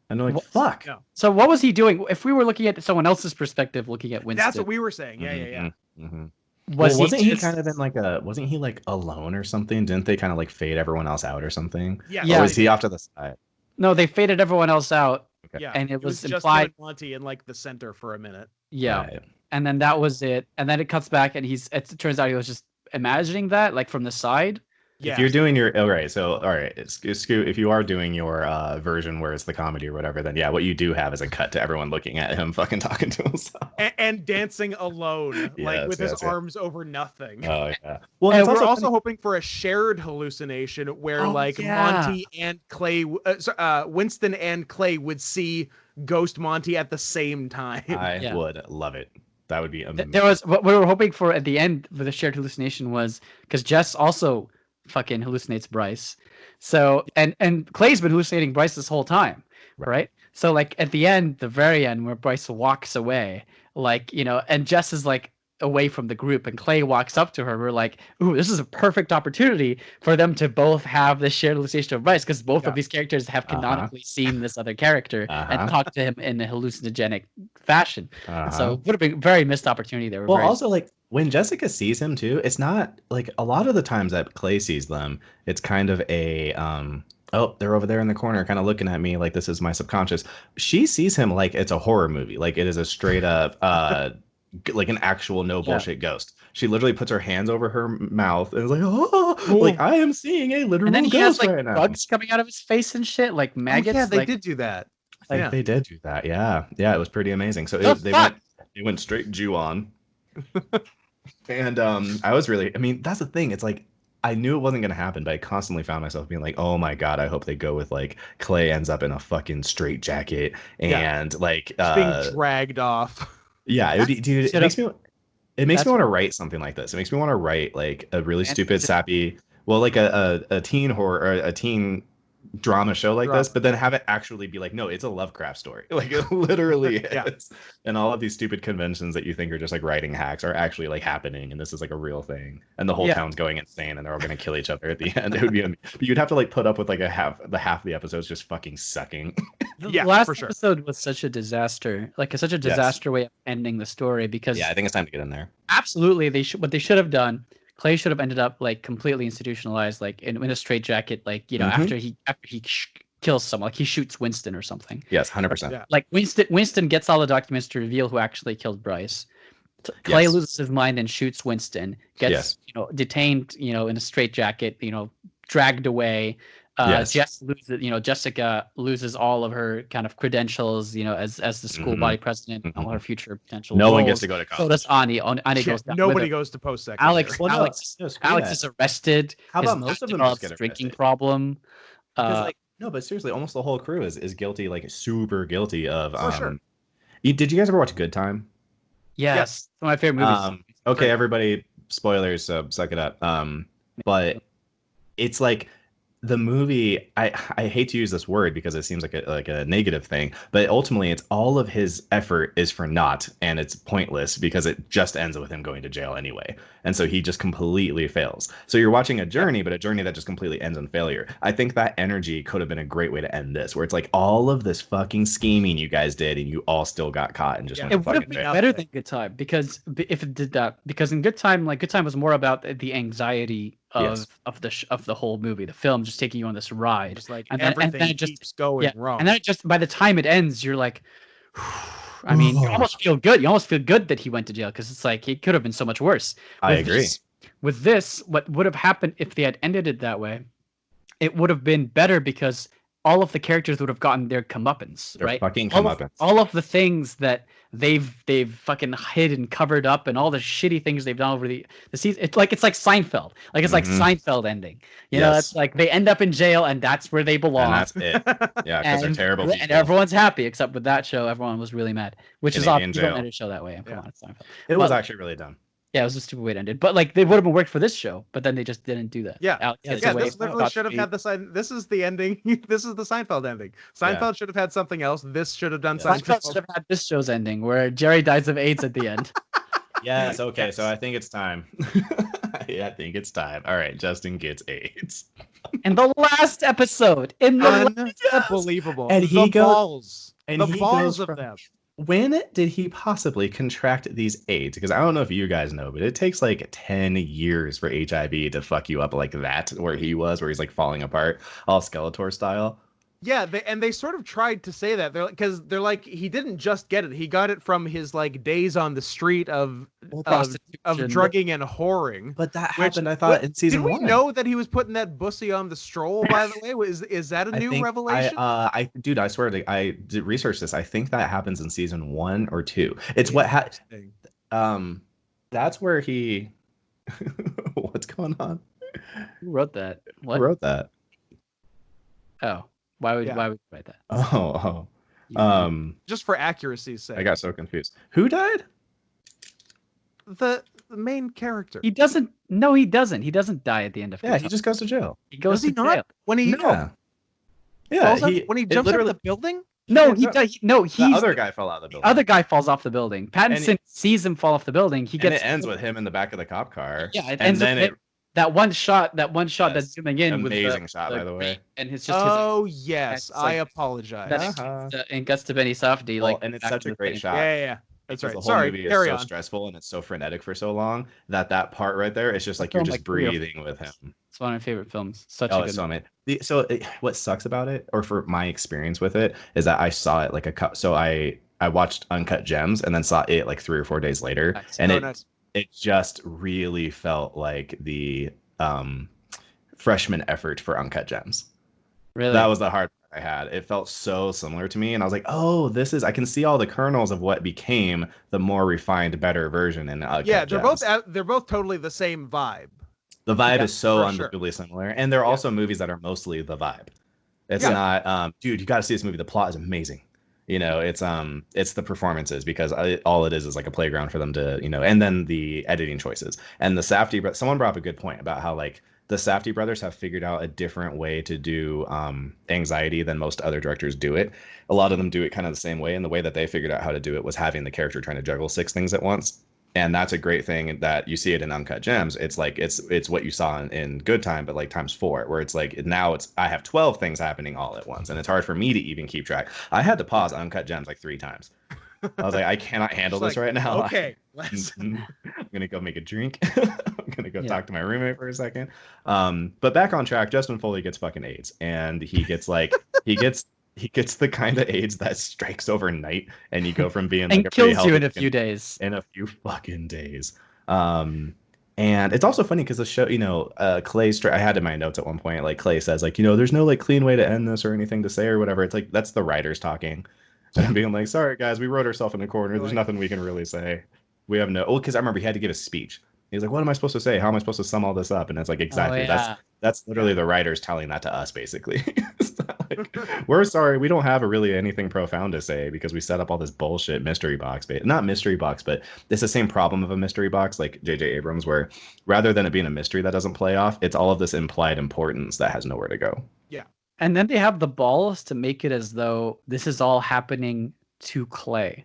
And they're like, fuck. Yeah. So what was he doing? If we were looking at someone else's perspective, looking at Winston, that's what we were saying. Yeah. Mm-hmm. Wasn't he kind of in like wasn't he like alone or something? Didn't they kind of like fade everyone else out or something? Yeah. Or was he off to the side? No, they faded everyone else out. Okay. Yeah. And it was implied just Monty in like the center for a minute. Yeah. Right. And then that was it. And then it cuts back and it turns out he was just imagining that like from the side. Yeah. If you're doing your if you are doing your version where it's the comedy or whatever, then what you do have is a cut to everyone looking at him fucking talking to himself and dancing alone, like with his arms over nothing. Oh yeah. Well, and we're also hoping for a shared hallucination where Monty and Clay, Winston and Clay would see Ghost Monty at the same time. I would love it. That would be amazing. There was what we were hoping for at the end for the shared hallucination was because Jess also fucking hallucinates Bryce. So and Clay's been hallucinating Bryce this whole time, right? So like at the very end where Bryce walks away, like, and Jess is like away from the group and Clay walks up to her. We're like, ooh, this is a perfect opportunity for them to both have this shared hallucination of Bryce because both of these characters have canonically seen this other character and talked to him in a hallucinogenic fashion. So it would have been a very missed opportunity there. Well, also like when Jessica sees him too, it's not like a lot of the times that Clay sees them, it's kind of a oh, they're over there in the corner kind of looking at me like this is my subconscious. She sees him like it's a horror movie, like it is a straight up like an actual no bullshit ghost. She literally puts her hands over her mouth and is like, oh, like I am seeing a literal ghost has, like, right now. Bugs coming out of his face and shit, like maggots. They did do that. They did do that. Yeah, it was pretty amazing. So they went straight Jew on. And I was really, that's the thing. It's like I knew it wasn't gonna happen, but I constantly found myself being like, oh my god, I hope they go with like Clay ends up in a fucking straight jacket and like being dragged off. Yeah, dude, it makes me want to write something like this. It makes me want to write like a really stupid, sappy, like a teen horror or a teen drama show like this, but then have it actually be like, no, it's a Lovecraft story. Like it literally is. And all of these stupid conventions that you think are just like writing hacks are actually like happening, and this is like a real thing. And the whole town's going insane, and they're all going to kill each other at the end. It would be, but you'd have to like put up with like half of the episodes just fucking sucking. The last episode was such a disaster, such a disaster way of ending the story because I think it's time to get in there. Absolutely, what they should have done. Clay should have ended up like completely institutionalized, like in a straitjacket, like after he kills someone, like he shoots Winston or something. Yes, 100%. Like Winston gets all the documents to reveal who actually killed Bryce. Clay loses his mind and shoots Winston. Gets detained, in a straitjacket, dragged away, Yes. Jessica loses all of her kind of credentials, as the school body president, all her future potential No roles. one gets to go to college. So does Ani. Ani goes down. Nobody goes to post-secondary. Alex is arrested. How about His most of them develops just get drinking arrested? problem. Because no, but seriously, almost the whole crew is guilty, like super guilty of. For sure. Did you guys ever watch Good Time? Yes. One of my favorite movies. Okay, Great. everybody, spoilers, so suck it up. But it's like the movie, I hate to use this word because it seems like a negative thing, but ultimately it's all of his effort is for naught, and it's pointless because it just ends with him going to jail anyway. And so he just completely fails. So you're watching a journey, but a journey that just completely ends in failure. I think that energy could have been a great way to end this, where it's like all of this fucking scheming you guys did and you all still got caught and just went to It would have fucking been jail. better than Good Time, because if it did that, because in Good Time, Good Time was more about the anxiety of the whole movie, the film just taking you on this ride, Just like and everything then it just keeps going wrong. and then it just, by the time it ends, you're like, I mean, you almost feel good. You almost feel good that he went to jail, because it's like it could have been so much worse. I agree. With this, what would have happened if they had ended it that way? It would have been better, because all of the characters would have gotten their comeuppance, Their right? fucking comeuppance. All of the things that they've fucking hid and covered up, and all the shitty things they've done over the season. It's like Seinfeld. It's like Seinfeld ending. You know, it's like they end up in jail, and that's where they belong. And that's it. Yeah, because they're terrible people. And everyone's happy, except with that show, everyone was really mad. Which is Canadian often, you don't jail. end a show that way. Come on, it's Seinfeld. It was actually really dumb. Yeah, it was a stupid way to end it. But they would have been worked for this show, but then they just didn't do that. Alex this literally should have had this is the ending. This is the Seinfeld ending. Seinfeld should have had something else. This should have done Seinfeld. Seinfeld should have had this show's ending, where Jerry dies of AIDS at the end. Yes, okay, so I think it's time. I think it's time. All right, Justin gets AIDS. In the last episode. Unbelievable. And the balls of from, them. When did he possibly contract these AIDS? Because I don't know if you guys know, but it takes like 10 years for HIV to fuck you up like that, where he's like falling apart, all Skeletor style. Yeah, they sort of tried to say that. They're like, he didn't just get it. He got it from his like days on the street of drugging and whoring. But that happened, I thought, in season 1. Did we know that he was putting that bussy on the stroll, by the way? Is that a new revelation? I swear I did research this. I think that happens in season 1 or 2. It's that's where he what's going on? Who wrote that? What? Who wrote that? Oh. Why would you write that? Just for accuracy's sake. I got so confused. Who died? The main character. He doesn't. No, he doesn't. He doesn't die at the end of. Yeah, he just goes to jail. He goes to jail. When he when he jumps out of the building. No, he does. No, the other guy fell out of the building. The other guy falls off the building. Pattinson sees him fall off the building. And it ends with him in the back of the cop car. Yeah, it ends with that one shot that's zooming in. Amazing shot, by the way. And it's just. Yes, I apologize. And gets to Benny Safdie, and it's such a great shot. Yeah. That's right. The whole movie is so stressful and it's so frenetic for so long that part right there is just like you're just breathing with him. It's one of my favorite films. Such a good so amazing. What sucks about it, or for my experience with it, is that I saw it like I watched Uncut Gems and then saw it like 3 or 4 days later, it just really felt like the freshman effort for Uncut Gems. Really, that was the hard part I had. It felt so similar to me, and I was like, "Oh, I can see all the kernels of what became the more refined, better version." In Uncut Gems. They're both totally the same vibe. The vibe is so unbelievably similar, and they're also movies that are mostly the vibe. It's not, dude. You got to see this movie. The plot is amazing. It's the performances, because all it is like a playground for them to, and then the editing choices and the Safdie. But someone brought up a good point about how like the Safdie brothers have figured out a different way to do anxiety than most other directors do it. A lot of them do it kind of the same way, and the way that they figured out how to do it was having the character trying to juggle 6 things at once. And that's a great thing that you see it in Uncut Gems. It's like it's what you saw in Good Time, but like times 4, where it's like now I have 12 things happening all at once, and it's hard for me to even keep track. I had to pause Uncut Gems like 3 times. I was like, I cannot handle this right now. Okay, I'm gonna go make a drink. I'm gonna go talk to my roommate for a second. But back on track, Justin Foley gets fucking AIDS, and he gets he gets the kind of AIDS that strikes overnight, and you go from being like and kills you in a few days. In a few fucking days. And it's also funny because the show, Clay's, I had in my notes at one point, like Clay says, like, there's no like clean way to end this or anything to say or whatever. It's like, that's the writers talking. And I'm being like, sorry, guys, we wrote ourselves in a corner. There's nothing we can really say. We have because I remember he had to give a speech. He's like, what am I supposed to say? How am I supposed to sum all this up? And it's like, exactly. That's literally the writers telling that to us, basically. Like, we're sorry, we don't have really anything profound to say because we set up all this bullshit mystery box. Not mystery box, but it's the same problem of a mystery box, like J.J. Abrams, where rather than it being a mystery that doesn't play off, it's all of this implied importance that has nowhere to go. Yeah. And then they have the balls to make it as though this is all happening to Clay.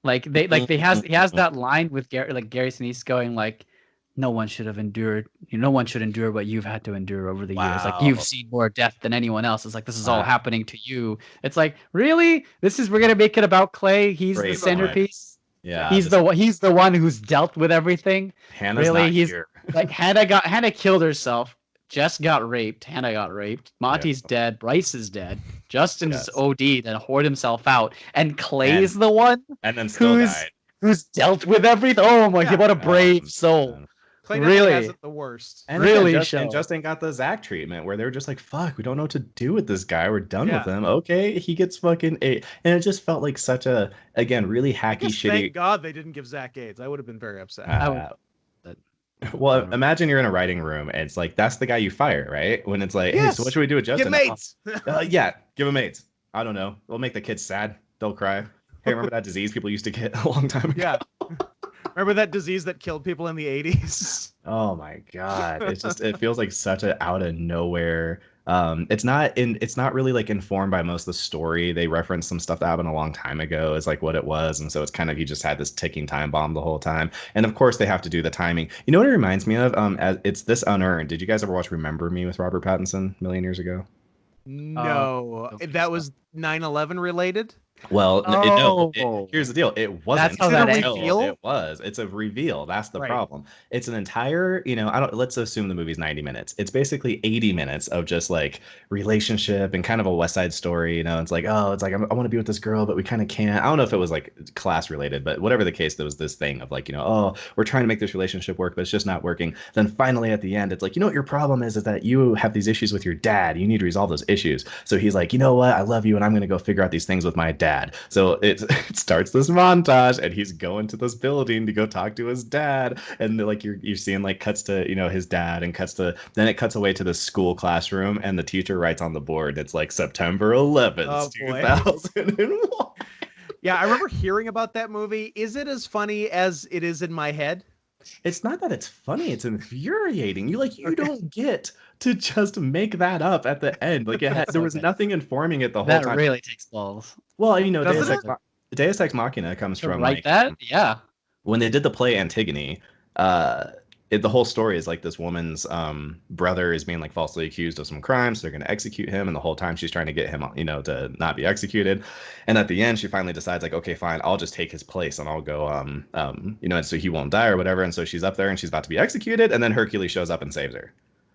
He has that line with Gary Sinise going like, no one should endure what you've had to endure over the years. Like, you've seen more death than anyone else. It's like, this is all happening to you. It's like, really? We're gonna make it about Clay. He's the centerpiece. Yeah. He's the one who's dealt with everything. Hannah's really, not here. Like, Hannah killed herself. Jess got raped. Hannah got raped. Monty's dead. Bryce is dead. Justin's OD'd and whored himself out. And Clay's the one and then still died. Who's dealt with everything. Oh my God, what a brave soul. Clay really has it the worst. And really, Justin got the Zach treatment where they were just like, fuck, we don't know what to do with this guy. We're done with him. Okay, he gets fucking AIDS. And it just felt like such a, again, really hacky, shitty. Thank God they didn't give Zach AIDS. I would have been very upset. Well, imagine you're in a writing room and it's like, that's the guy you fire, right? When it's like, hey, so what should we do with Justin? Give him AIDS. Yeah, give him AIDS. I don't know. We'll make the kids sad. They'll cry. Hey, remember that disease people used to get a long time ago? Yeah. Remember that disease that killed people in the 80s? Oh my God. It feels like such a out of nowhere. It's not really like informed by most of the story. They reference some stuff that happened a long time ago is like what it was. And so it's kind of, you just had this ticking time bomb the whole time. And of course they have to do the timing. You know what it reminds me of? It's This Unearned. Did you guys ever watch Remember Me with Robert Pattinson a million years ago? No, that was 9/11 related. Well, here's the deal. It wasn't. That's how that It was. It's a reveal. That's the problem. It's an entire, let's assume the movie's 90 minutes. It's basically 80 minutes of just like relationship and kind of a West Side Story. It's like, I want to be with this girl, but we kind of can't. I don't know if it was like class related, but whatever the case, there was this thing of like, we're trying to make this relationship work, but it's just not working. Then finally at the end, it's like, what your problem is that you have these issues with your dad. You need to resolve those issues. So he's like, you know what? I love you and I'm going to go figure out these things with my dad. So it starts this montage and he's going to this building to go talk to his dad, and like you're seeing like cuts to his dad, and then it cuts away to the school classroom and the teacher writes on the board, it's like September 11th, 2001. Yeah, I remember hearing about that movie. Is it as funny as it is in my head? It's not that it's funny, it's infuriating. You don't get to just make that up at the end. Like there was nothing informing it the whole time. That really takes balls. Well, Deus Ex Machina comes from like that. Yeah. When they did the play Antigone, the whole story is like this woman's brother is being like falsely accused of some crimes. So they're going to execute him, and the whole time she's trying to get him, to not be executed. And at the end, she finally decides like, okay, fine, I'll just take his place and I'll go, and so he won't die or whatever. And so she's up there and she's about to be executed, and then Hercules shows up and saves her.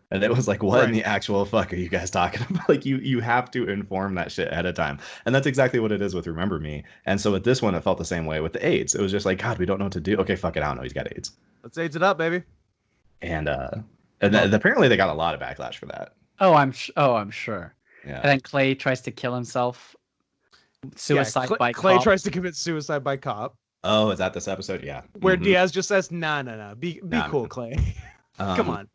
And it was like, what in the actual fuck are you guys talking about? Like, you have to inform that shit ahead of time. And that's exactly what it is with Remember Me. And so with this one, it felt the same way with the AIDS. It was just like, God, we don't know what to do. Okay, fuck it, I don't know. He's got AIDS. Let's AIDS it up, baby. And apparently they got a lot of backlash for that. I'm sure. Yeah. And then Clay tries to kill himself. Suicide by Clay cop. tries to commit suicide by cop. Oh, is that this episode? Yeah. Where Diaz just says, nah. Be cool, Clay. Come on.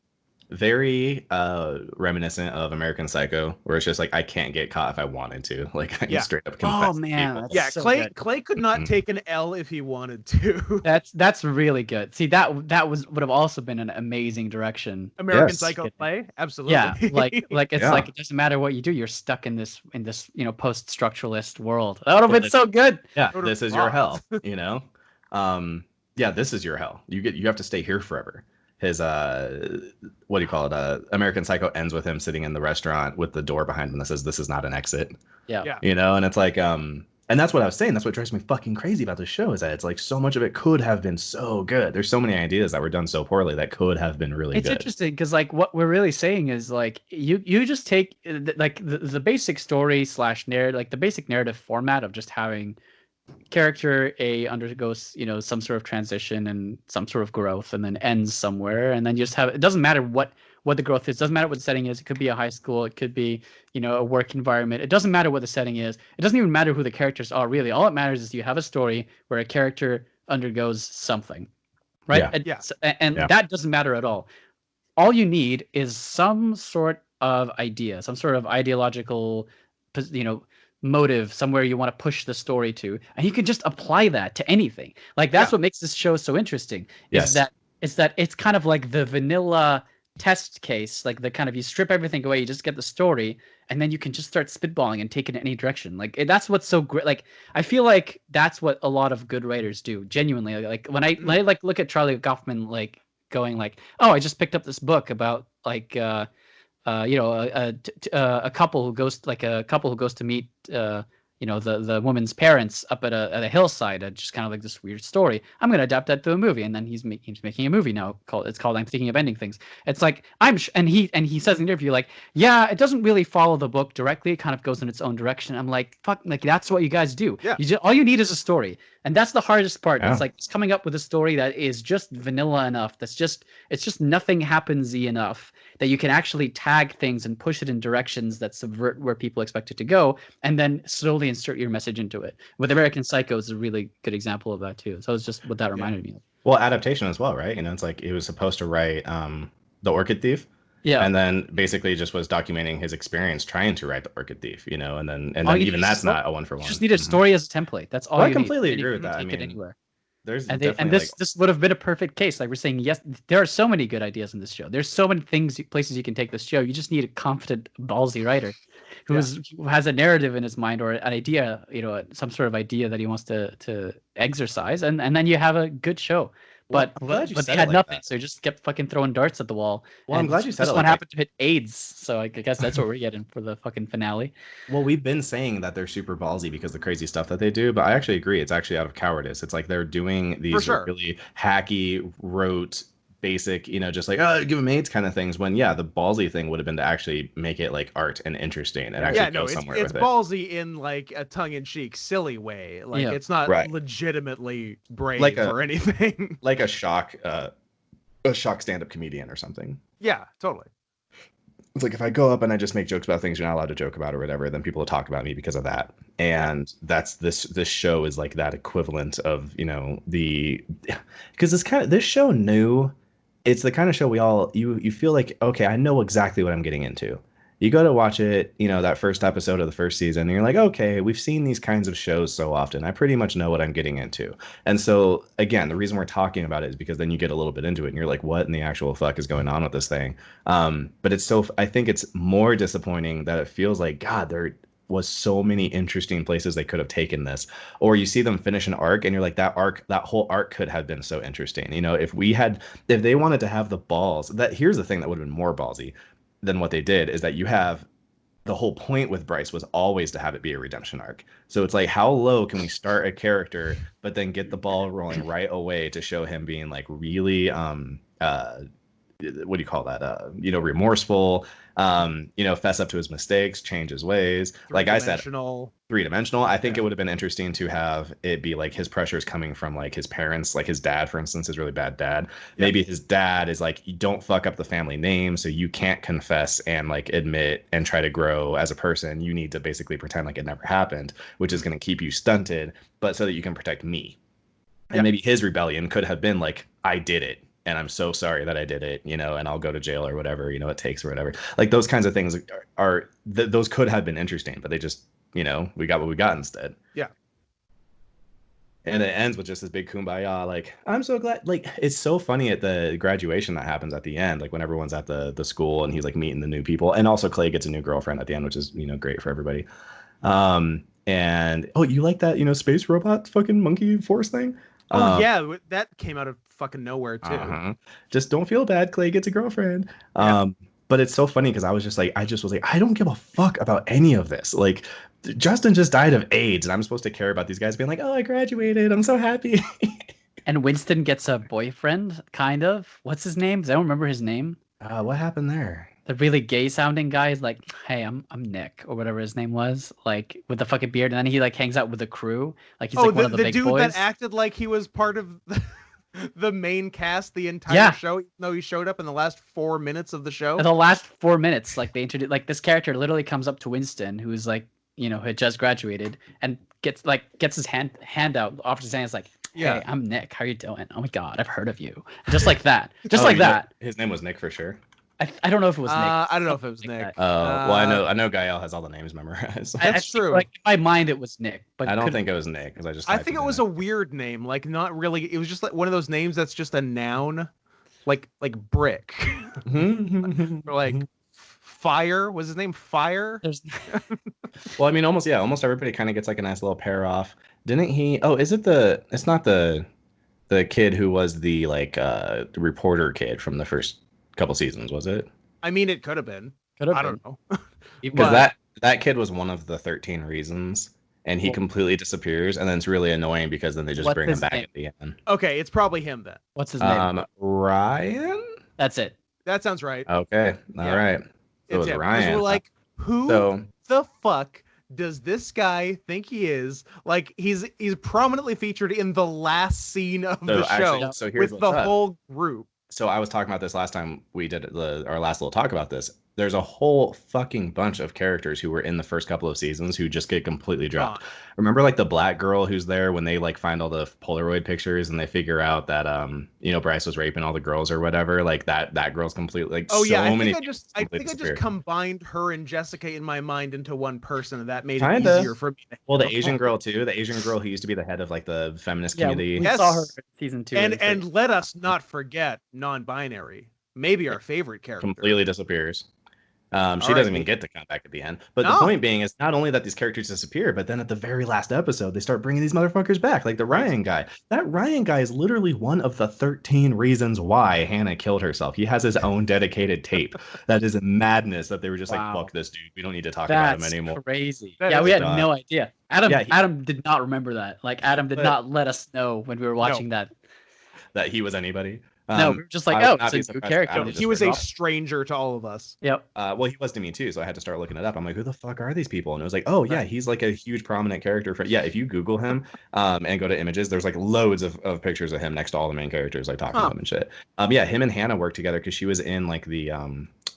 Very reminiscent of American Psycho, where it's just like, I can't get caught if I wanted to. Like, I can straight up confess. Oh man, so Clay could not take an L if he wanted to. That's really good. See, that would have also been an amazing direction. American Psycho Clay, absolutely. Yeah, like it's like it doesn't matter what you do, you're stuck in this post-structuralist world. That would have been so good. Yeah, this is your hell. Yeah, this is your hell. You have to stay here forever. His what do you call it? American Psycho ends with him sitting in the restaurant with the door behind him that says, "This is not an exit." Yeah. And it's like, and that's what I was saying. That's what drives me fucking crazy about this show, is that it's like so much of it could have been so good. There's so many ideas that were done so poorly that could have been really good. It's interesting because like what we're really saying is like you just take like the basic story / narrative, like the basic narrative format of just having character A undergoes, some sort of transition and some sort of growth, and then ends somewhere, and then you just have, it doesn't matter what the growth is, doesn't matter what the setting is. It could be a high school, it could be, a work environment. It doesn't matter what the setting is. It doesn't even matter who the characters are, really. All it matters is you have a story where a character undergoes something, right? And that doesn't matter at all. All you need is some sort of idea, some sort of ideological, motive, somewhere you want to push the story to, and you can just apply that to anything. Like that's what makes this show so interesting. Is that it's kind of like the vanilla test case, like the kind of, you strip everything away, you just get the story, and then you can just start spitballing and take it in any direction. Like that's what's so great. Like I feel like that's what a lot of good writers do, genuinely. Like when I like look at Charlie Kaufman, like going like, oh, I just picked up this book about like a couple who goes to meet the woman's parents up at a hillside, and just kind of like this weird story. I'm gonna adapt that to a movie, and then he's making a movie now called I'm Thinking of Ending Things. It's like and he says in the interview like, yeah, it doesn't really follow the book directly, it kind of goes in its own direction. I'm like, fuck, like that's what you guys do. Yeah. All you need is a story, and that's the hardest part. It's like, it's coming up with a story that is just vanilla enough, it's just nothing happensy enough that you can actually tag things and push it in directions that subvert where people expect it to go, and then slowly insert your message into it. With American Psycho is a really good example of that too. So it's just what that reminded me of. Well, adaptation as well, right? It's like he was supposed to write The Orchid Thief. Yeah. And then basically just was documenting his experience trying to write The Orchid Thief, and then even that's not a one for one. You just need a story as a template. That's all. I completely agree with that. I mean, anywhere. This would have been a perfect case. Like we're saying, yes, there are so many good ideas in this show. There's so many places you can take this show. You just need a confident, ballsy writer who has a narrative in his mind, or an idea, some sort of idea that he wants to exercise, and then you have a good show. But they had nothing, so he just kept fucking throwing darts at the wall. Well, I'm glad you said it. This one happened to hit AIDS, so I guess that's what we're getting for the fucking finale. Well, we've been saying that they're super ballsy because of the crazy stuff that they do, but I actually agree. It's actually out of cowardice. It's like they're doing these really hacky, rote, basic, just like, oh, give them AIDS kind of things, when the ballsy thing would have been to actually make it like art and interesting and actually go somewhere with it. It's ballsy in like a tongue-in-cheek silly way. Like it's not legitimately brave or anything. Like a shock stand-up comedian or something. Yeah, totally. It's like, if I go up and I just make jokes about things you're not allowed to joke about or whatever, then people will talk about me because of that. And that's this show is like that equivalent of, because this show knew. It's the kind of show you feel like, okay, I know exactly what I'm getting into. You go to watch it, that first episode of the first season, and you're like, okay, we've seen these kinds of shows so often. I pretty much know what I'm getting into. And so, again, the reason we're talking about it is because then you get a little bit into it, and you're like, what in the actual fuck is going on with this thing? But I think it's more disappointing that it feels like, God, there was so many interesting places they could have taken this. Or you see them finish an arc and you're like, that whole arc could have been so interesting. If they wanted to have the balls, here's the thing that would have been more ballsy than what they did, is that you have the whole point with Bryce was always to have it be a redemption arc. So it's like, how low can we start a character but then get the ball rolling right away to show him being like really what do you call that? Remorseful, fess up to his mistakes, change his ways. Like I said, three-dimensional. I think it would have been interesting to have it be like his pressures coming from like his parents, like his dad, for instance, his really bad dad. Yeah. Maybe his dad is like, you don't fuck up the family name, so you can't confess and like admit and try to grow as a person. You need to basically pretend like it never happened, which is going to keep you stunted, but so that you can protect me. And maybe his rebellion could have been like, I did it, and I'm so sorry that I did it, and I'll go to jail or whatever, it takes or whatever. Like those kinds of things those could have been interesting, but they just, we got what we got instead. Yeah. And it ends with just this big kumbaya, like, I'm so glad. Like, it's so funny at the graduation that happens at the end, like when everyone's at the school and he's like meeting the new people. And also Clay gets a new girlfriend at the end, which is, great for everybody. And, you like that, space robot fucking monkey force thing? Yeah, that came out of fucking nowhere too. Just don't feel bad, Clay gets a girlfriend. But it's so funny because I was like, I don't give a fuck about any of this. Like, Justin just died of AIDS, and I'm supposed to care about these guys being like, oh, I graduated, I'm so happy. And Winston gets a boyfriend, kind of. What's his name? I don't remember his name. What happened there? the really gay sounding guy is like, hey, I'm Nick or whatever his name was, like with the fucking beard, and then he like hangs out with the crew, like he's like one of the big dude boys. that acted like he was part of the main cast the entire show, even though he showed up in the last 4 minutes of the show. In the last 4 minutes, like they introduce, like this character literally comes up to Winston, who's like, had just graduated, and gets his hand out, offers his hand, is like, hey, I'm Nick. How are you doing? Oh my god, I've heard of you. Just like that. Just like that. His name was Nick for sure. I don't know if it was Nick. I don't know if it was Nick. Well, I know Gael has all the names memorized. That's true. Like in my mind, it was Nick, but I don't think it was Nick because I think it was a weird name, like not really. It was just like one of those names that's just a noun, like brick, or like fire. Was his name Fire? Well, I mean, almost everybody kind of gets like a nice little pair off. Didn't he? Oh, it's not the kid who was the like reporter kid from the first couple seasons, was it? I mean, it could have been. I don't know. Because that kid was one of the 13 reasons, and he completely disappears, and then it's really annoying because then they just bring him back at the end. Okay, it's probably him then. What's his name? Ryan? That's it. That sounds right. Okay. All right. So it was Ryan. We're like, who the fuck does this guy think he is? Like, he's prominently featured in the last scene of the show with the whole group. So I was talking about this last time we did our last little talk about this. There's a whole fucking bunch of characters who were in the first couple of seasons who just get completely dropped. Remember like the black girl who's there when they like find all the Polaroid pictures and they figure out that Bryce was raping all the girls or whatever, like that girl's completely like I think I just combined her and Jessica in my mind into one person, and that made it easier for me. Well, the Asian girl too, the Asian girl who used to be the head of like the feminist community. We saw her in season 2. And let us not forget non-binary, maybe our favorite character, completely disappears. She doesn't even get to come back at the end. But the point being is not only that these characters disappear, but then at the very last episode, they start bringing these motherfuckers back. Like the Ryan guy. That Ryan guy is literally one of the 13 reasons why Hannah killed herself. He has his own dedicated tape. That is madness that they were just like, fuck this dude. We don't need to talk about him anymore. That's crazy. We had no idea. Adam did not remember that. Like Adam did not let us know when we were watching that he was anybody. No, we were just like, it's a new character. He was a stranger to all of us. Yep. Well, he was to me too, so I had to start looking it up. I'm like, who the fuck are these people? And it was like, oh yeah, he's like a huge prominent character. If you Google him and go to images, there's like loads of pictures of him next to all the main characters, like talking to them and shit. Him and Hannah worked together because she was in like the I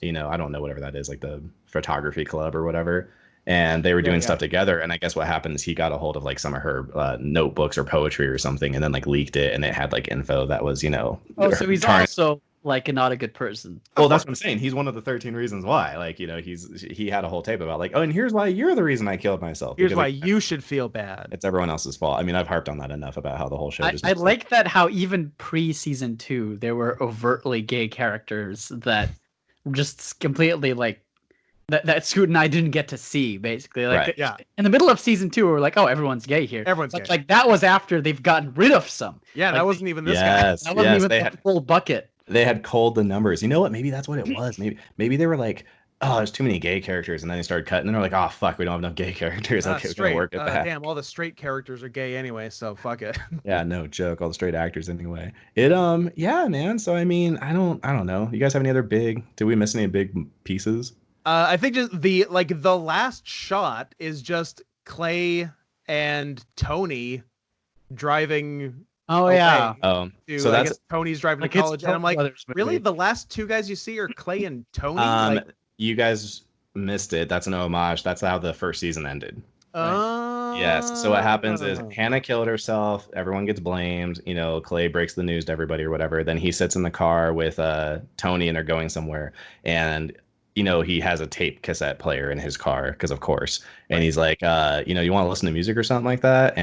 don't know whatever that is, like the photography club or whatever. And they were doing stuff together. And I guess what happened is he got a hold of like some of her notebooks or poetry or something, and then like leaked it, and it had like info that was, so he's also like not a good person. Well, that's what I'm saying. He's one of the 13 reasons why. Like, he had a whole tape about like, oh, and here's why you're the reason I killed myself. Here's why you should feel bad. It's everyone else's fault. I mean, I've harped on that enough about how the whole show. I like that how even pre-season 2 there were overtly gay characters that just completely like. That Scoot and I didn't get to see, basically. Like, in the middle of season 2, we were like, oh, everyone's gay here. Everyone's gay. Like, that was after they've gotten rid of some. Yeah, like, that wasn't even this guy. That wasn't even the full bucket. They had culled the numbers. You know what? Maybe that's what it was. Maybe they were like, oh, there's too many gay characters. And then they started cutting. And they're like, oh, fuck, we don't have enough gay characters. Okay, we're going to work at that. Damn, all the straight characters are gay anyway, so fuck it. Yeah, no joke. All the straight actors anyway. Yeah, man. So, I mean, I don't know. You guys have any other did we miss any big pieces? I think just the last shot is just Clay and Tony driving. Oh yeah. So that's Tony's driving to college, and I'm like, really? The last two guys you see are Clay and Tony. You guys missed it. That's an homage. That's how the first season ended. Yes. So what happens is Hannah killed herself. Everyone gets blamed. Clay breaks the news to everybody or whatever. Then he sits in the car with Tony, and they're going somewhere, and he has a tape cassette player in his car because of course. And he's like, you want to listen to music or something like that?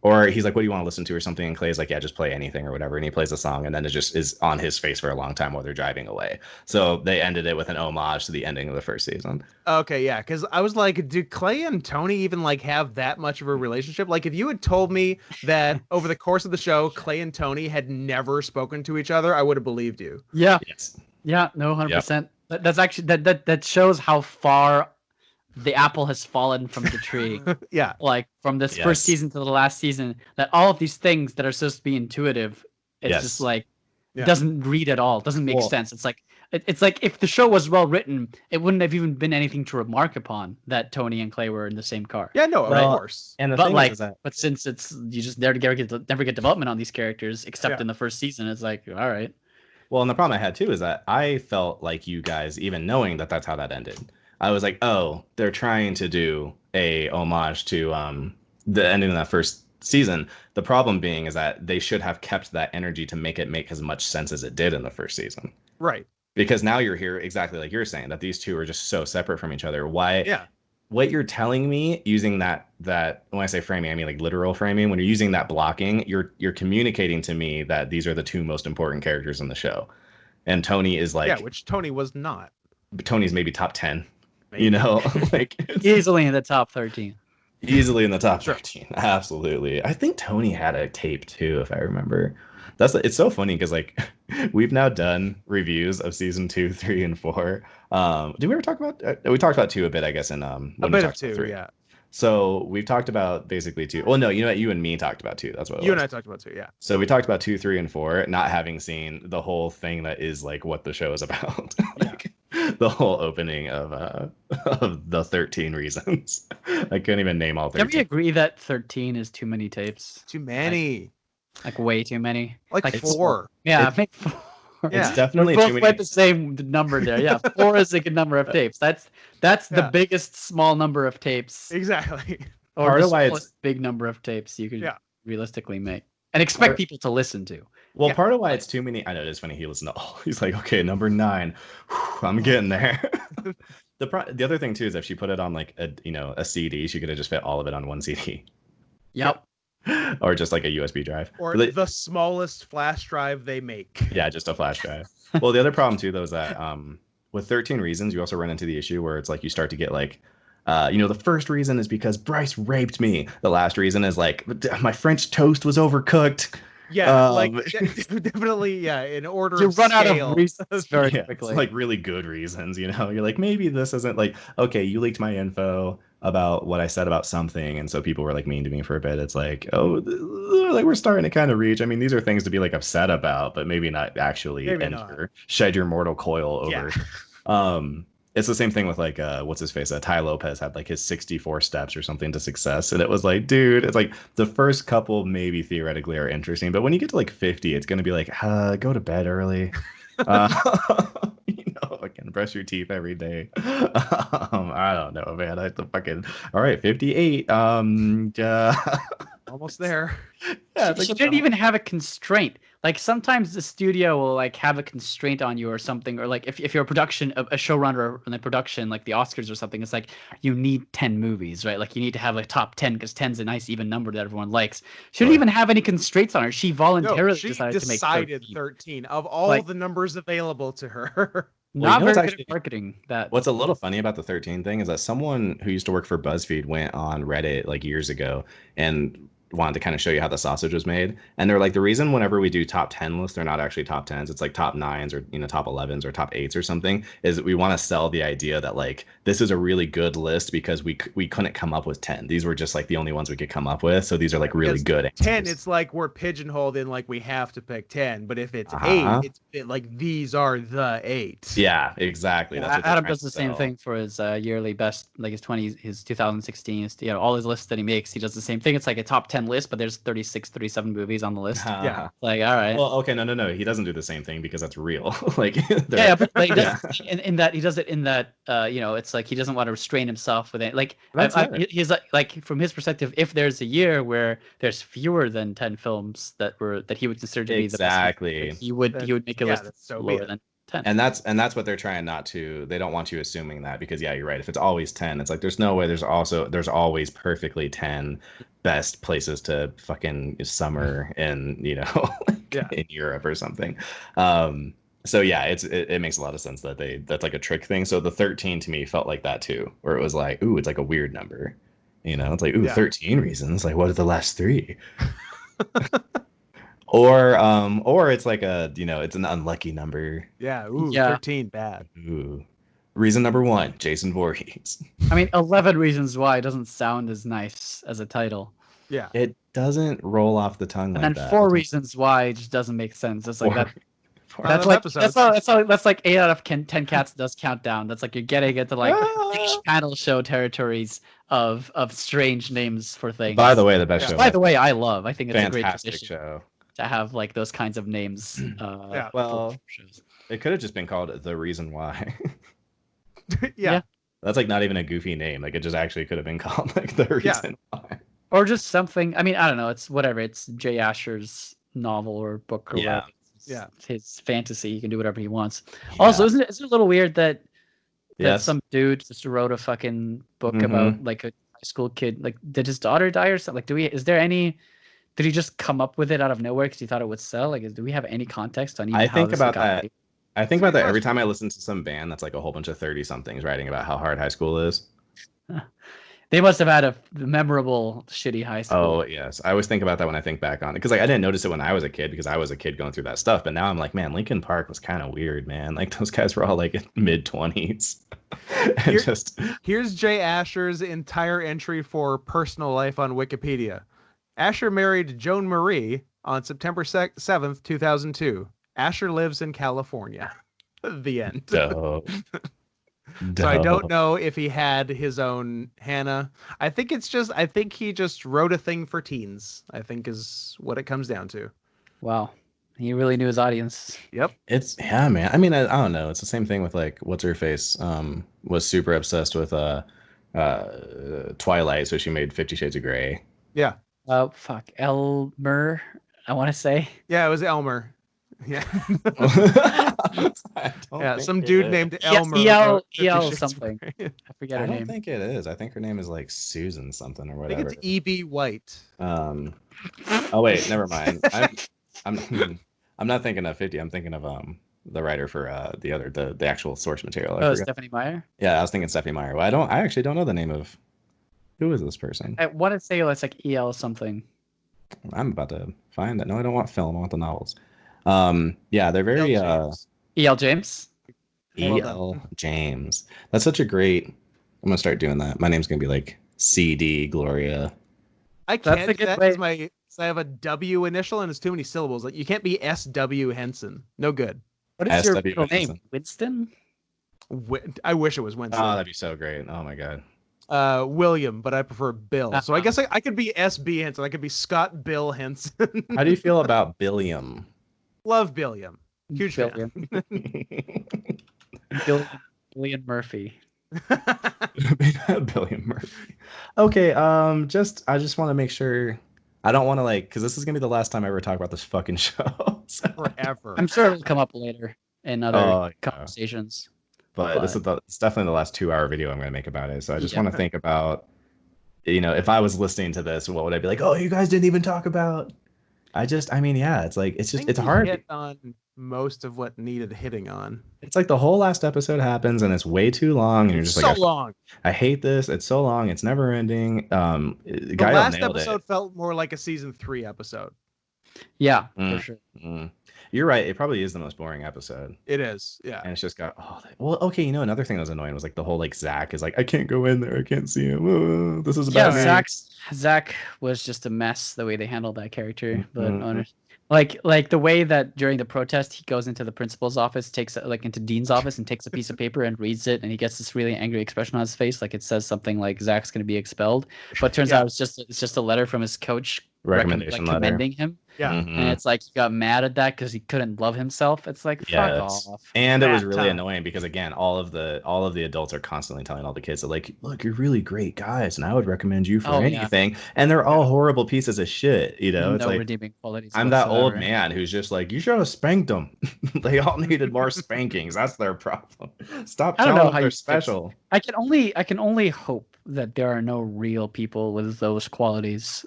Or he's like, what do you want to listen to or something? And Clay's like, yeah, just play anything or whatever. And he plays a song, and then it just is on his face for a long time while they're driving away. So they ended it with an homage to the ending of the first season. Okay, yeah, because I was like, do Clay and Tony even like have that much of a relationship? Like, if you had told me that over the course of the show, Clay and Tony had never spoken to each other, I would have believed you. Yeah. Yes. Yeah, no, 100%. Yep. That's actually that shows how far the apple has fallen from the tree. Yeah, like from this first season to the last season, that all of these things that are supposed to be intuitive, it's just like it doesn't read at all. It doesn't make sense. It's like it's like if the show was well written, it wouldn't have even been anything to remark upon that Tony and Clay were in the same car. Yeah, no, of course. And the But thing like, is that but since it's you just never get development on these characters except Yeah. in the first season, it's like all right. well, and the problem I had too is that I felt like you guys, even knowing that that's how that ended, I was like, oh, they're trying to do a homage to the ending of that first season. The problem being is that they should have kept that energy to make it make as much sense as it did in the first season. Right. Because now you're here exactly like you're saying, that these two are just so separate from each other. Why? Yeah. What you're telling me using that when I say framing, I mean like literal framing. When you're using that blocking, you're communicating to me that these are the two most important characters in the show, and Tony is like, yeah, which Tony was not. Tony's maybe top 10. Maybe. You know, like Easily in the top 13. Easily in the top 13. Absolutely. I think Tony had a tape too, if I remember. It's so funny because like we've now done reviews of season 2, 3, and 4. Did we ever talk about we talked about 2 a bit, I guess, in a bit of 2, 3. Yeah. So we've talked about basically 2. Well, no, you know what? You and me talked about 2. That's what it was. You and I talked about 2, yeah. So we talked about 2, 3, and 4, not having seen the whole thing that is like what the show is about. Like, the whole opening of the 13 reasons. I couldn't even name all 13. Can we agree that 13 is too many tapes? Too many. Like way too many. Like 4. Yeah, make 4. It's definitely both too many. went the same number there. Yeah, 4 is a good number of tapes. That's the biggest small number of tapes. Exactly. Or Part the of why smallest big number of tapes you could realistically make and expect people to listen to. Well, part of why it's too many. I know it's funny. He listened to all. He's like, okay, number 9. Whew, I'm getting there. The other thing too is if she put it on like a CD, she could have just fit all of it on one CD. Yep. Or just like a USB drive. Or the smallest flash drive they make. Yeah, just a flash drive. Well, the other problem too, though, is that with 13 Reasons, you also run into the issue where it's like you start to get like, the first reason is because Bryce raped me. The last reason is like my French toast was overcooked. Yeah, like definitely, in order you of run scale. out of reasons very quickly. It's like really good reasons, You're like, maybe this isn't like, okay, you leaked my info about what I said about something, and so people were like mean to me for a bit. It's like, oh, like we're starting to kind of reach. I mean, these are things to be like upset about, but maybe not actually shed your mortal coil over. Yeah. It's the same thing with like what's his face? Ty Lopez had like his 64 steps or something to success, and it was like, dude, it's like the first couple maybe theoretically are interesting, but when you get to like 50, it's gonna be like, go to bed early. Again, brush your teeth every day. I don't know, man. I have to fucking all right, 58. Almost there. Yeah, she didn't even have a constraint. Like sometimes the studio will like have a constraint on you or something, or like if you're a showrunner in the production, like the Oscars or something, it's like you need 10 movies, right? Like you need to have a top 10 because 10's a nice even number that everyone likes. She didn't even have any constraints on her. She voluntarily decided to make 13 of all the numbers available to her. Not very good at marketing that. What's a little funny about the 13 thing is that someone who used to work for BuzzFeed went on Reddit like years ago and wanted to kind of show you how the sausage was made, and they're like, the reason whenever we do top 10 lists, they're not actually top 10s, it's like top 9s or top 11s or top 8s or something, is we want to sell the idea that like this is a really good list because we couldn't come up with 10. These were just like the only ones we could come up with, so these are like really good 10 it's like we're pigeonholed in like we have to pick 10, but if it's 8 it's like these are the 8. Yeah, exactly. That's Adam does the same thing for his yearly best, like his 2016, all his lists that he makes, he does the same thing. It's like a top 10 list, but there's 36, 37 movies on the list. Yeah, like all right. Well, okay, no, he doesn't do the same thing because that's real. Like but he does in that he does it in that it's like he doesn't want to restrain himself with it. Like he's like from his perspective, if there's a year where there's fewer than 10 films that he would consider to be the best, he would make a list lower than 10. And that's what they're trying not to. They don't want you assuming that, because you're right. If it's always 10, it's like there's no way. There's always perfectly 10 best places to fucking summer in in Europe or something. So yeah, it makes a lot of sense that that's like a trick thing. So the 13 to me felt like that too, where it was like, ooh, it's like a weird number. It's like, ooh, 13 reasons. Like, what are the last 3? Or it's like it's an unlucky number. Yeah. Ooh, 13, bad. Ooh. Reason number 1, Jason Voorhees. I mean, 11 Reasons Why doesn't sound as nice as a title. Yeah. It doesn't roll off the tongue and like that. And then 4 Reasons Why just doesn't make sense. It's like that. That's like that's like 8 out of 10 cats does countdown. That's like you're getting into like British panel show territories of strange names for things. By the way, the best show. By the way, I think it's a great fantastic show to have like those kinds of names. Well, for shows. It could have just been called The Reason Why. Yeah. That's like not even a goofy name. Like it just actually could have been called like The Reason Why. Or just something. I mean, I don't know. It's whatever. It's Jay Asher's novel or book or whatever. It's his fantasy. He can do whatever he wants. Yeah. Also, isn't it a little weird that some dude just wrote a fucking book about like a high school kid? Like, did his daughter die or something? Like, did he just come up with it out of nowhere because he thought it would sell? Like, do we have any context on even how this got made? I think about that every time I listen to some band that's like a whole bunch of 30-somethings writing about how hard high school is. They must have had a memorable shitty high school. Oh, yes. I always think about that when I think back on it. Because like, I didn't notice it when I was a kid because I was a kid going through that stuff. But now I'm like, man, Linkin Park was kind of weird, man. Like those guys were all like mid-20s. Here's Jay Asher's entire entry for personal life on Wikipedia. Asher married Joan Marie on September 7th, 2002. Asher lives in California. The end. Dope. So I don't know if he had his own Hannah. I think he just wrote a thing for teens, I think is what it comes down to. Wow. He really knew his audience. Yep. Man. I mean, I don't know. It's the same thing with like what's her face was super obsessed with Twilight, so she made 50 Shades of Grey. Yeah. Oh, fuck. Elmer, I want to say. Yeah, it was Elmer. Yeah. Some dude named Elmer. E.L. something. I forget her name. I don't think it is. I think her name is like Susan something or whatever. I think it's E.B. White. Oh wait, never mind. I'm not thinking of 50. I'm thinking of the writer for the actual source material. Stephanie Meyer? Yeah, I was thinking Stephanie Meyer. Well, I actually don't know the name of who is this person. I want to say it's like E.L. something. I'm about to find that. No, I don't want film. I want the novels. Yeah, they're very E.L. James. E.L. James. That's such a great. I'm gonna start doing that. My name's gonna be like C.D. Gloria. I can't do that because I have a W initial and it's too many syllables. Like you can't be S.W. Henson. No good. What is your middle name? Winston? I wish it was Winston. Oh, that'd be so great. Oh my god. William, but I prefer Bill. So I guess I could be S.B. Henson. I could be Scott Bill Henson. How do you feel about Billiam? Love Billiam. Huge fan. Billiam Murphy. Billiam Murphy. Okay, I just want to make sure I don't want to because this is gonna be the last time I ever talk about this fucking show. Forever. I'm sure it'll come up later in other conversations. But it's definitely the last 2-hour video I'm gonna make about it. So I just want to think about, if I was listening to this, what would I be like? Oh, you guys didn't even talk about. It's hard. Hit on most of what needed hitting on. It's like the whole last episode happens and it's way too long, and you're just so long. I hate this. It's so long. It's never ending. The last episode felt more like a season 3 episode. Yeah, for sure. You're right. It probably is the most boring episode. It is. Yeah. And it's just got okay. Another thing that was annoying was like the whole Zach is like, I can't go in there. I can't see him. This is about me. Zach was just a mess the way they handled that character, but like the way that during the protest he goes into the principal's office, into Dean's office and takes a piece of paper and reads it, and he gets this really angry expression on his face, like it says something like Zach's going to be expelled, but turns out it's just a letter from his coach recommending him. Yeah. And it's like he got mad at that because he couldn't love himself. It's like fuck off. And it was really annoying because again, all of the adults are constantly telling all the kids that like, look, you're really great guys, and I would recommend you for anything. Yeah. And they're all horrible pieces of shit. It's no like redeeming qualities. I'm that old man who's just like, you should have spanked them. They all needed more spankings. That's their problem. Stop telling them they're special. I can only hope that there are no real people with those qualities,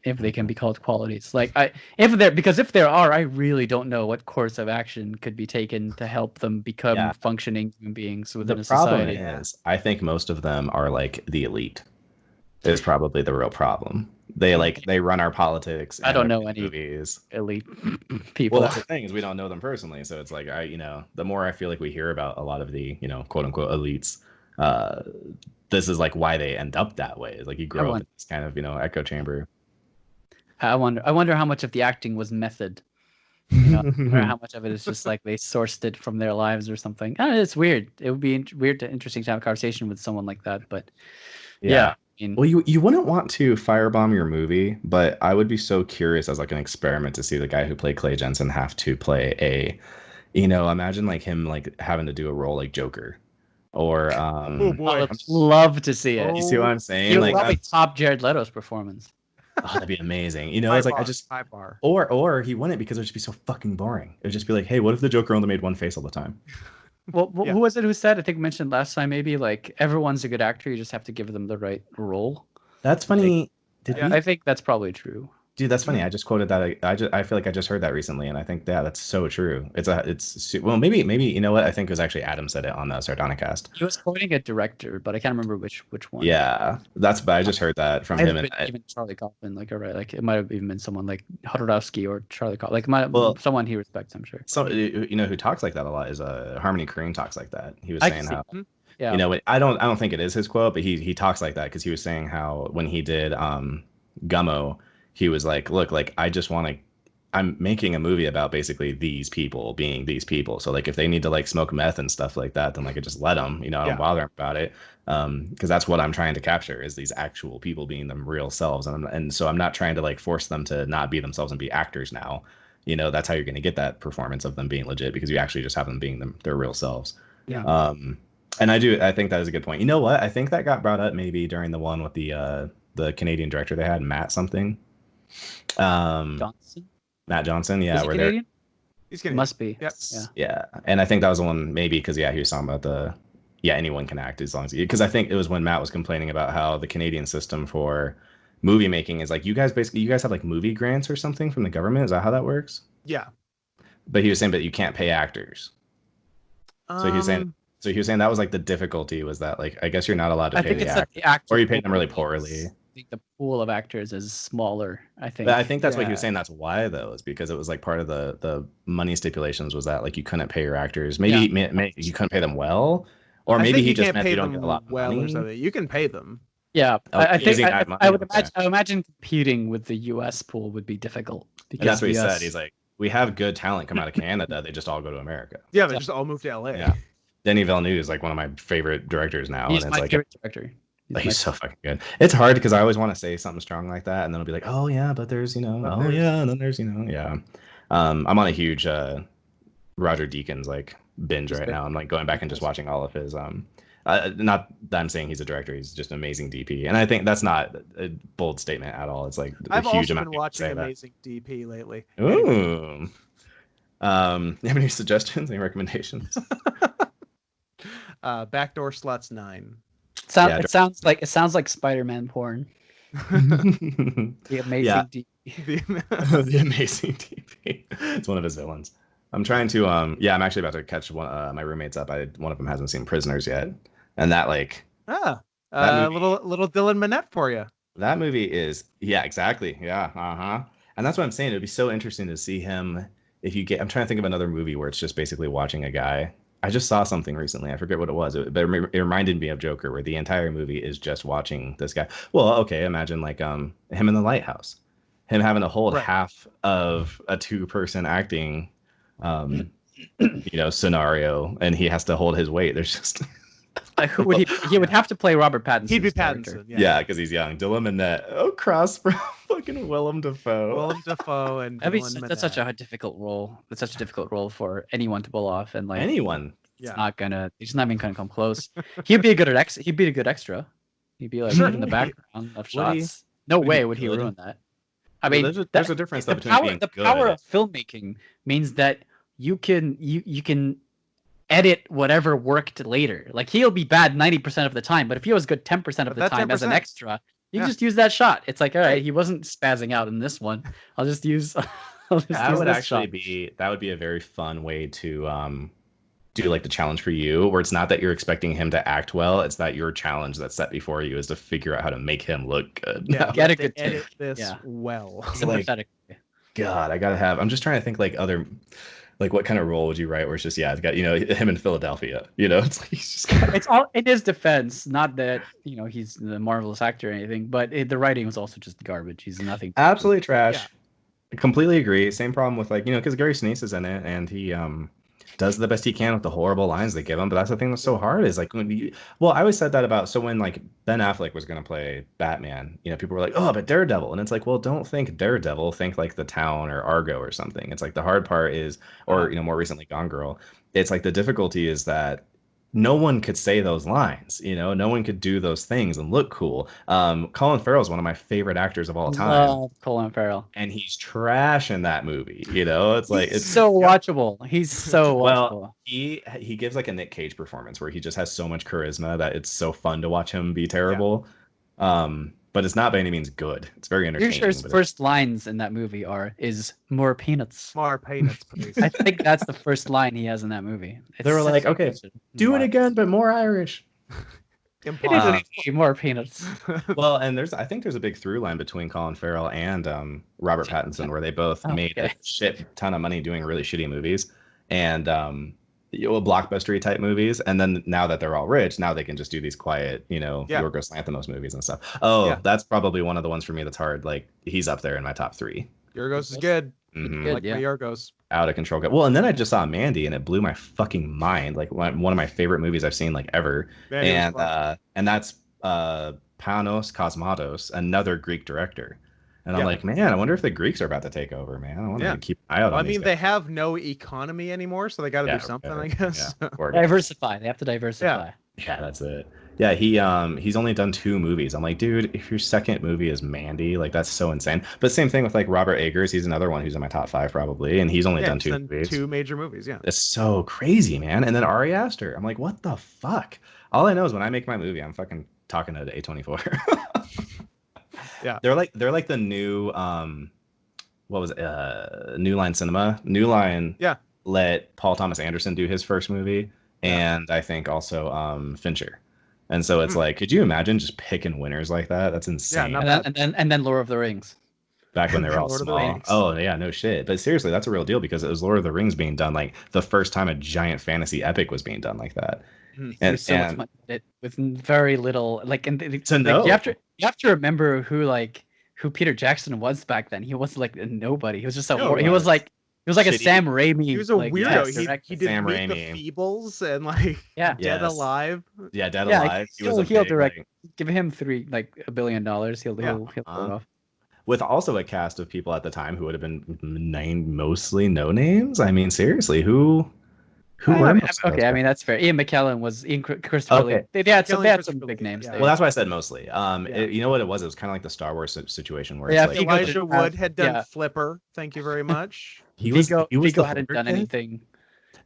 if they can be called qualities. If there are, I really don't know what course of action could be taken to help them become functioning human beings within a society. The problem is, I think most of them are like the elite. Is probably the real problem. They run our politics. I don't know any movies. Elite people. Well, that's the thing is we don't know them personally, so it's like the more I feel like we hear about a lot of the quote unquote elites, this is like why they end up that way. It's like you grow up in this kind of echo chamber. I wonder how much of the acting was method. No matter how much of it is just like they sourced it from their lives or something. It's weird. It would be interesting to have a conversation with someone like that. But yeah. I mean, well, you wouldn't want to firebomb your movie, but I would be so curious as like an experiment to see the guy who played Clay Jensen have to play imagine like him like having to do a role like Joker. Or oh boy, I would love to see it. You see what I'm saying? He would like probably top Jared Leto's performance. Oh, that'd be amazing. It's like high bar. Or he wouldn't because it would just be so fucking boring. It would just be like, hey, what if the Joker only made one face all the time? Well, who was it who said? I think we mentioned last time maybe like everyone's a good actor. You just have to give them the right role. That's funny. I think that's probably true. Dude, that's funny. I just quoted that. I feel like I just heard that recently, and I think that's so true. Well, maybe you know what? I think it was actually Adam said it on the Sardonicast. He was quoting a director, but I can't remember which one. Yeah, but I just heard that from him. And even Charlie Kaufman, like like it might have even been someone like Hodorowski or Charlie Kaufman, someone he respects, I'm sure. So who talks like that a lot is Harmony Korine talks like that. He was saying how. Yeah. I don't think it is his quote, but he talks like that because he was saying how when he did Gummo, he was like, look, like I'm making a movie about basically these people being these people. So like if they need to like smoke meth and stuff like that, then like I just let them, I don't bother them about it. Because that's what I'm trying to capture is these actual people being them real selves. And so I'm not trying to like force them to not be themselves and be actors now. That's how you're going to get that performance of them being legit because you actually just have them being their real selves. Yeah. And I think that is a good point. You know what? I think that got brought up maybe during the one with the Canadian director they had, Matt something. Johnson? Matt Johnson, yeah. Is he Canadian? He's Canadian. Must be. Yep. Yeah. And I think that was the one maybe because he was talking about anyone can act as long as because I think it was when Matt was complaining about how the Canadian system for movie making is like you guys have like movie grants or something from the government. Is that how that works? Yeah. But he was saying, but you can't pay actors. So he was saying that was like the difficulty was that like I guess you're not allowed to pay the actor, or you pay them really poorly. I think the pool of actors is smaller. I think. But I think that's what he was saying. That's why though, is because it was like part of the money stipulations was that like you couldn't pay your actors. Maybe you couldn't pay them well, or maybe he just meant you don't get a lot of money. Or something. You can pay them. Yeah, I think I would imagine competing with the U.S. pool would be difficult. Because that's what he said. He's like, we have good talent come out of Canada. They just all go to America. Yeah, they just all move to L.A. Yeah. Denis Villeneuve is like one of my favorite directors now. He's my favorite director. He's so fucking good. It's hard because I always want to say something strong like that, and then I'll be like, oh yeah, but there's and then there's yeah. I'm on a huge Roger Deakins like binge right now. I'm like going back and just watching all of his not that I'm saying he's a director, he's just an amazing DP, and I think that's not a bold statement at all. It's like I've a huge also amount been watching amazing DP lately. Ooh. You have any suggestions, any recommendations? Backdoor Sluts 9. It sounds like Spider-Man porn. The amazing DP. The amazing DP. It's one of his villains. I'm trying to I'm actually about to catch one my roommates up. One of them hasn't seen Prisoners yet, and that like little Dylan Minnette for you. That movie is exactly and that's what I'm saying. It'd be so interesting to see him if you get. I'm trying to think of another movie where it's just basically watching a guy. I just saw something recently. I forget what it was, but it reminded me of Joker, where the entire movie is just watching this guy. Well, okay, imagine like him in The Lighthouse, him having to hold half of a 2-person acting, scenario, and he has to hold his weight. There's just who would he would have to play Robert Pattinson. He'd be Pattinson. Yeah, because he's young. Dylan Minnette, cross from fucking Willem Dafoe. Willem Dafoe and that's such a difficult role. It's such a difficult role for anyone to pull off, and like anyone. He's not even gonna come close. He'd be a good extra. He'd be a good extra. He'd be like in the background of shots. No way would he ruin that. I mean, there's a difference between the power of filmmaking means that you can edit whatever worked later. Like he'll be bad 90% of the time, but if he was good 10% of the time 10%. As an extra, you just use that shot. It's like, all right, he wasn't spazzing out in this one. I'll just use. That would be a very fun way to do like the challenge for you, where it's not that you're expecting him to act well, it's that your challenge that's set before you is to figure out how to make him look good. Yeah, get a good edit this well. Like, God, I'm just trying to think like other. Like what kind of role would you write where it's just it's got him in Philadelphia, it's like he's just it's all in his defense, not that he's the marvelous actor or anything, but the writing was also just garbage. He's nothing absolutely trash. Completely agree. Same problem with like, because Gary Sinise is in it and he does the best he can with the horrible lines they give him. But that's the thing that's so hard is like well, I always said that about so when like Ben Affleck was gonna play Batman, people were like, oh, but Daredevil. And it's like, well, don't think Daredevil, think like The Town or Argo or something. It's like the hard part is, or more recently Gone Girl. It's like the difficulty is that no one could say those lines, no one could do those things and look cool. Colin Farrell is one of my favorite actors of all time. Love Colin Farrell. And he's trash in that movie. It's like it's so watchable. He's so watchable. Well, he gives like a Nick Cage performance where he just has so much charisma that it's so fun to watch him be terrible. But it's not by any means good. It's very entertaining. You're sure his first lines in that movie is more peanuts. More peanuts, please. I think that's the first line he has in that movie. They were like, okay, do it again, but more Irish. More peanuts. Well, and I think there's a big through line between Colin Farrell and Robert Pattinson where they both made a shit ton of money doing really shitty movies and blockbustery type movies, and then now that they're all rich, now they can just do these quiet, Yorgos Lanthimos movies and stuff. That's probably one of the ones for me that's hard. Like he's up there in my top 3. Yorgos is good. Mm-hmm. Good, like Yorgos. Out of control. Well, and then I just saw Mandy, and it blew my fucking mind. Like one of my favorite movies I've seen like ever. And that's Panos Cosmatos, another Greek director. And I'm like, man, I wonder if the Greeks are about to take over, man. I want to keep an eye out on these guys. They have no economy anymore, so they got to do something, I guess. Diversify. They have to diversify. Yeah, that's it. Yeah, he's only done 2 movies. I'm like, dude, if your second movie is Mandy, like that's so insane. But same thing with like Robert Eggers. He's another one who's in my top 5 probably, and he's only done 2 movies. 2 major movies, yeah. It's so crazy, man. And then Ari Aster. I'm like, what the fuck? All I know is when I make my movie, I'm fucking talking to A24. Yeah, they're like the new what was it? New Line Cinema. New Line let Paul Thomas Anderson do his first movie, and I think also Fincher. And so it's like, could you imagine just picking winners like that? That's insane. Yeah, and then Lord of the Rings. Back when they were all small. Oh yeah, no shit. But seriously, that's a real deal because it was Lord of the Rings being done like the first time a giant fantasy epic was being done like that. And so much money with very little know. You have to remember who Peter Jackson was back then. He was like a nobody. He was just he was like a Sam Raimi. He was a weirdo. He did Sam Raimi. The Feebles and Dead Alive. Yeah, Dead Alive. He'll direct. Give him $1 billion. He'll pull it off. With also a cast of people at the time who would have been mostly no names. I mean, seriously, who were okay, I mean that's fair. Ian McKellen was Christopher Lee. They had some big names. Well, that's why I said mostly. You know what it was? It was kind of like the Star Wars situation where Elijah Wood had done Flipper. Thank you very much. Vigo hadn't done anything.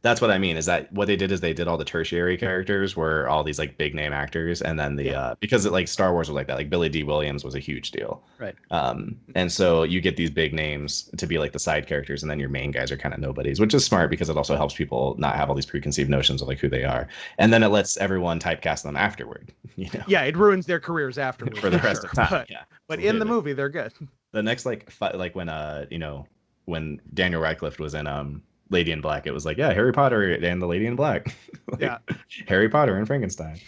That's what I mean, is that what they did is they did all the tertiary characters were all these like big name actors, and then because Star Wars was like that, like Billy D. Williams was a huge deal. Right. And so you get these big names to be like the side characters, and then your main guys are kind of nobodies, which is smart because it also helps people not have all these preconceived notions of like who they are. And then it lets everyone typecast them afterward. Yeah, it ruins their careers afterward. For the rest of time. But in the movie they're good. The next when Daniel Radcliffe was in Lady in Black, it was like, Harry Potter and the Lady in Black. Harry Potter and Frankenstein.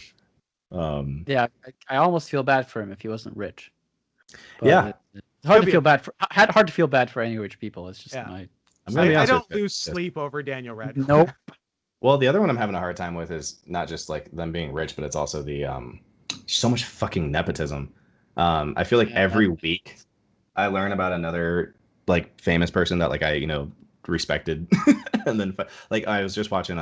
I almost feel bad for him if he wasn't rich. But it's hard to feel bad for. Hard to feel bad for any rich people. It's just I don't lose sleep over Daniel Radcliffe. Nope. Well, the other one I'm having a hard time with is not just like them being rich, but it's also the so much fucking nepotism. I feel like every week I learn about another like famous person that like I respected, and then like I was just watching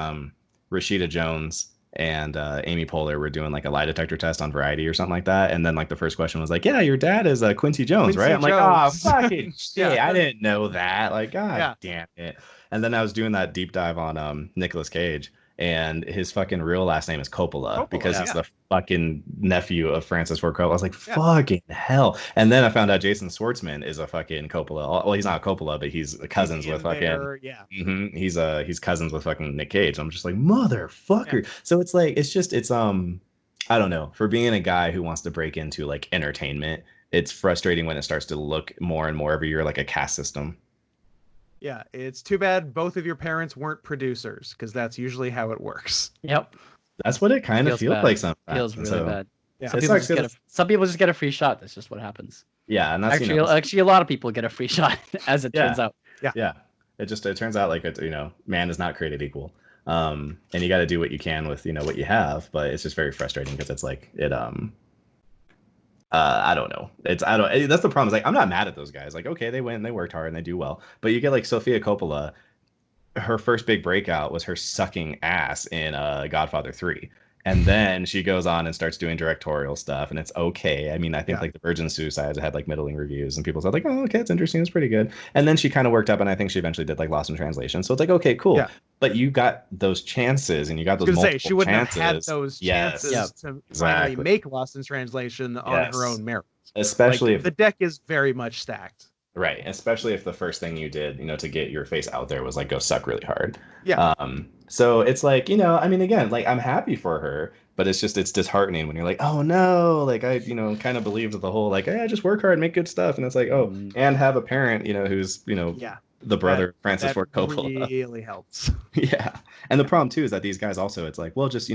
Rashida Jones and Amy Poehler were doing like a lie detector test on Variety or something like that, and then like the first question was like, your dad is Quincy Jones, right? I'm like, oh fucking shit, I didn't know that, like god damn it. And then I was doing that deep dive on Nicolas Cage, and his fucking real last name is Coppola because he's the fucking nephew of Francis Ford Coppola. I was like, fucking hell. And then I found out Jason Schwartzman is a fucking Coppola. Well, he's not a Coppola, but he's cousins with fucking he's cousins with fucking Nick Cage. I'm just like, motherfucker. So it's like it's I don't know, for being a guy who wants to break into like entertainment, it's frustrating when it starts to look more and more every year like a caste system. Yeah, it's too bad both of your parents weren't producers, because that's usually how it works. Yep. That's what it kind of feels like sometimes. Feels really bad. Yeah. Some people just get a free shot. That's just what happens. Yeah, and that's actually a lot of people get a free shot, as it turns out. Yeah. It turns out like man is not created equal. And you got to do what you can with what you have, but it's just very frustrating because it's like I don't know. That's the problem. Is like I'm not mad at those guys. Like okay, they win, they worked hard, and they do well. But you get like Sofia Coppola, her first big breakout was her sucking ass in Godfather 3. And then she goes on and starts doing directorial stuff, and it's okay. I mean, I think like The Virgin Suicides had like middling reviews, and people said like, oh, okay, it's interesting, it's pretty good. And then she kind of worked up, and I think she eventually did like Lost in Translation. So it's like, okay, cool. Yeah. But you got those chances, and you got those multiple chances. She wouldn't have had those chances to finally make Lost in Translation on her own merit. Especially if the deck is very much stacked. Right, especially if the first thing you did, to get your face out there was like go suck really hard. Yeah. So it's like, I mean, again, like I'm happy for her, but it's disheartening when you're like, oh no, like I, kind of believed the whole like, hey, just work hard, make good stuff, and it's like, oh, and have a parent, who's, the brother of Francis Ford Coppola. Really helps. Yeah, and the problem too is that these guys also, it's like, well, just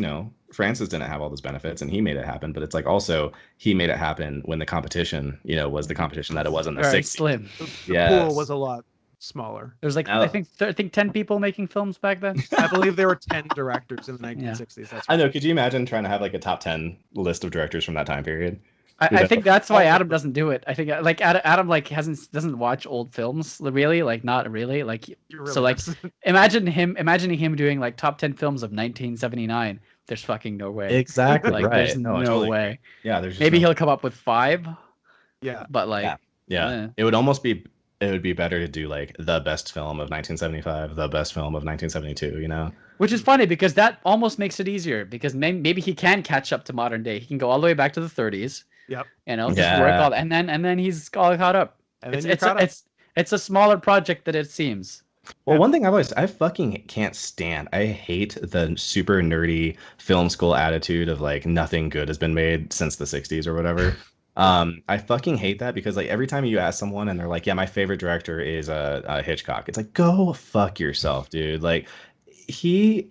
Francis didn't have all those benefits, and he made it happen, but it's like also he made it happen when the competition, was the competition that it was in the 60s. Slim. The pool was a lot smaller. There was like I think 10 people making films back then. I believe there were 10 directors in the 1960s. That's right. I know. Could you imagine trying to have like a top 10 list of directors from that time period? I think that's why Adam doesn't do it. I think like Adam like doesn't watch old films really, like not really like really so like imagining him doing like top 10 films of 1979. There's fucking no way. Exactly. Like right. there's no way. Yeah, there's just maybe he'll come up with 5. Yeah. But like it would be better to do like the best film of 1975, the best film of 1972, Which is funny because that almost makes it easier because maybe he can catch up to modern day. He can go all the way back to the 30s. Yep. Just work all, and then he's all caught up. And it's a smaller project than it seems. Well, one thing I fucking can't stand. I hate the super nerdy film school attitude of like nothing good has been made since the 60s or whatever. I fucking hate that because like every time you ask someone and they're like, yeah, my favorite director is Hitchcock. It's like, go fuck yourself, dude. Like he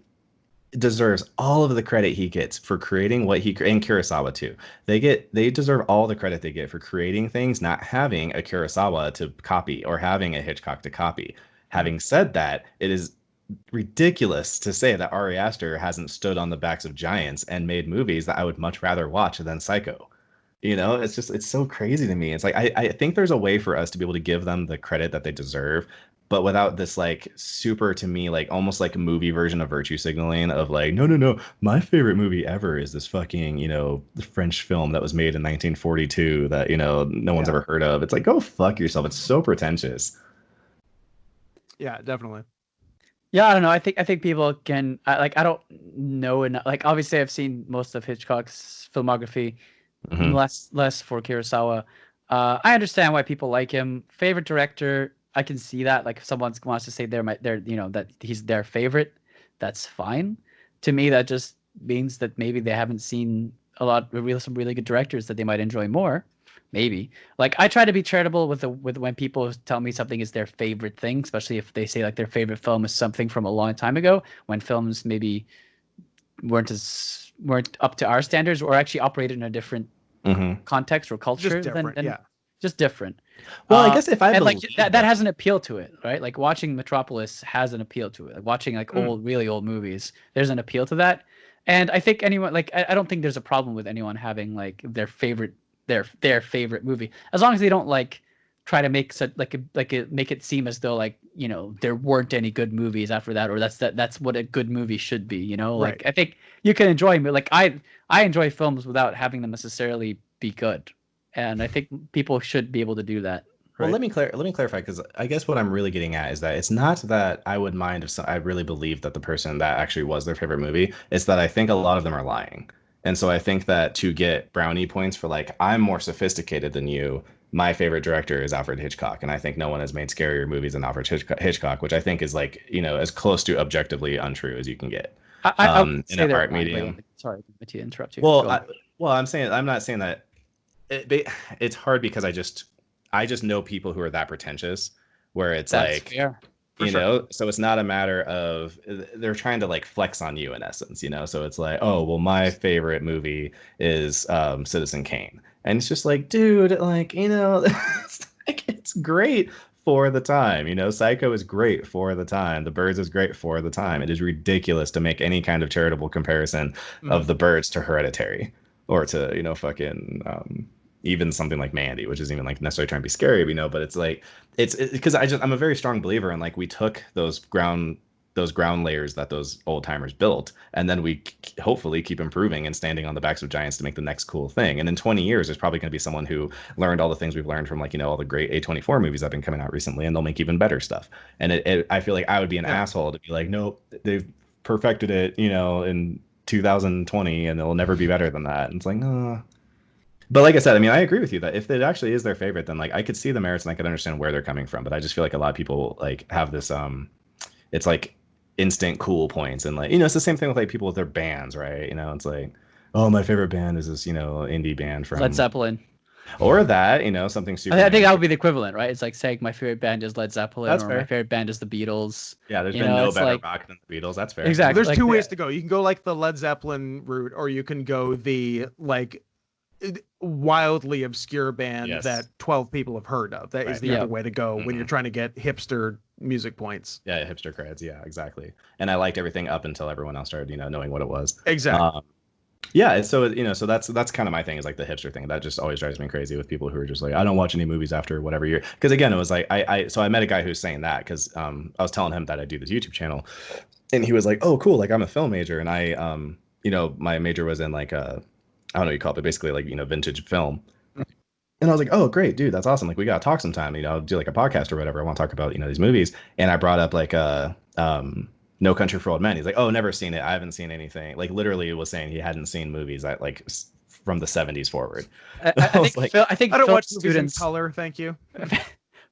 deserves all of the credit he gets for creating what he and Kurosawa too. They deserve all the credit they get for creating things, not having a Kurosawa to copy or having a Hitchcock to copy. Having said that, it is ridiculous to say that Ari Aster hasn't stood on the backs of giants and made movies that I would much rather watch than Psycho. It's so crazy to me. It's like I think there's a way for us to be able to give them the credit that they deserve, but without this like super, to me, like almost like a movie version of virtue signaling of like, no, my favorite movie ever is this fucking, the French film that was made in 1942 that, no one's ever heard of. It's like, go fuck yourself. It's so pretentious. Yeah, definitely. Yeah, I don't know. I think people can I don't know enough. Like obviously I've seen most of Hitchcock's filmography, less for Kurosawa. I understand why people like him. Favorite director, I can see that. Like if someone wants to say that he's their favorite, that's fine. To me, that just means that maybe they haven't seen some really good directors that they might enjoy more. Maybe. Like I try to be charitable with when people tell me something is their favorite thing, especially if they say like their favorite film is something from a long time ago, when films maybe weren't up to our standards or actually operated in a different context or culture. Just different, just different. Well, I guess if I like that has an appeal to it, right? Like watching Metropolis has an appeal to it. Like watching like really old movies, there's an appeal to that. And I think anyone like I don't think there's a problem with anyone having like their favorite movie, as long as they don't like try to make make it seem as though like there weren't any good movies after that, or that's what a good movie should be. Like right. I think you can enjoy like I enjoy films without having them necessarily be good, and I think people should be able to do that. Right? Well, let me clarify, because I guess what I'm really getting at is that it's not that I would mind if I really believed that the person that actually was their favorite movie. It's that I think a lot of them are lying. And so I think that to get brownie points for like, I'm more sophisticated than you, my favorite director is Alfred Hitchcock. And I think no one has made scarier movies than Alfred Hitchcock, which I think is like, as close to objectively untrue as you can get. In an art medium. Sorry to interrupt you. Well, I'm not saying that it's hard because I just know people who are that pretentious, where it's That's fair. So it's not a matter of they're trying to like flex on you in essence, so it's like, oh well, my favorite movie is Citizen Kane, and it's just like, dude, like, it's great for the time. Psycho is great for the time. The Birds is great for the time. It is ridiculous to make any kind of charitable comparison of The Birds to Hereditary, or to fucking even something like Mandy, which isn't even like necessarily trying to be scary, but it's like it's because I'm a very strong believer in, like, we took those ground layers that those old timers built, and then we hopefully keep improving and standing on the backs of giants to make the next cool thing. And in 20 years, there's probably going to be someone who learned all the things we've learned from, like, all the great A24 movies that have been coming out recently, and they'll make even better stuff. And I feel like I would be an asshole to be like, nope, they've perfected it, in 2020, and it'll never be better than that. And it's like, no. But like I said, I mean, I agree with you that if it actually is their favorite, then like I could see the merits and I could understand where they're coming from. But I just feel like a lot of people like have this it's like instant cool points, and like, it's the same thing with like people with their bands, right? It's like, oh, my favorite band is this, indie band from Led Zeppelin. Or that, something super. I think that would be the equivalent, right? It's like saying my favorite band is Led Zeppelin, That's or fair. my favorite band is the Beatles. Yeah, there's been no better rock than the Beatles. That's fair. Exactly. There's like, two ways to go. You can go like the Led Zeppelin route, or you can go the like wildly obscure band that 12 people have heard of. That is the other way to go when you're trying to get hipster music points. Yeah, hipster creds. Yeah, exactly. And I liked everything up until everyone else started, knowing what it was. Exactly. Yeah, so so that's kind of my thing, is like the hipster thing. That just always drives me crazy with people who are just like, I don't watch any movies after whatever year. Because again, it was like so I met a guy who's saying that because I was telling him that I do this YouTube channel, and he was like, oh cool, like I'm a film major, and I my major was in like I don't know what you call it, but basically like vintage film. And I was like, oh great, dude, that's awesome. Like we gotta talk sometime. I'll do like a podcast or whatever. I want to talk about these movies. And I brought up like No Country for Old Men. He's like, oh, never seen it. I haven't seen anything. Like literally was saying he hadn't seen movies that like from the 70s forward. I think I don't watch students movies in color. Thank you.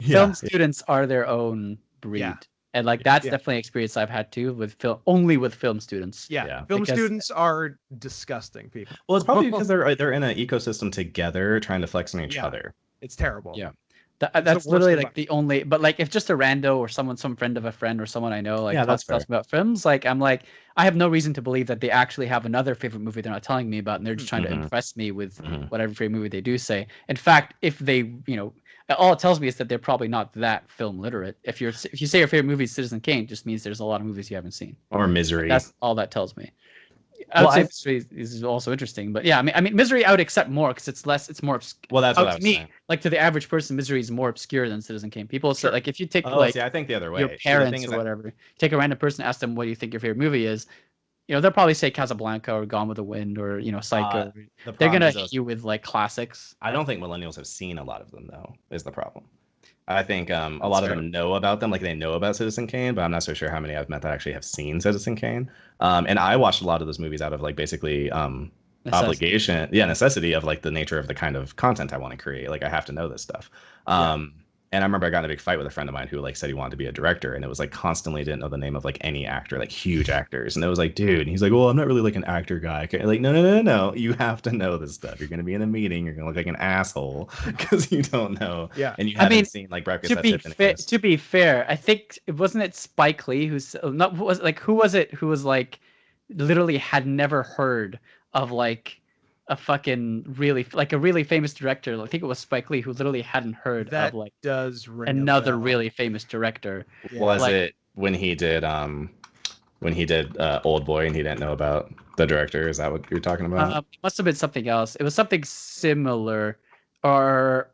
Film students are their own breed. Yeah. And like that's definitely an experience I've had too with only with film students. Yeah. Film students are disgusting people. Well, it's probably because they're in an ecosystem together trying to flex on each other. It's terrible. Yeah. That's literally like the only, but like if just a rando or some friend of a friend or someone I know, like talks about films, like I'm like, I have no reason to believe that they actually have another favorite movie they're not telling me about, and they're just trying to impress me with whatever favorite movie they do say. In fact, if they, all it tells me is that they're probably not that film literate. If you say your favorite movie is Citizen Kane, it just means there's a lot of movies you haven't seen. Or Misery. That's all that tells me. I would say Misery is also interesting, but yeah, I mean, Misery I would accept more because it's more. Well, that's what I was saying. Like to the average person, Misery is more obscure than Citizen Kane. People say like if you take I think the other way. Your parents or whatever, take a random person, ask them what do you think your favorite movie is. They'll probably say Casablanca or Gone with the Wind or Psycho. They're gonna hit you with like classics. I don't think millennials have seen a lot of them though. Is the problem. I think a lot of them know about them, like they know about Citizen Kane, but I'm not so sure how many I've met that actually have seen Citizen Kane. And I watched a lot of those movies out of like basically necessity of like the nature of the kind of content I want to create. Like I have to know this stuff. And I remember I got in a big fight with a friend of mine who like said he wanted to be a director, and it was like constantly didn't know the name of like any actor, like huge actors. And it was like, dude, and he's like, well, I'm not really like an actor guy. Like, no. You have to know this stuff. You're going to be in a meeting. You're going to look like an asshole because you don't know. Yeah. And you haven't seen like Breakfast at Tiffany's. To be fair, I think wasn't it Spike Lee who was like literally had never heard of like a fucking really famous director. I think it was Spike Lee who literally hadn't heard of like another really famous director. Was it when he did Old Boy and he didn't know about the director? Is that what you're talking about? It must have been something else. It was something similar, but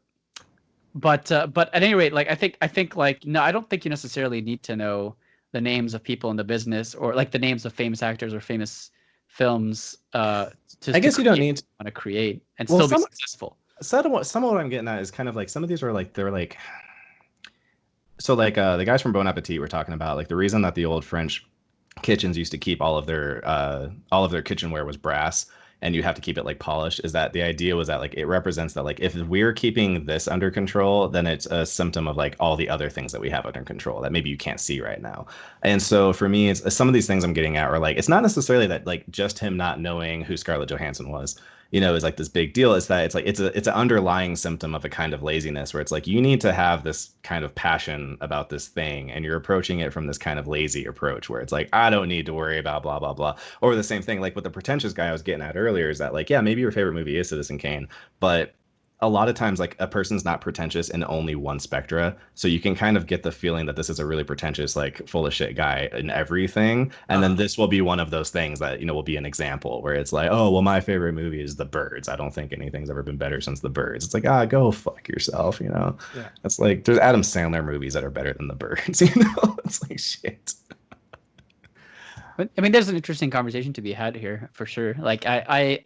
at any rate, like I think like no, I don't think you necessarily need to know the names of people in the business or like the names of famous actors or famous films I guess you don't need to want to create and still be successful. Some of what I'm getting at is kind of like some of these are like they're like so like the guys from Bon Appetit were talking about like the reason that the old French kitchens used to keep all of their kitchenware was brass and you have to keep it like polished is that the idea was that like it represents that like if we're keeping this under control, then it's a symptom of like all the other things that we have under control that maybe you can't see right now. And so for me, it's some of these things I'm getting at are like it's not necessarily that like just him not knowing who Scarlett Johansson was. is like this big deal. Is that it's an underlying symptom of a kind of laziness where it's like you need to have this kind of passion about this thing, and you're approaching it from this kind of lazy approach where it's like, I don't need to worry about blah blah blah. Or the same thing like with the pretentious guy I was getting at earlier is that like, yeah, maybe your favorite movie is Citizen Kane, but a lot of times like a person's not pretentious in only one spectra, so you can kind of get the feeling that this is a really pretentious, like full of shit guy in everything, and then this will be one of those things that will be an example where it's like, oh well, my favorite movie is The Birds, I don't think anything's ever been better since The Birds. It's like, go fuck yourself. It's like there's Adam Sandler movies that are better than The Birds. It's like shit. But I mean, there's an interesting conversation to be had here for sure. Like, I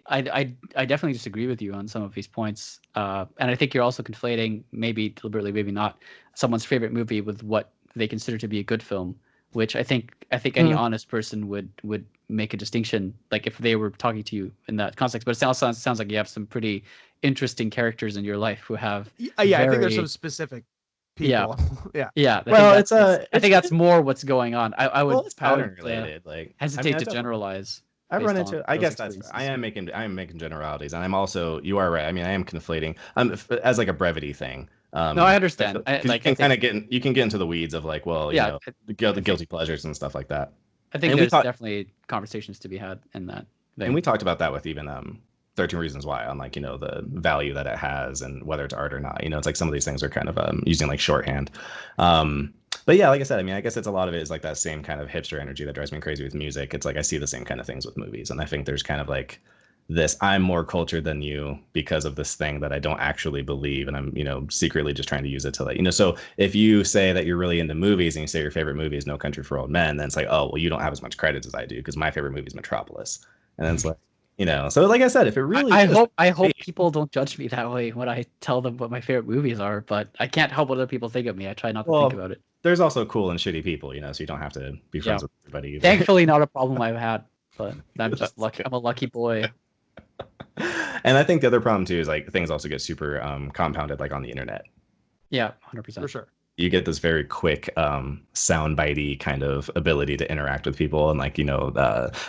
definitely disagree with you on some of these points, and I think you're also conflating, maybe deliberately, maybe not, someone's favorite movie with what they consider to be a good film. Which I think any honest person would make a distinction, like if they were talking to you in that context. But it sounds like you have some pretty interesting characters in your life who have. I think there's some specific people. Yeah. I think that's more what's going on. I would it's pattern related. Hesitate to generalize. I've run into. I guess I am making generalities, and I'm also. You are right. I mean, I am conflating. As like a brevity thing. No, I understand. You can get into the weeds of like, well, the guilty pleasures and stuff like that. I think there's definitely conversations to be had in that vein. And we talked about that with even 13 Reasons Why on like, the value that it has and whether it's art or not. It's like some of these things are kind of using like shorthand. But yeah, like I said, I mean, I guess it's a lot of it is like that same kind of hipster energy that drives me crazy with music. It's like I see the same kind of things with movies. And I think there's kind of like this, I'm more cultured than you because of this thing that I don't actually believe. And I'm, secretly just trying to use it to like, so if you say that you're really into movies and you say your favorite movie is No Country for Old Men, then it's like, oh, well, you don't have as much credit as I do because my favorite movie is Metropolis. And then it's like, so like I said, if it really I hope people don't judge me that way when I tell them what my favorite movies are, but I can't help what other people think of me. I try not to think about it. There's also cool and shitty people, so you don't have to be friends with everybody either. Thankfully not a problem I've had, but I'm just lucky. I'm a lucky boy. And I think the other problem too is like things also get super compounded like on the internet. Yeah, 100%. For sure. You get this very quick soundbitey kind of ability to interact with people, and like not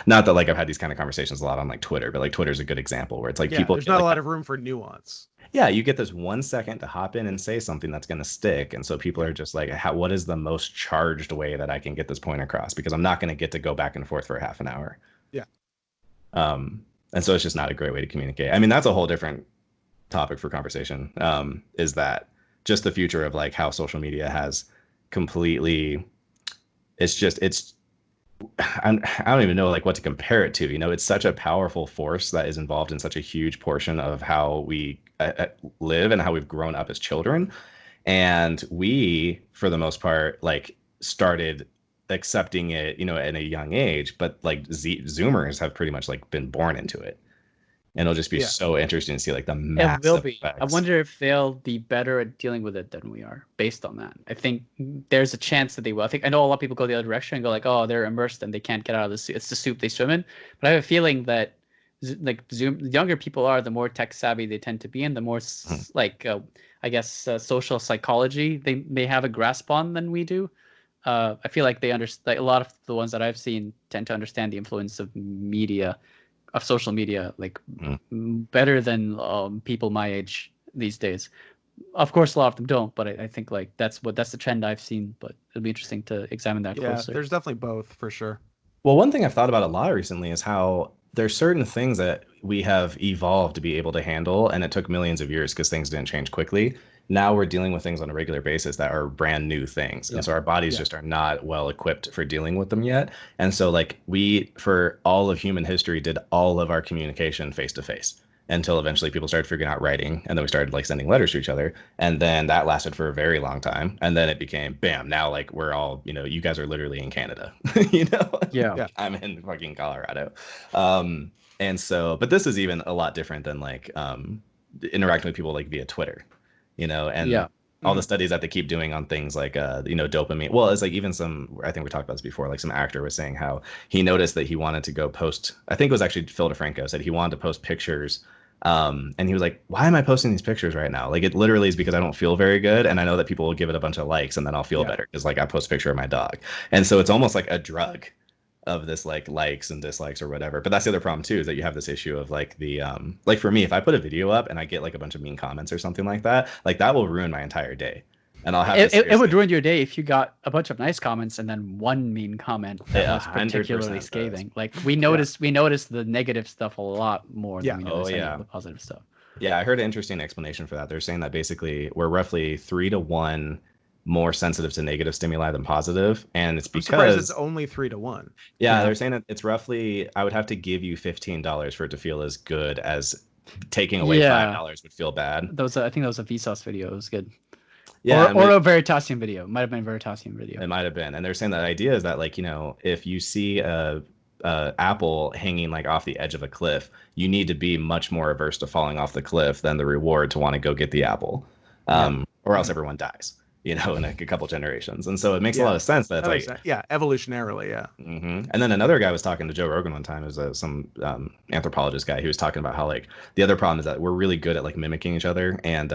that like I've had these kind of conversations a lot on like Twitter, but like Twitter's a good example where it's like people there's not a lot of room for nuance. Yeah, you get this 1 second to hop in and say something that's going to stick, and so people are just like, what is the most charged way that I can get this point across, because I'm not going to get to go back and forth for a half an hour. Yeah. And so it's just not a great way to communicate. I mean, that's a whole different topic for conversation. Is that just the future of like how social media has completely, I don't even know like what to compare it to. It's such a powerful force that is involved in such a huge portion of how we live and how we've grown up as children. And we, for the most part, like started accepting it, at a young age, but like Zoomers have pretty much like been born into it. And it'll just be so interesting to see like the massive It will be. effects. I wonder if they'll be better at dealing with it than we are based on that. I think there's a chance that they will. I know a lot of people go the other direction and go like, oh, they're immersed and they can't get out of the soup. It's the soup they swim in. But I have a feeling that like the younger people are, the more tech savvy they tend to be, and the more social psychology they may have a grasp on than we do. I feel like they understand. Like, a lot of the ones that I've seen tend to understand the influence of media, of social media, like better than people my age these days. Of course, a lot of them don't, but I think like that's the trend I've seen. But it'll be interesting to examine that closer. Yeah, there's definitely both for sure. Well, one thing I've thought about a lot recently is how there's certain things that we have evolved to be able to handle, and it took millions of years because things didn't change quickly. Now we're dealing with things on a regular basis that are brand new things. And so our bodies just are not well equipped for dealing with them yet. And so like we, for all of human history, did all of our communication face to face until eventually people started figuring out writing. And then we started like sending letters to each other. And then that lasted for a very long time. And then it became, bam, now like we're all, you guys are literally in Canada, Yeah. I'm in fucking Colorado. And so, but this is even a lot different than like interacting with people like via Twitter. And all the studies that they keep doing on things like, dopamine. Well, it's like even I think we talked about this before, like some actor was saying how he noticed that he wanted to go post, I think it was actually Phil DeFranco said he wanted to post pictures. And he was like, why am I posting these pictures right now? Like it literally is because I don't feel very good. And I know that people will give it a bunch of likes and then I'll feel better because like I post a picture of my dog. And so it's almost like a drug of this like likes and dislikes or whatever. But that's the other problem too, is that you have this issue of like the like for me, if I put a video up and I get like a bunch of mean comments or something like that will ruin my entire day. And I'll have it would ruin your day if you got a bunch of nice comments and then one mean comment that was particularly scathing. Like we noticed the negative stuff a lot more than we noticed any of the positive stuff. Yeah, I heard an interesting explanation for that. They're saying that basically we're roughly 3-to-1 more sensitive to negative stimuli than positive, and it's because it's only 3-to-1. Yeah, they're saying that it's roughly, I would have to give you $15 for it to feel as good as taking away $5 would feel bad. I think that was a Vsauce video. It was good. Yeah, or a Veritasium video. Might have been a Veritasium video. It might have been. And they're saying that idea is that, like, you know, if you see a apple hanging like off the edge of a cliff, you need to be much more averse to falling off the cliff than the reward to want to go get the apple, or else everyone dies, you know, in a couple generations. And so it makes a lot of sense that it's like, evolutionarily, And then another guy was talking to Joe Rogan one time, is some anthropologist guy, who was talking about how like the other problem is that we're really good at like mimicking each other, and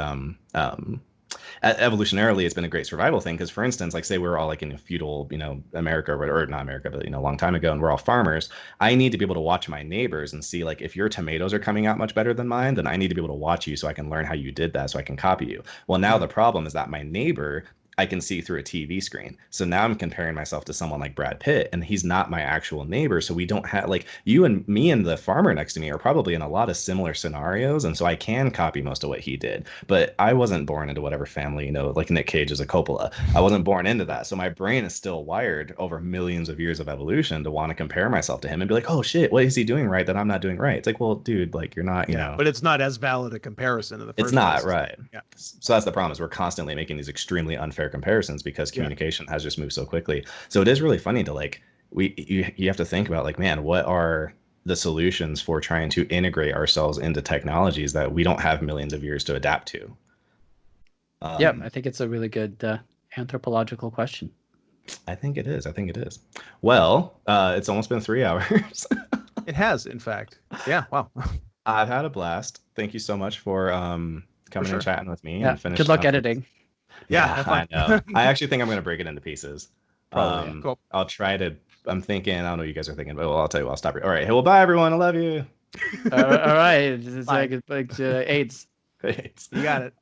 evolutionarily it's been a great survival thing, because for instance, like say we're all like in a feudal, you know, America or not America, but you know, a long time ago, and we're all farmers. I need to be able to watch my neighbors and see like if your tomatoes are coming out much better than mine, then I need to be able to watch you so I can learn how you did that so I can copy you. Well, now the problem is that my neighbor I can see through a TV screen. So now I'm comparing myself to someone like Brad Pitt, and he's not my actual neighbor. So we don't have, like, you and me and the farmer next to me are probably in a lot of similar scenarios. And so I can copy most of what he did. But I wasn't born into whatever family, you know, like Nick Cage is a Coppola. I wasn't born into that. So my brain is still wired over millions of years of evolution to want to compare myself to him and be like, oh shit, what is he doing right that I'm not doing right? It's like, well, dude, like you're not, you know. But it's not as valid a comparison in the first place. It's not, right. Yeah. So that's the problem, is we're constantly making these extremely unfair comparisons because communication has just moved so quickly. So it is really funny to like, you have to think about like, man, what are the solutions for trying to integrate ourselves into technologies that we don't have millions of years to adapt to? I think it's a really good anthropological question. I think it is. Well, it's almost been 3 hours. It has, in fact. Yeah. Wow. I've had a blast. Thank you so much for coming and chatting with me. Yeah. And good luck editing. Yeah, I know. I actually think I'm going to break it into pieces. Cool. I'll try to. I'm thinking. I don't know what you guys are thinking, but I'll tell you. I'll stop. All right. Hey, well, bye everyone. I love you. All right. It's like AIDS. AIDS. You got it.